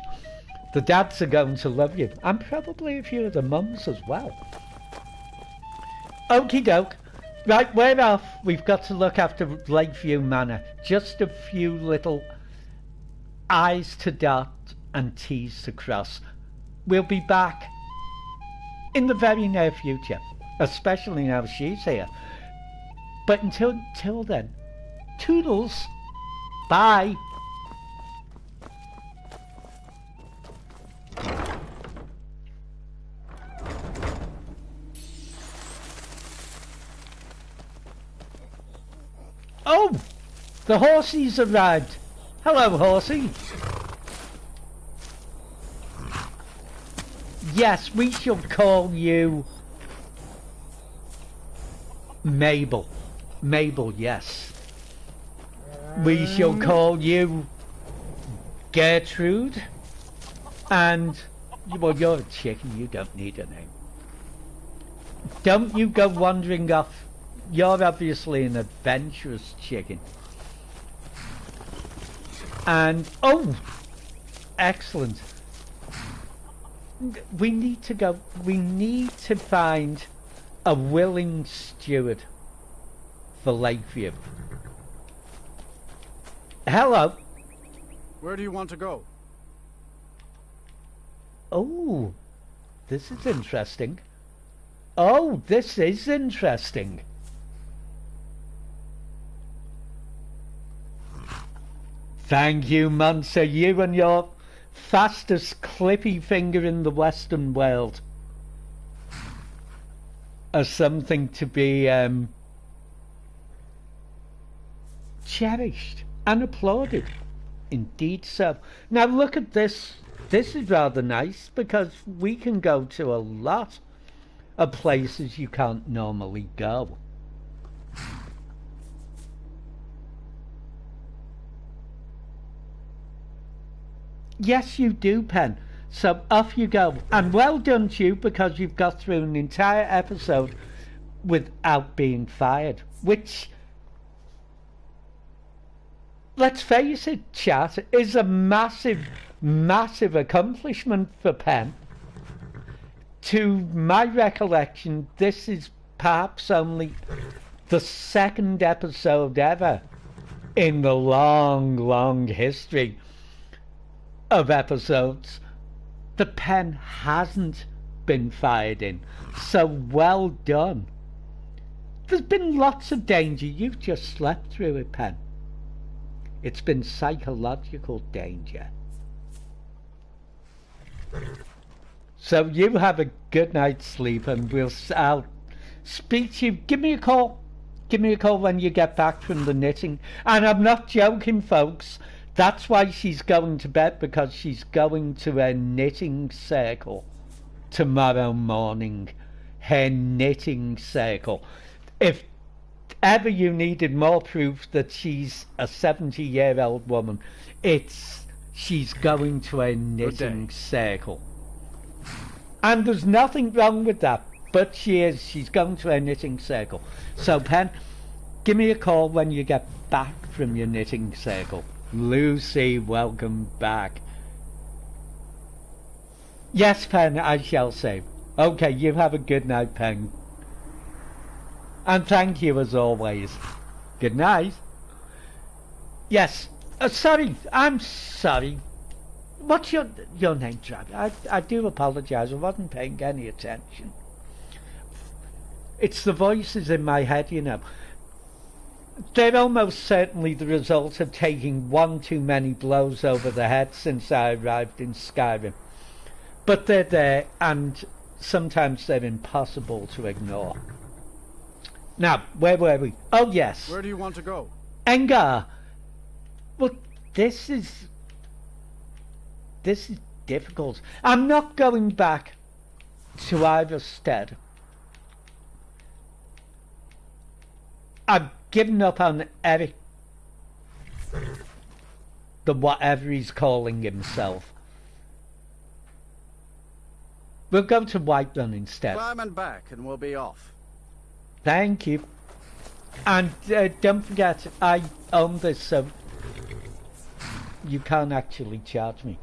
The dads are going to love you, and probably a few of the mums as well. Okie doke. Right, we're off. We've got to look after Lakeview Manor. Just a few little I's to dot and T's to cross. We'll be back in the very near future, especially now she's here. But until then, toodles. Bye. Oh! The horsey's arrived. Hello, horsey. Yes, we shall call you Mabel. Mabel, yes. We shall call you Gertrude. And, well, you're a chicken, you don't need a name. Don't you go wandering off. You're obviously an adventurous chicken. And, oh, excellent. We need to go, we need to find a willing steward for Lakeview. Hello. Where do you want to go? Oh, this is interesting. Oh, this is interesting. Thank you, Munster. You and your fastest clippy finger in the Western world are something to be cherished and applauded. Indeed so. Now look at this. This is rather nice because we can go to a lot of places you can't normally go. Yes, you do, Pen. So off you go. And well done to you because you've got through an entire episode without being fired. Which, let's face it, chat, is a massive, massive accomplishment for Pen. To my recollection, this is perhaps only the second episode ever in the long, long history of episodes the Pen hasn't been fired in. So well done. There's been lots of danger. You've just slept through it, Pen. It's been psychological danger. So you have a good night's sleep and I'll speak to you. Give me a call. Give me a call when you get back from the knitting. And I'm not joking, folks. That's why she's going to bed, because she's going to a knitting circle tomorrow morning. Her knitting circle. If ever you needed more proof that she's a 70-year-old woman, it's she's going to a knitting circle. And there's nothing wrong with that, but she's going to a knitting circle. So, Pen, give me a call when you get back from your knitting circle. Lucy, welcome back. Yes, Pen, I shall say. Okay, you have a good night, Pen. And thank you as always. Good night. Yes. Sorry, I'm sorry. What's your name, Trav? I do apologise. I wasn't paying any attention. It's the voices in my head, you know. They're almost certainly the result of taking one too many blows over the head since I arrived in Skyrim. But they're there, and sometimes they're impossible to ignore. Now, where were we? Oh, yes. Where do you want to go? Engar. Well, this is difficult. I'm not going back to Iverstead. I've given up on Eric, the whatever he's calling himself. We'll go to Whiterun instead. Climb back and we'll be off. Thank you. And don't forget, I own this, so you can't actually charge me.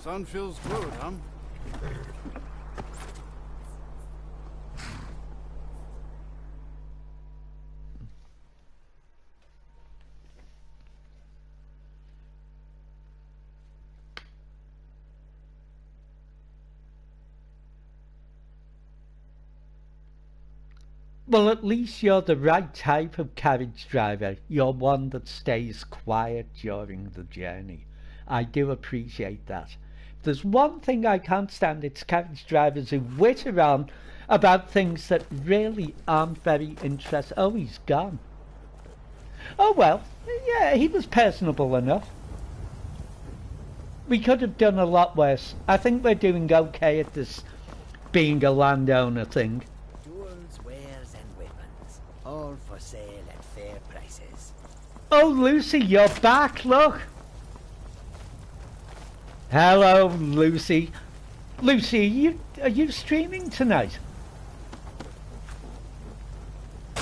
Sun feels good, huh? Well, at least you're the right type of carriage driver. You're one that stays quiet during the journey. I do appreciate that. If there's one thing I can't stand, it's carriage drivers who witter on about things that really aren't very interesting. Oh, he's gone. Oh well, yeah, he was personable enough. We could have done a lot worse. I think we're doing okay at this being a landowner thing. Tools, wares, and weapons, all for sale at fair prices. Oh, Lucy, you're back, look! Hello, Lucy. Lucy, are you streaming tonight?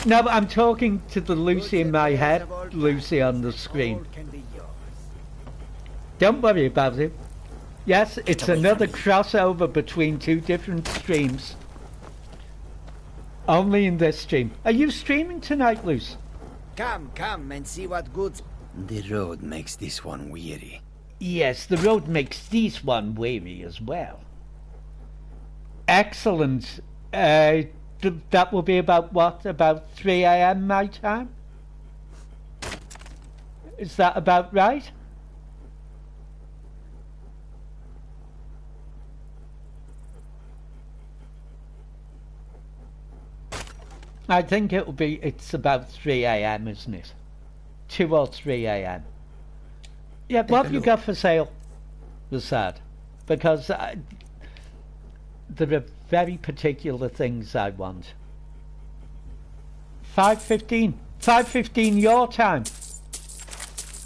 No, but I'm talking to the Lucy in my head, Lucy on the screen. Don't worry about it. Yes, it's another crossover between two different streams. Only in this stream. Are you streaming tonight, Luce? Come and see what goods. The road makes this one weary. Yes, the road makes this one weary as well. Excellent. That will be about what? About 3 AM my time? Is that about right? I think it's about 3 AM, isn't it? 2 or 3 AM. Yeah, what have you got for sale, Rasad? Because there are very particular things I want. 5:15. 5:15 your time.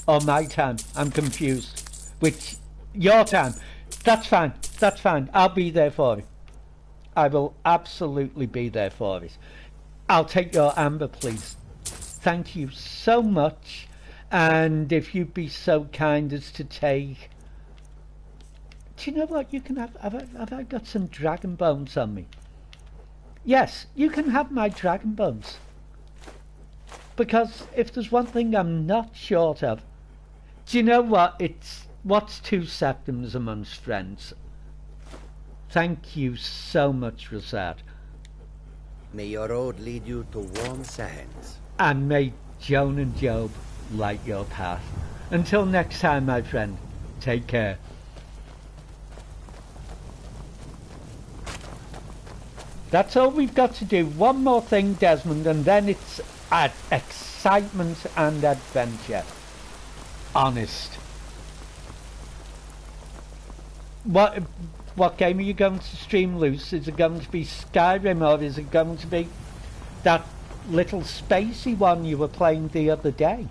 Or my time. I'm confused. Which, your time. That's fine. That's fine. I'll be there for it. I will absolutely be there for it. I'll take your amber, please. Thank you so much. And if you'd be so kind as to take... Do you know what you can have? Have I got some dragon bones on me? Yes, you can have my dragon bones. Because if there's one thing I'm not short of... Do you know what? What's 2 septums amongst friends? Thank you so much, Rasad. May your road lead you to warm sands. And may Joan and Job light your path. Until next time, my friend, take care. That's all we've got to do. One more thing, Desmond, and then it's excitement and adventure. Honest. What game are you going to stream, Luce? Is it going to be Skyrim, or is it going to be that little spacey one you were playing the other day?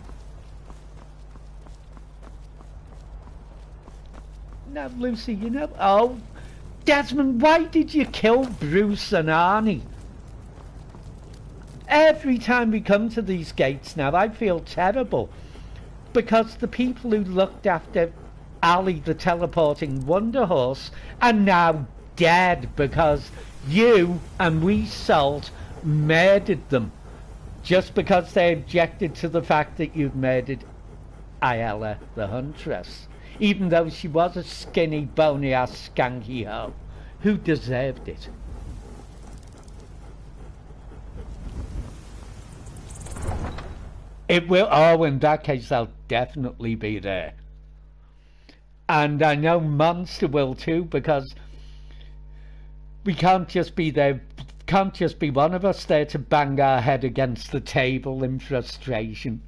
Now, Lucy, you know... Oh, Desmond, why did you kill Bruce and Arnie? Every time we come to these gates now, I feel terrible. Because the people who looked after Ali, the teleporting wonder horse, are now dead because you and Wee Salt murdered them. Just because they objected to the fact that you'd murdered Ayala the Huntress. Even though she was a skinny, bony-ass skanky hoe who deserved it. It will... Oh, in that case, I'll definitely be there. And I know Monster will too, because we can't just be there... Can't just be one of us there to bang our head against the table in frustration.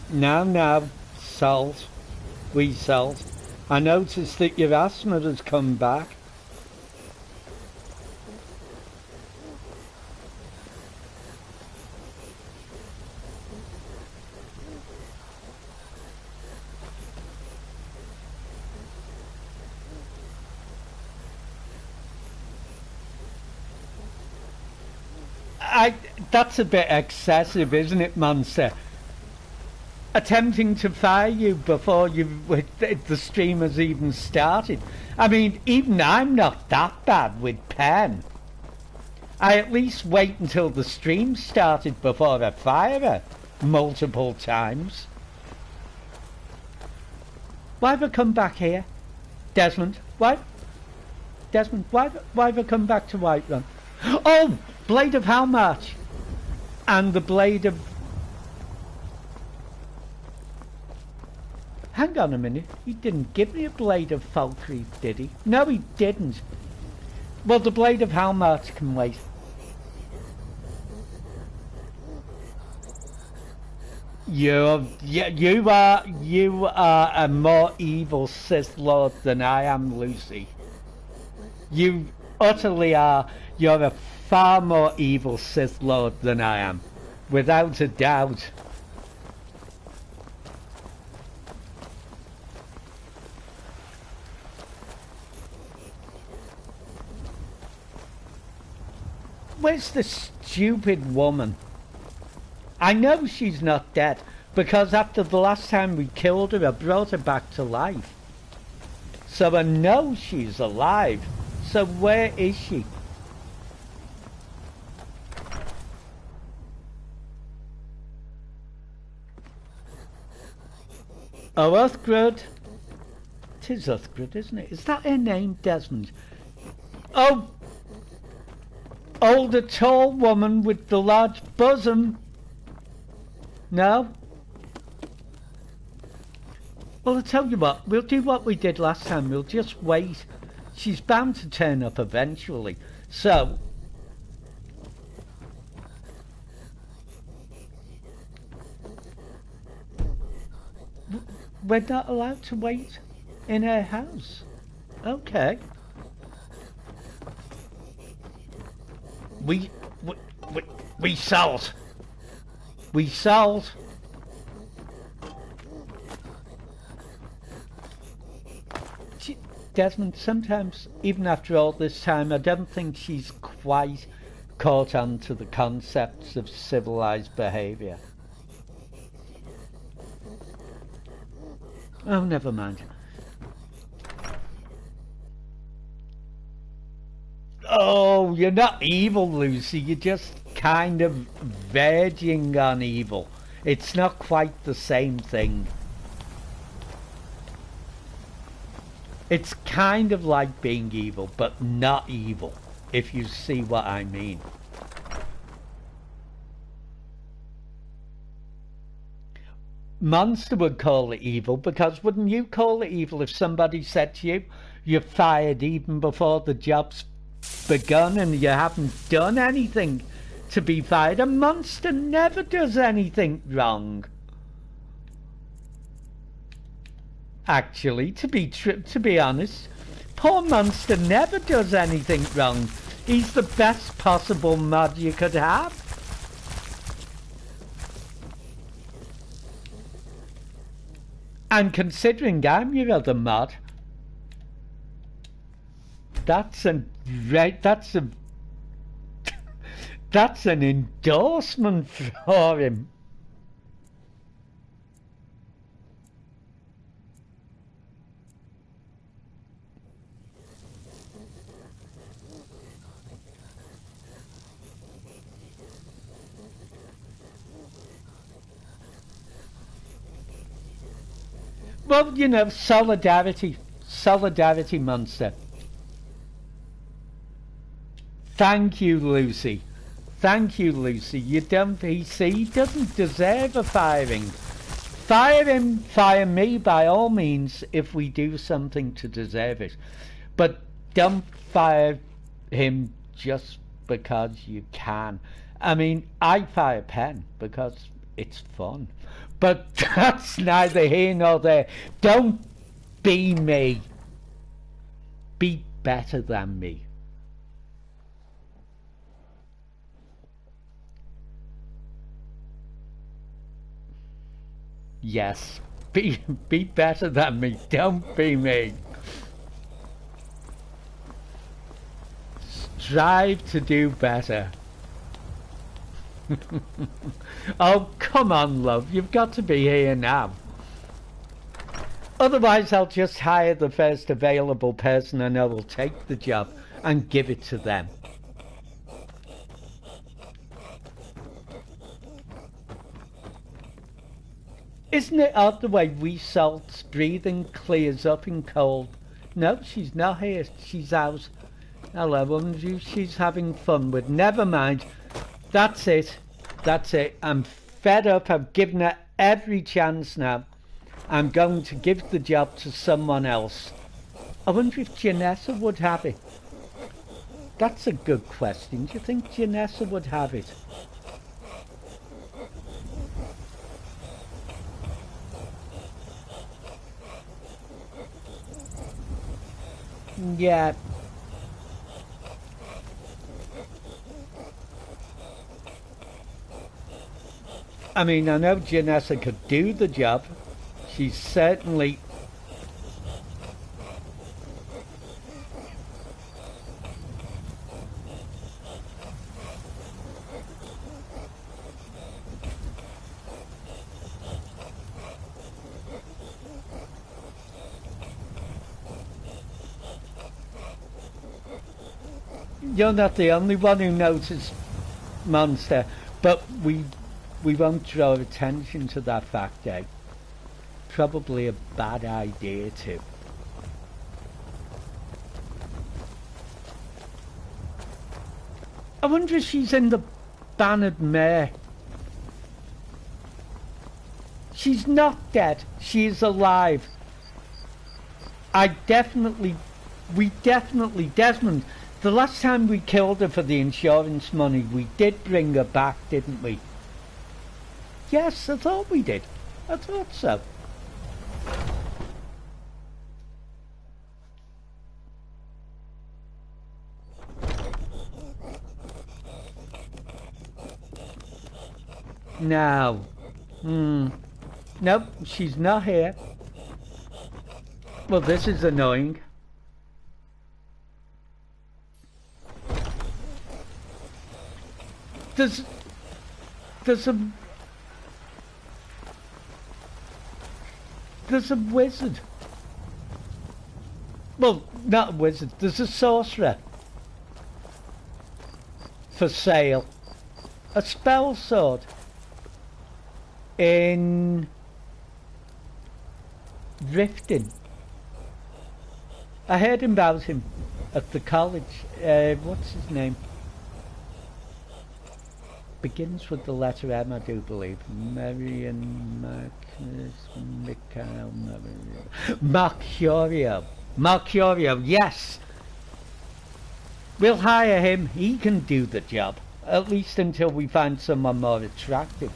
Now, Salt, Wee Salt, I noticed that your asthma has come back. that's a bit excessive, isn't it, Monster? Attempting to fire you before the stream has even started. I mean, even I'm not that bad with pen. I at least wait until the stream started before I fire her multiple times. Why have I come back here? Desmond, why? Desmond, why have I come back to Whiterun? Oh! Blade of how much? And the blade of... Hang on a minute. He didn't give me a blade of Falkreath, did he? No, he didn't. Well, the blade of how much can wait. You are a more evil Sith Lord than I am, Lucy. You utterly are. You're a far more evil Sith Lord than I am, without a doubt. Where's the stupid woman? I know she's not dead, because after the last time we killed her, I brought her back to life. So I know she's alive. So where is she? Oh, Uthgrid. It is Uthgrid, isn't it? Is that her name, Desmond? Oh! Oh, the tall woman with the large bosom. No? Well, I'll tell you what. We'll do what we did last time. We'll just wait. She's bound to turn up eventually. So... we're not allowed to wait in her house. Okay. We sold. We sold. Desmond, sometimes, even after all this time, I don't think she's quite caught on to the concepts of civilized behaviour. Oh, never mind. Oh, you're not evil, Lucy. You're just kind of verging on evil. It's not quite the same thing. It's kind of like being evil, but not evil, if you see what I mean. Monster would call it evil, because wouldn't you call it evil if somebody said to you, you're fired even before the job's begun and you haven't done anything to be fired? A monster never does anything wrong. Actually, to be honest, poor Monster never does anything wrong. He's the best possible mod you could have. And considering I'm your other mod, that's an endorsement for him. Well, you know, solidarity, Monster. Thank you, Lucy. Thank you, Lucy. You don't, he doesn't deserve a firing. Fire him, fire me by all means if we do something to deserve it. But don't fire him just because you can. I mean, I fire Pen because it's fun. But that's neither here nor there. Don't be me. Be better than me. Yes, be better than me. Don't be me. Strive to do better. Oh, come on, love. You've got to be here now. Otherwise, I'll just hire the first available person and I will take the job and give it to them. Isn't it odd the way Resalt's breathing clears up in cold? No, she's not here. She's out. Hello, wonder who she's having fun with. Never mind. That's it. That's it. I'm fed up. I've given her every chance now. I'm going to give the job to someone else. I wonder if Janessa would have it. That's a good question. Do you think Janessa would have it? Yeah. I mean, I know Janessa could do the job. She's certainly... You're not the only one who noticed, Monster, but we won't draw attention to that fact, eh? Probably a bad idea too. I wonder if she's in the Bannered Mare. She's not dead. She is alive. We definitely, Desmond, the last time we killed her for the insurance money, we did bring her back, didn't we? Yes, I thought we did. I thought so. Now, nope, she's not here. Well, this is annoying. There's a wizard. Well, not a wizard. There's a sorcerer for sale. A spell sword in Riften. I heard about him at the college. What's his name? Begins with the letter M, I do believe. Marion Mercurio. Mercurio, yes. We'll hire him. He can do the job. At least until we find someone more attractive.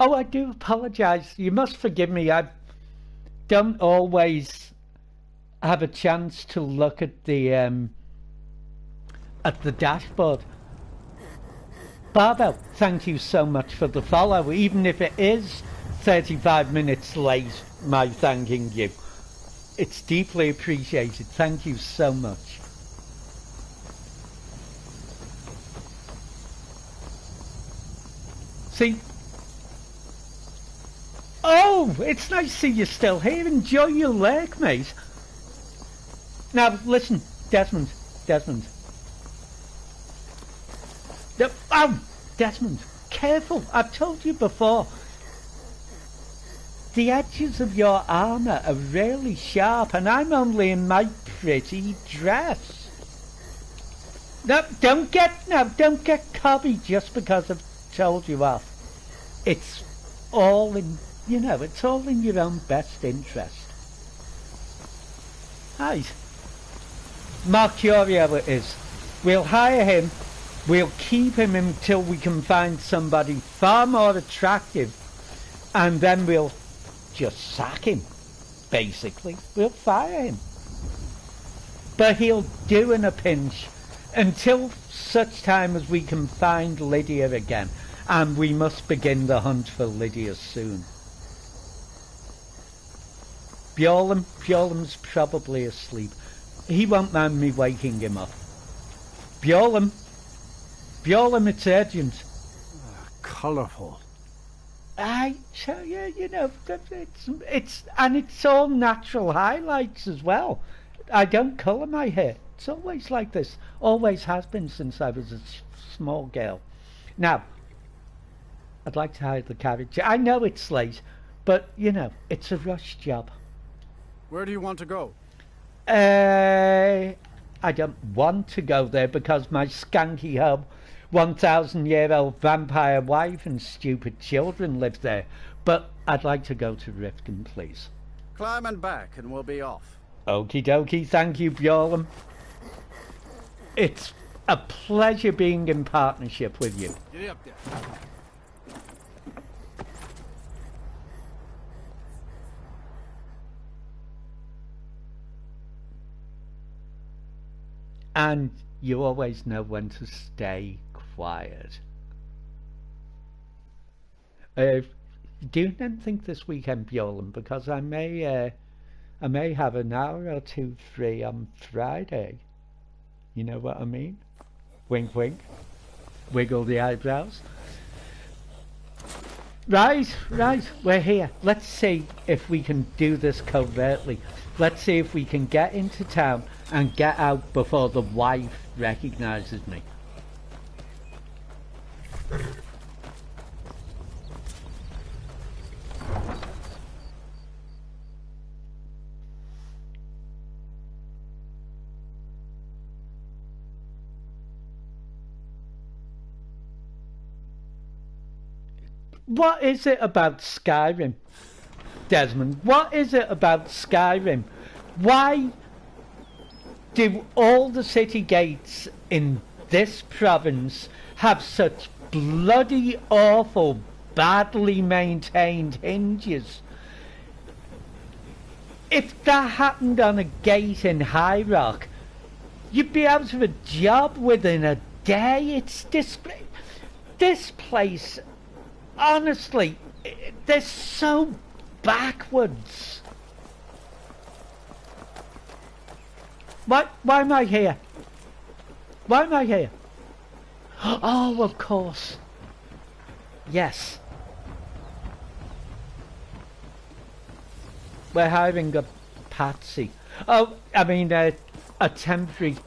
Oh, I do apologise. You must forgive me. I don't always have a chance to look at the dashboard. Barbo, thank you so much for the follow. Even if it is 35 minutes late, my thanking you. It's deeply appreciated. Thank you so much. See? Oh, it's nice to see you still here. Enjoy your lurk, mate. Now, listen, Desmond. Oh, Desmond, careful. I've told you before. The edges of your armour are really sharp, and I'm only in my pretty dress. No, don't get cobby just because I've told you off. It's all in... You know, it's all in your own best interest. Right. Mercurio it is. We'll hire him. We'll keep him until we can find somebody far more attractive. And then we'll just sack him, basically. We'll fire him. But he'll do in a pinch until such time as we can find Lydia again. and we must begin the hunt for Lydia soon. Bjorn's probably asleep. He won't mind me waking him up. Bjorn, it's urgent. Colourful. I tell you, you know, it's all natural highlights as well. I don't colour my hair. It's always like this. Always has been since I was a small girl. Now, I'd like to hide the carriage. I know it's late, but, you know, it's a rush job. Where do you want to go? I don't want to go there because my skanky hub 1,000-year-old vampire wife and stupid children live there. But I'd like to go to Riften, please. Climb and back and we'll be off. Okie dokie, thank you, Bjorn. It's a pleasure being in partnership with you. Get up there. And you always know when to stay quiet. Do not think this weekend, Bjorn, because I may have an hour or two free on Friday. You know what I mean? Wink, wink. Wiggle the eyebrows. Right, we're here. Let's see if we can do this covertly. Let's see if we can get into town and get out before the wife recognizes me. What is it about Skyrim, Desmond? What is it about Skyrim? Why do all the city gates in this province have such bloody awful, badly maintained hinges? If that happened on a gate in High Rock, you'd be out of a job within a day. It's this place, honestly, they're so backwards. Why am I here? Why am I here? Oh, of course. Yes. We're hiring a patsy. Oh, I mean a temporary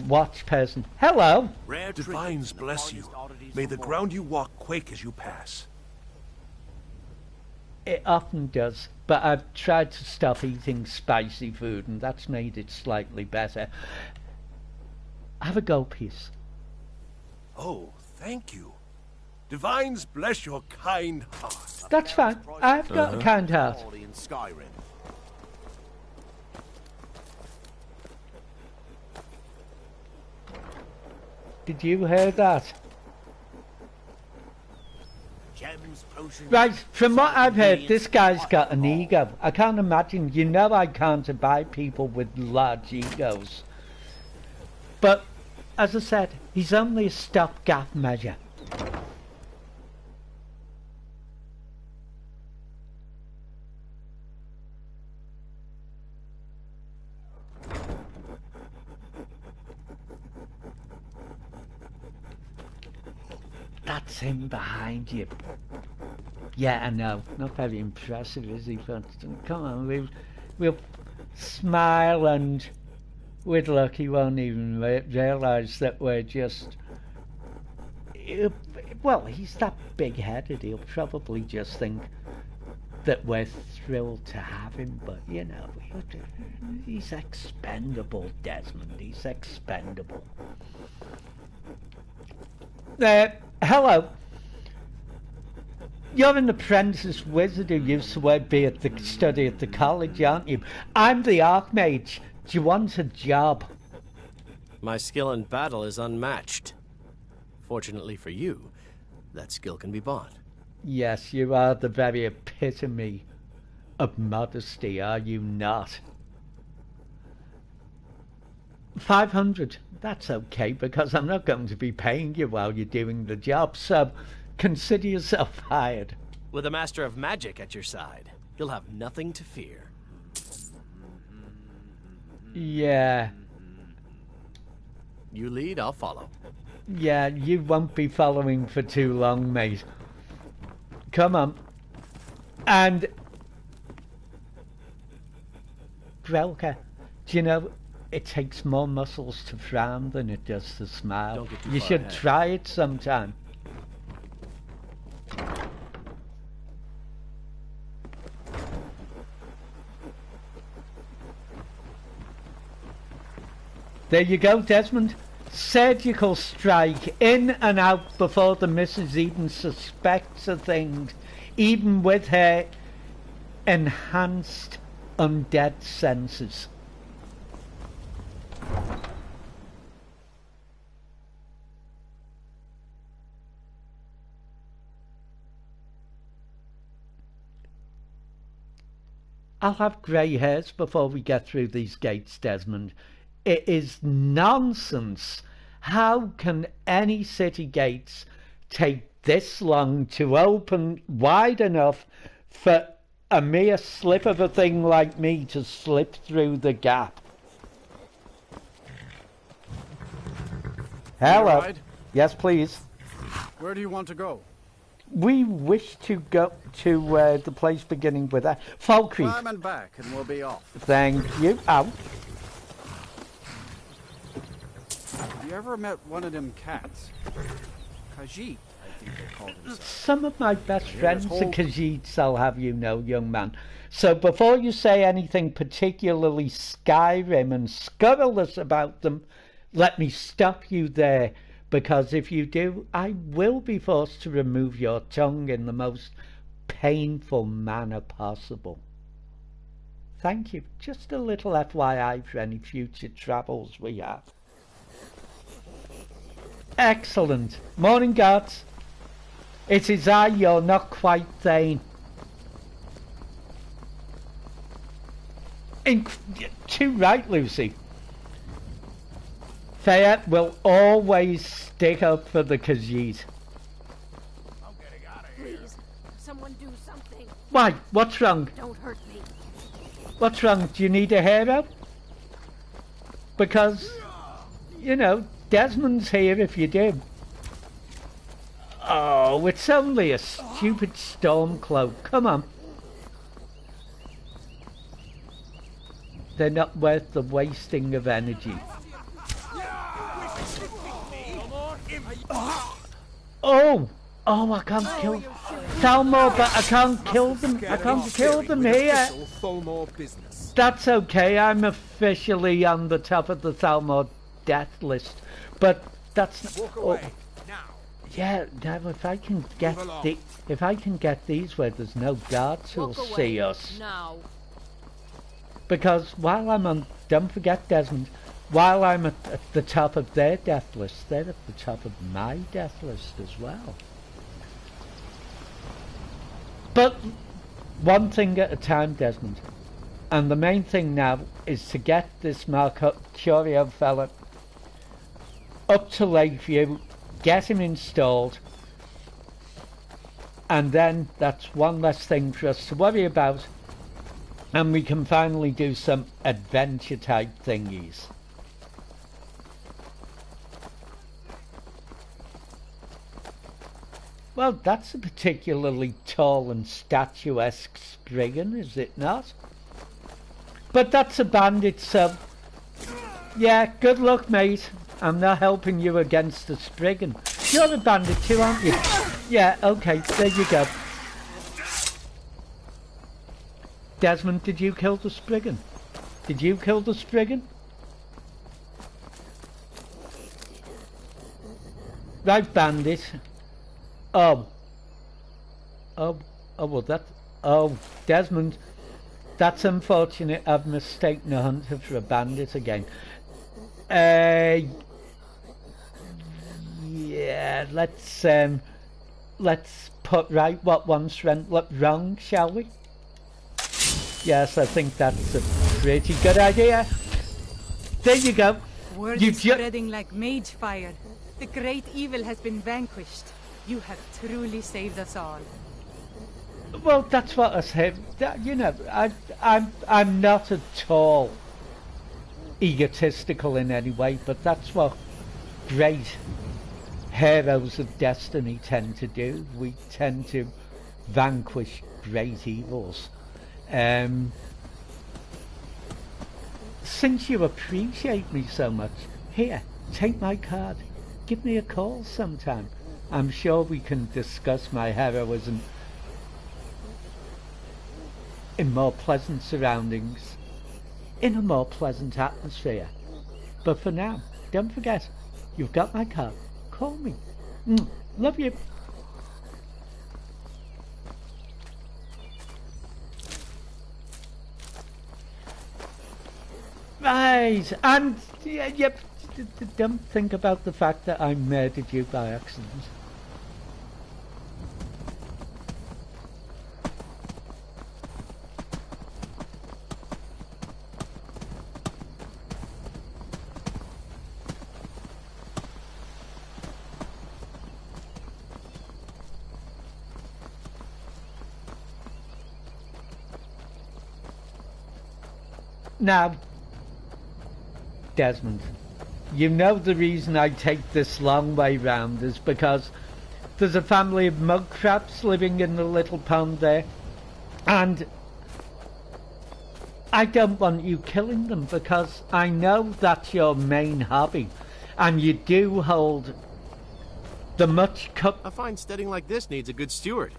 watch person. Hello. Divines bless you. May the ground you walk quake as you pass. It often does, but I've tried to stop eating spicy food and that's made it slightly better. Have a go, please. Oh, thank you. Divines bless your kind heart. That's fine. I've got a kind heart. In Skyrim. Did you hear that? Gems, potions, Right, from what I've heard, this guy's got an ego. I can't imagine. You know I can't abide people with large egos. But, as I said, he's only a stopgap measure. That's him behind you. Yeah, I know. Not very impressive, is he? But come on, we'll smile, and with luck, he won't even realise that we're just. Well, he's that big-headed. He'll probably just think that we're thrilled to have him. But you know, he's expendable, Desmond. He's expendable. Hello. You're an apprentice wizard who used to study at the college, aren't you? I'm the Archmage. Do you want a job? My skill in battle is unmatched. Fortunately for you, that skill can be bought. Yes, you are the very epitome of modesty, are you not? 500. That's okay, because I'm not going to be paying you while you're doing the job, so consider yourself hired. With a master of magic at your side, you'll have nothing to fear. Yeah. You lead, I'll follow. Yeah, you won't be following for too long, mate. Come on. And... Grelka, do you know, it takes more muscles to frown than it does to smile. Don't get too You far should ahead. try it sometime. There you go, Desmond. Surgical strike, in and out before the missus even suspects a thing, even with her enhanced undead senses. I'll have grey hairs before we get through these gates, Desmond. It is nonsense. How can any city gates take this long to open wide enough for a mere slip of a thing like me to slip through the gap? Hello. Right. Yes, please. Where do you want to go? We wish to go to the place beginning with that. Fall Creek. Climb and back and we'll be off. Thank you. Out. Have you ever met one of them cats? Khajiit, I think they called himself. Some of my best friends are whole- Khajiits, I'll have you know, young man. So before you say anything particularly Skyrim and scurrilous about them, let me stop you there, because if you do, I will be forced to remove your tongue in the most painful manner possible. Thank you. Just a little FYI for any future travels we have. Excellent. Morning, guards. It is I, you're not quite Thane. Too right, Lucy. Fayette will always stick up for the Khajiit. Please, someone do something. Why? What's wrong? Don't hurt me. What's wrong? Do you need a haircut? Because, you know, Desmond's here if you do. Oh, it's only a stupid storm cloak. Come on. They're not worth the wasting of energy. Oh! Oh, I can't kill Thalmor, but I can't kill them. I can't kill them here. That's okay. I'm officially on the top of the Thalmor death list. But that's not... Oh. Yeah, now if I can get these where there's no guards who'll see us. Now. Because while I'm on, don't forget, Desmond, while I'm at the top of their death list, they're at the top of my death list as well. But one thing at a time, Desmond. And the main thing now is to get this Mercurio fella up to Lakeview, get him installed, and then that's one less thing for us to worry about, and we can finally do some adventure type thingies. Well, that's a particularly tall and statuesque Spriggan, is it not? But that's a bandit, so yeah, good luck, mate. I'm not helping you against the Spriggan. You're a bandit too, aren't you? Yeah, okay, there you go. Desmond, did you kill the Spriggan? Did you kill the Spriggan? Right, bandit. Oh, well Desmond, that's unfortunate. I've mistaken a hunter for a bandit again. Yeah, let's put right what once went wrong, shall we? Yes, I think that's a pretty good idea. There you go. Word is spreading like mage fire. The great evil has been vanquished. You have truly saved us all. Well, that's what I said. You know, I'm not at all egotistical in any way, but that's what great heroes of destiny tend to do. We tend to vanquish great evils. Since you appreciate me so much, here, take my card. Give me a call sometime. I'm sure we can discuss my heroism in more pleasant surroundings, in a more pleasant atmosphere. But for now, don't forget, you've got my card. Call me. Love you. Right, and yep, don't think about the fact that I murdered you by accident. Now, Desmond, you know the reason I take this long way round is because there's a family of mud crabs living in the little pond there, and I don't want you killing them because I know that's your main hobby, and you do hold the much cup. A fine steading like this needs a good steward.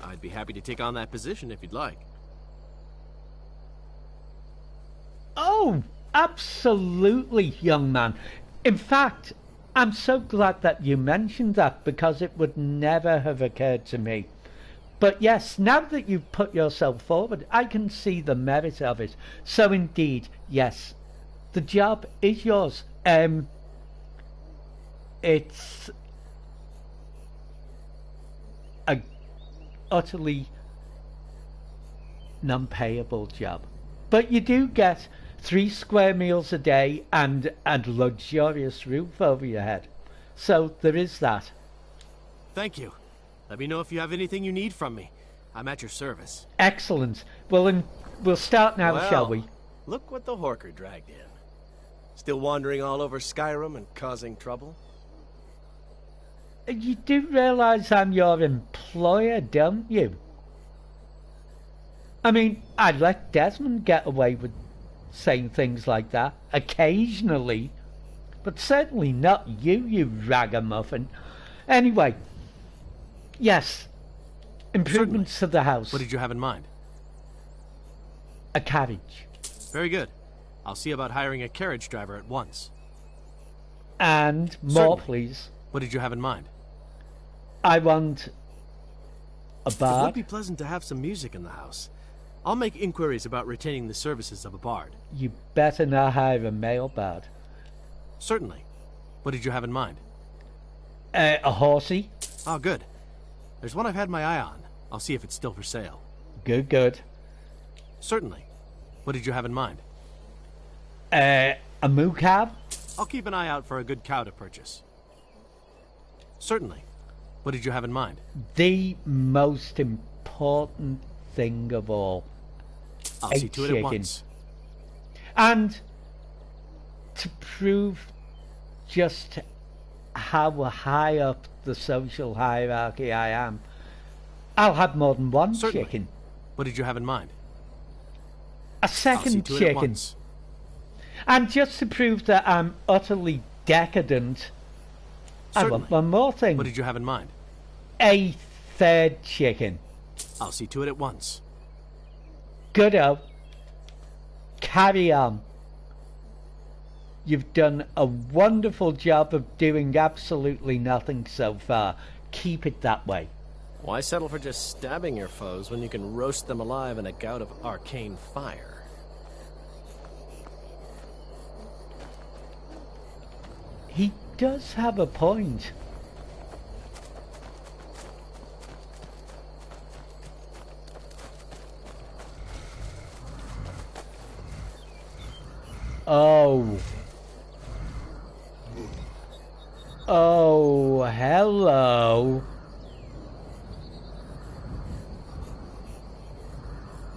I'd be happy to take on that position if you'd like. Oh, absolutely, young man. In fact, I'm so glad that you mentioned that because it would never have occurred to me. But yes, now that you've put yourself forward, I can see the merit of it. So indeed, yes, the job is yours. It's a utterly non-payable job. But you do get 3 square meals a day and a luxurious roof over your head. So there is that. Thank you. Let me know if you have anything you need from me. I'm at your service. Excellent. Well, then we'll start now, shall we? Look what the Horker dragged in. Still wandering all over Skyrim and causing trouble? You do realize I'm your employer, don't you? I mean, I'd let Desmond get away with saying things like that occasionally, but certainly not you, you ragamuffin. Anyway, yes, improvements to the house. What did you have in mind? A carriage. Very good. I'll see about hiring a carriage driver at once. And more, please. What did you have in mind? I want a bard. It would be pleasant to have some music in the house. I'll make inquiries about retaining the services of a bard. You better not hire a male bard. Certainly. What did you have in mind? A horsey. Oh, good. There's one I've had my eye on. I'll see if it's still for sale. Good, good. Certainly. What did you have in mind? A moo cab. I'll keep an eye out for a good cow to purchase. Certainly. What did you have in mind? The most important thing of all. I'll see to it at once. And to prove just how high up the social hierarchy I am, I'll have more than one chicken. What did you have in mind? A second chicken. And just to prove that I'm utterly decadent, I want one more thing. What did you have in mind? A third chicken. I'll see to it at once. Goodo. Carry on. You've done a wonderful job of doing absolutely nothing so far. Keep it that way. Why settle for just stabbing your foes when you can roast them alive in a gout of arcane fire? He does have a point. Oh. Oh, hello.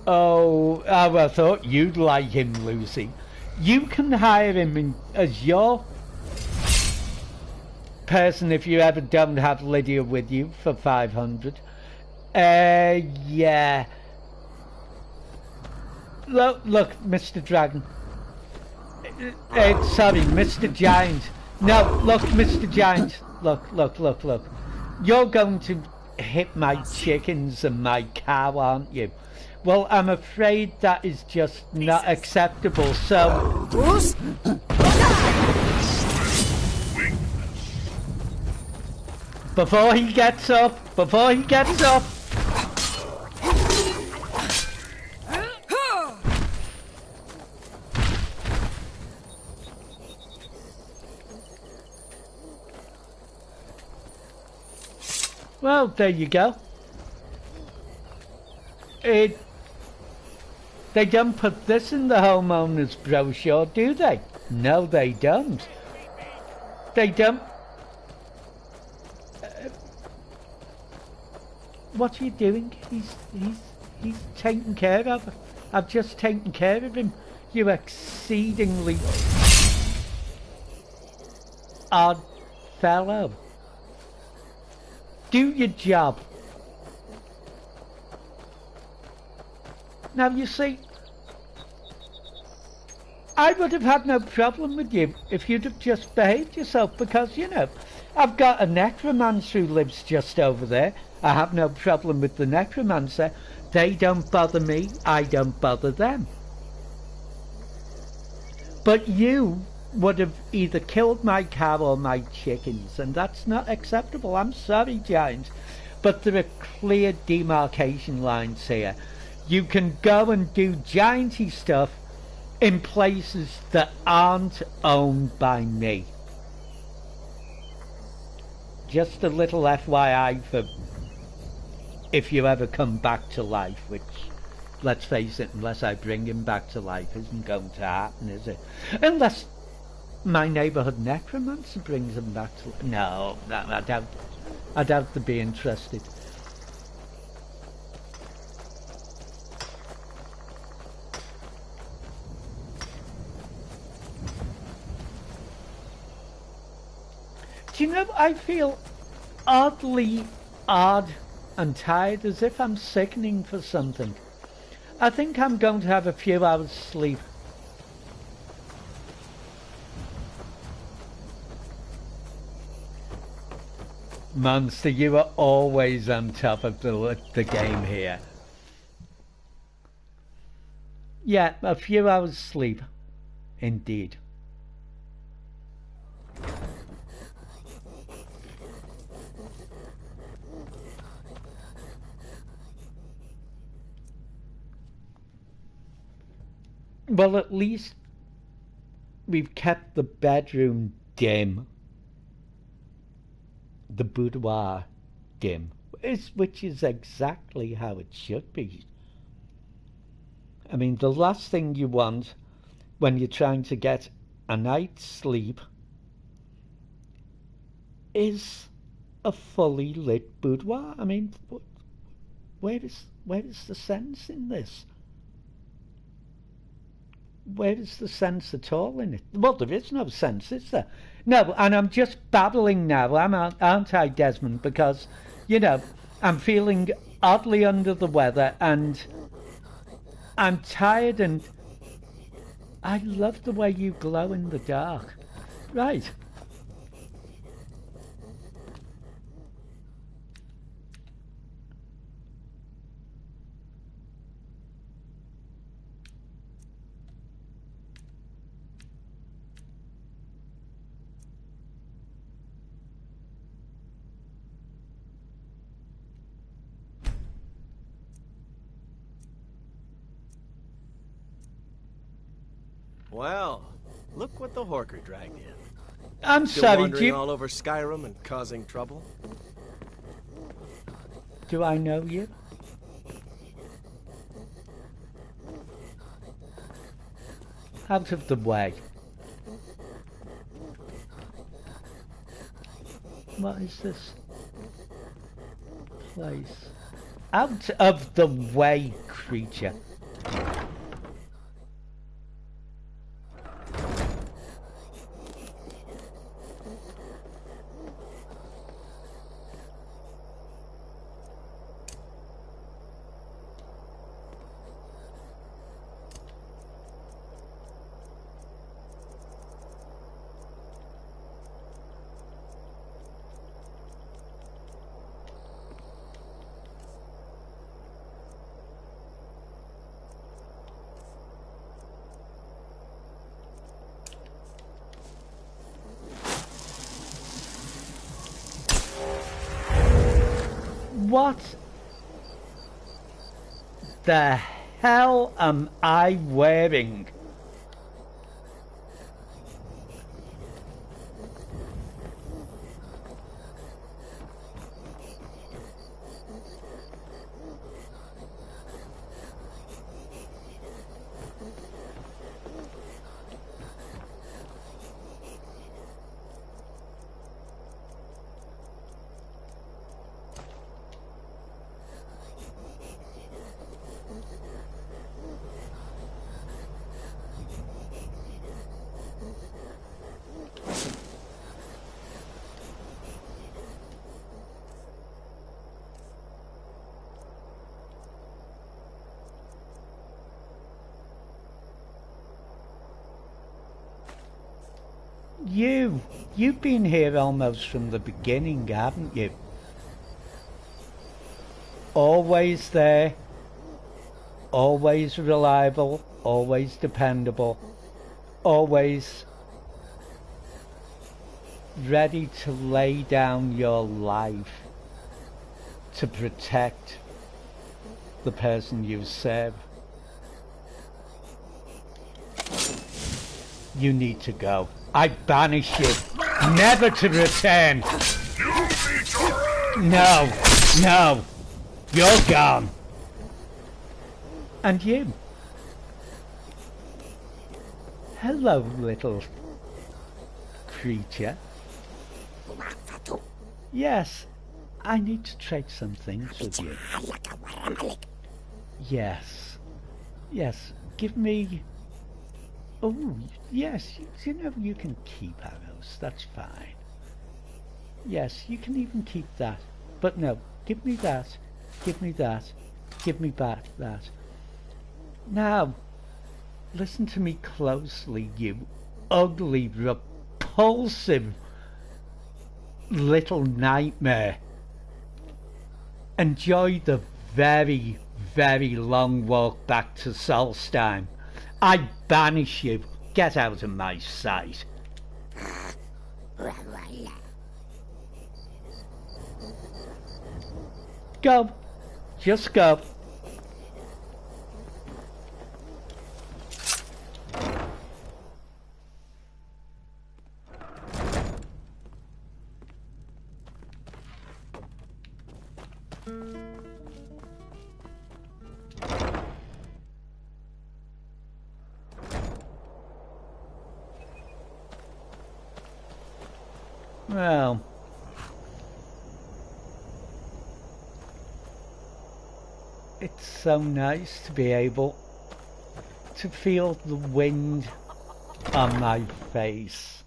Oh, I thought you'd like him, Lucy. You can hire him as your person if you ever don't have Lydia with you for 500. Yeah. Look, Mr. Dragon. Sorry, Mr. Giant. No, look, Mr. Giant. Look. You're going to hit my chickens and my cow, aren't you? Well, I'm afraid that is just not acceptable, so... Before he gets up! Well, there you go. They don't put this in the homeowner's brochure, do they? No, they don't. They don't. What are you doing? He's taken care of. I've just taken care of him. You exceedingly odd fellow. Do your job. Now you see, I would have had no problem with you if you'd have just behaved yourself, because, you know, I've got a necromancer who lives just over there. I have no problem with the necromancer. They don't bother me, I don't bother them. But you would have either killed my cow or my chickens, and that's not acceptable. I'm sorry, Giant, but there are clear demarcation lines here. You can go and do gianty stuff in places that aren't owned by me. Just a little FYI for if you ever come back to life, which, let's face it, unless I bring him back to life, isn't going to happen, is it? Unless my neighbourhood necromancer brings him back to life. No, I doubt they'd be interested. Do you know, I feel oddly odd and tired, as if I'm sickening for something. I think I'm going to have a few hours sleep. Monster, you are always on top of the game here. Yeah, a few hours sleep. Indeed. Well, at least we've kept the bedroom dim. The boudoir dim. Which is exactly how it should be. I mean, the last thing you want when you're trying to get a night's sleep is a fully lit boudoir. I mean, where is the sense in this? Where is the sense at all in it? Well, there is no sense, is there? No, and I'm just babbling now, aren't I, Desmond? Because, you know, I'm feeling oddly under the weather, and I'm tired, and I love the way you glow in the dark. Right. Well, look what the Horker dragged in. I'm Still sorry, wandering all over Skyrim and causing trouble? Do I know you? Out of the way. What is this place? Out of the way, creature. What the hell am I wearing? You've been here almost from the beginning, haven't you? Always there, always reliable, always dependable, always ready to lay down your life to protect the person you serve. You need to go. I banish you, never to return. No, no, you're gone. And you. Hello, little creature. Yes, I need to trade some things with you. Yes, yes, give me... Oh, yes, you know, you can keep arrows, that's fine. Yes, you can even keep that. But no, give me that, give me that, give me back that. Now, listen to me closely, you ugly, repulsive little nightmare. Enjoy the very, very long walk back to Solstheim. I banish you. Get out of my sight. Go. Just go. Well, it's so nice to be able to feel the wind on my face.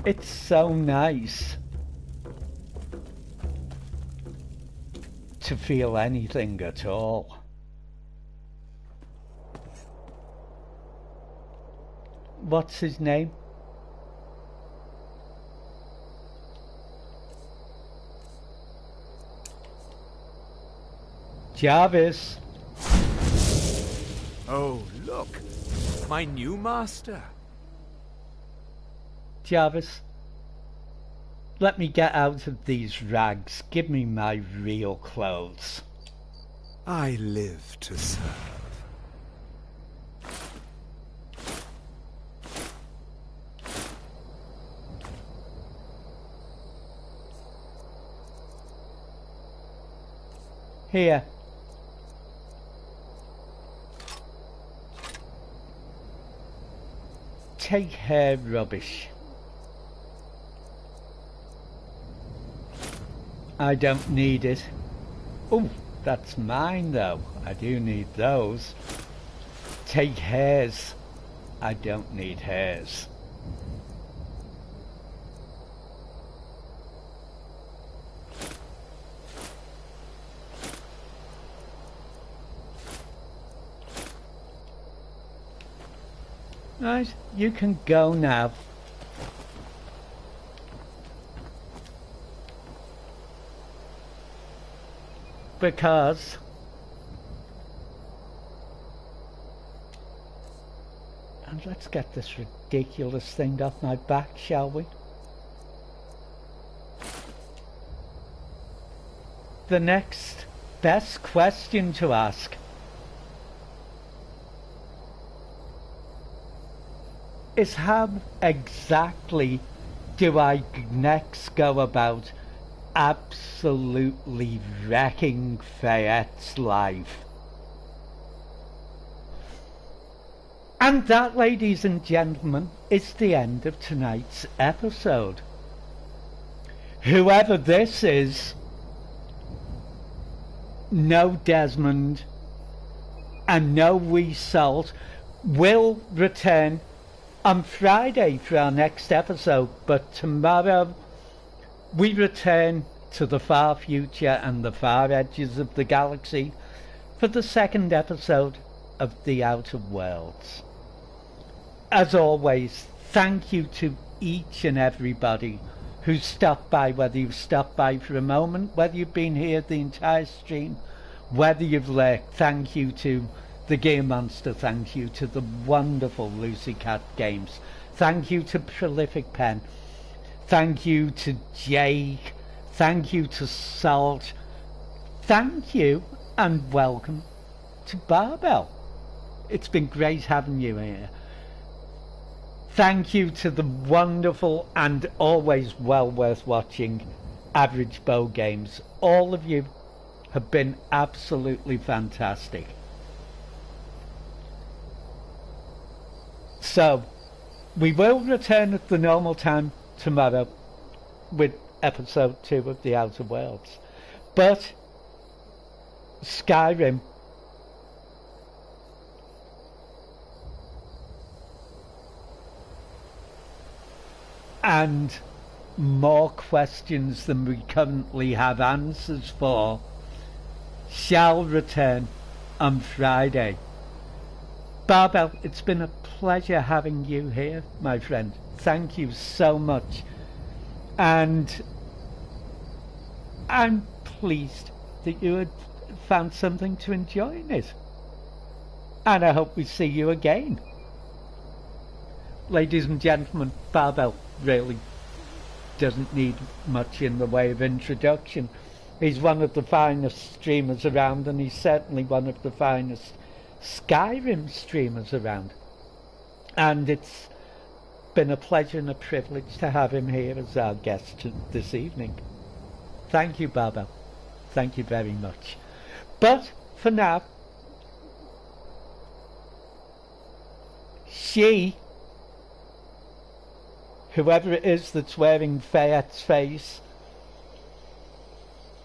It's so nice to feel anything at all. What's his name? Jarvis. Oh, look. My new master. Jarvis, let me get out of these rags. Give me my real clothes. I live to serve. Here. take hair rubbish. I don't need it. Oh, that's mine though. I do need those. Take hairs. I don't need hairs. Right, you can go now. Because and let's get this ridiculous thing off my back, shall we? The next best question to ask is how exactly do I next go about absolutely wrecking Fayette's life? And that, ladies and gentlemen, is the end of tonight's episode. Whoever this is, no Desmond and no wee Salt will return on Friday for our next episode, but tomorrow we return to the far future and the far edges of the galaxy for the second episode of The Outer Worlds. As always, thank you to each and everybody who's stopped by, whether you've stopped by for a moment, whether you've been here the entire stream, whether you've lurked. Thank you to the Gear Monster, thank you to the wonderful Lucy Cat Games, thank you to Prolific Pen, thank you to Jake, thank you to Salt, thank you and welcome to Barbell. It's been great having you here. Thank you to the wonderful and always well worth watching Average Bow Games. All of you have been absolutely fantastic. So, we will return at the normal time tomorrow with episode 2 of The Outer Worlds. But Skyrim and more questions than we currently have answers for shall return on Friday. Barbell, it's been a pleasure having you here, my friend. Thank you so much. And I'm pleased that you had found something to enjoy in it. And I hope we see you again. Ladies and gentlemen, Barbell really doesn't need much in the way of introduction. He's one of the finest streamers around, and he's certainly one of the finest Skyrim streamers around. And it's been a pleasure and a privilege to have him here as our guest this evening. Thank you, Barbell. Thank you very much. But for now, she, whoever it is that's wearing Fayette's face,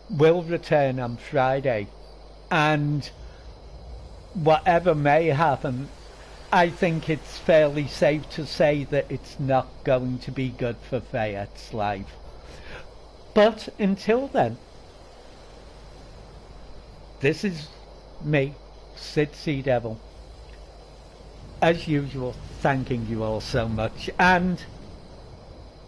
will return on Friday, and whatever may happen, I think it's fairly safe to say that it's not going to be good for Fayette's life. But until then, this is me, Sid Sea Devil, as usual, thanking you all so much, and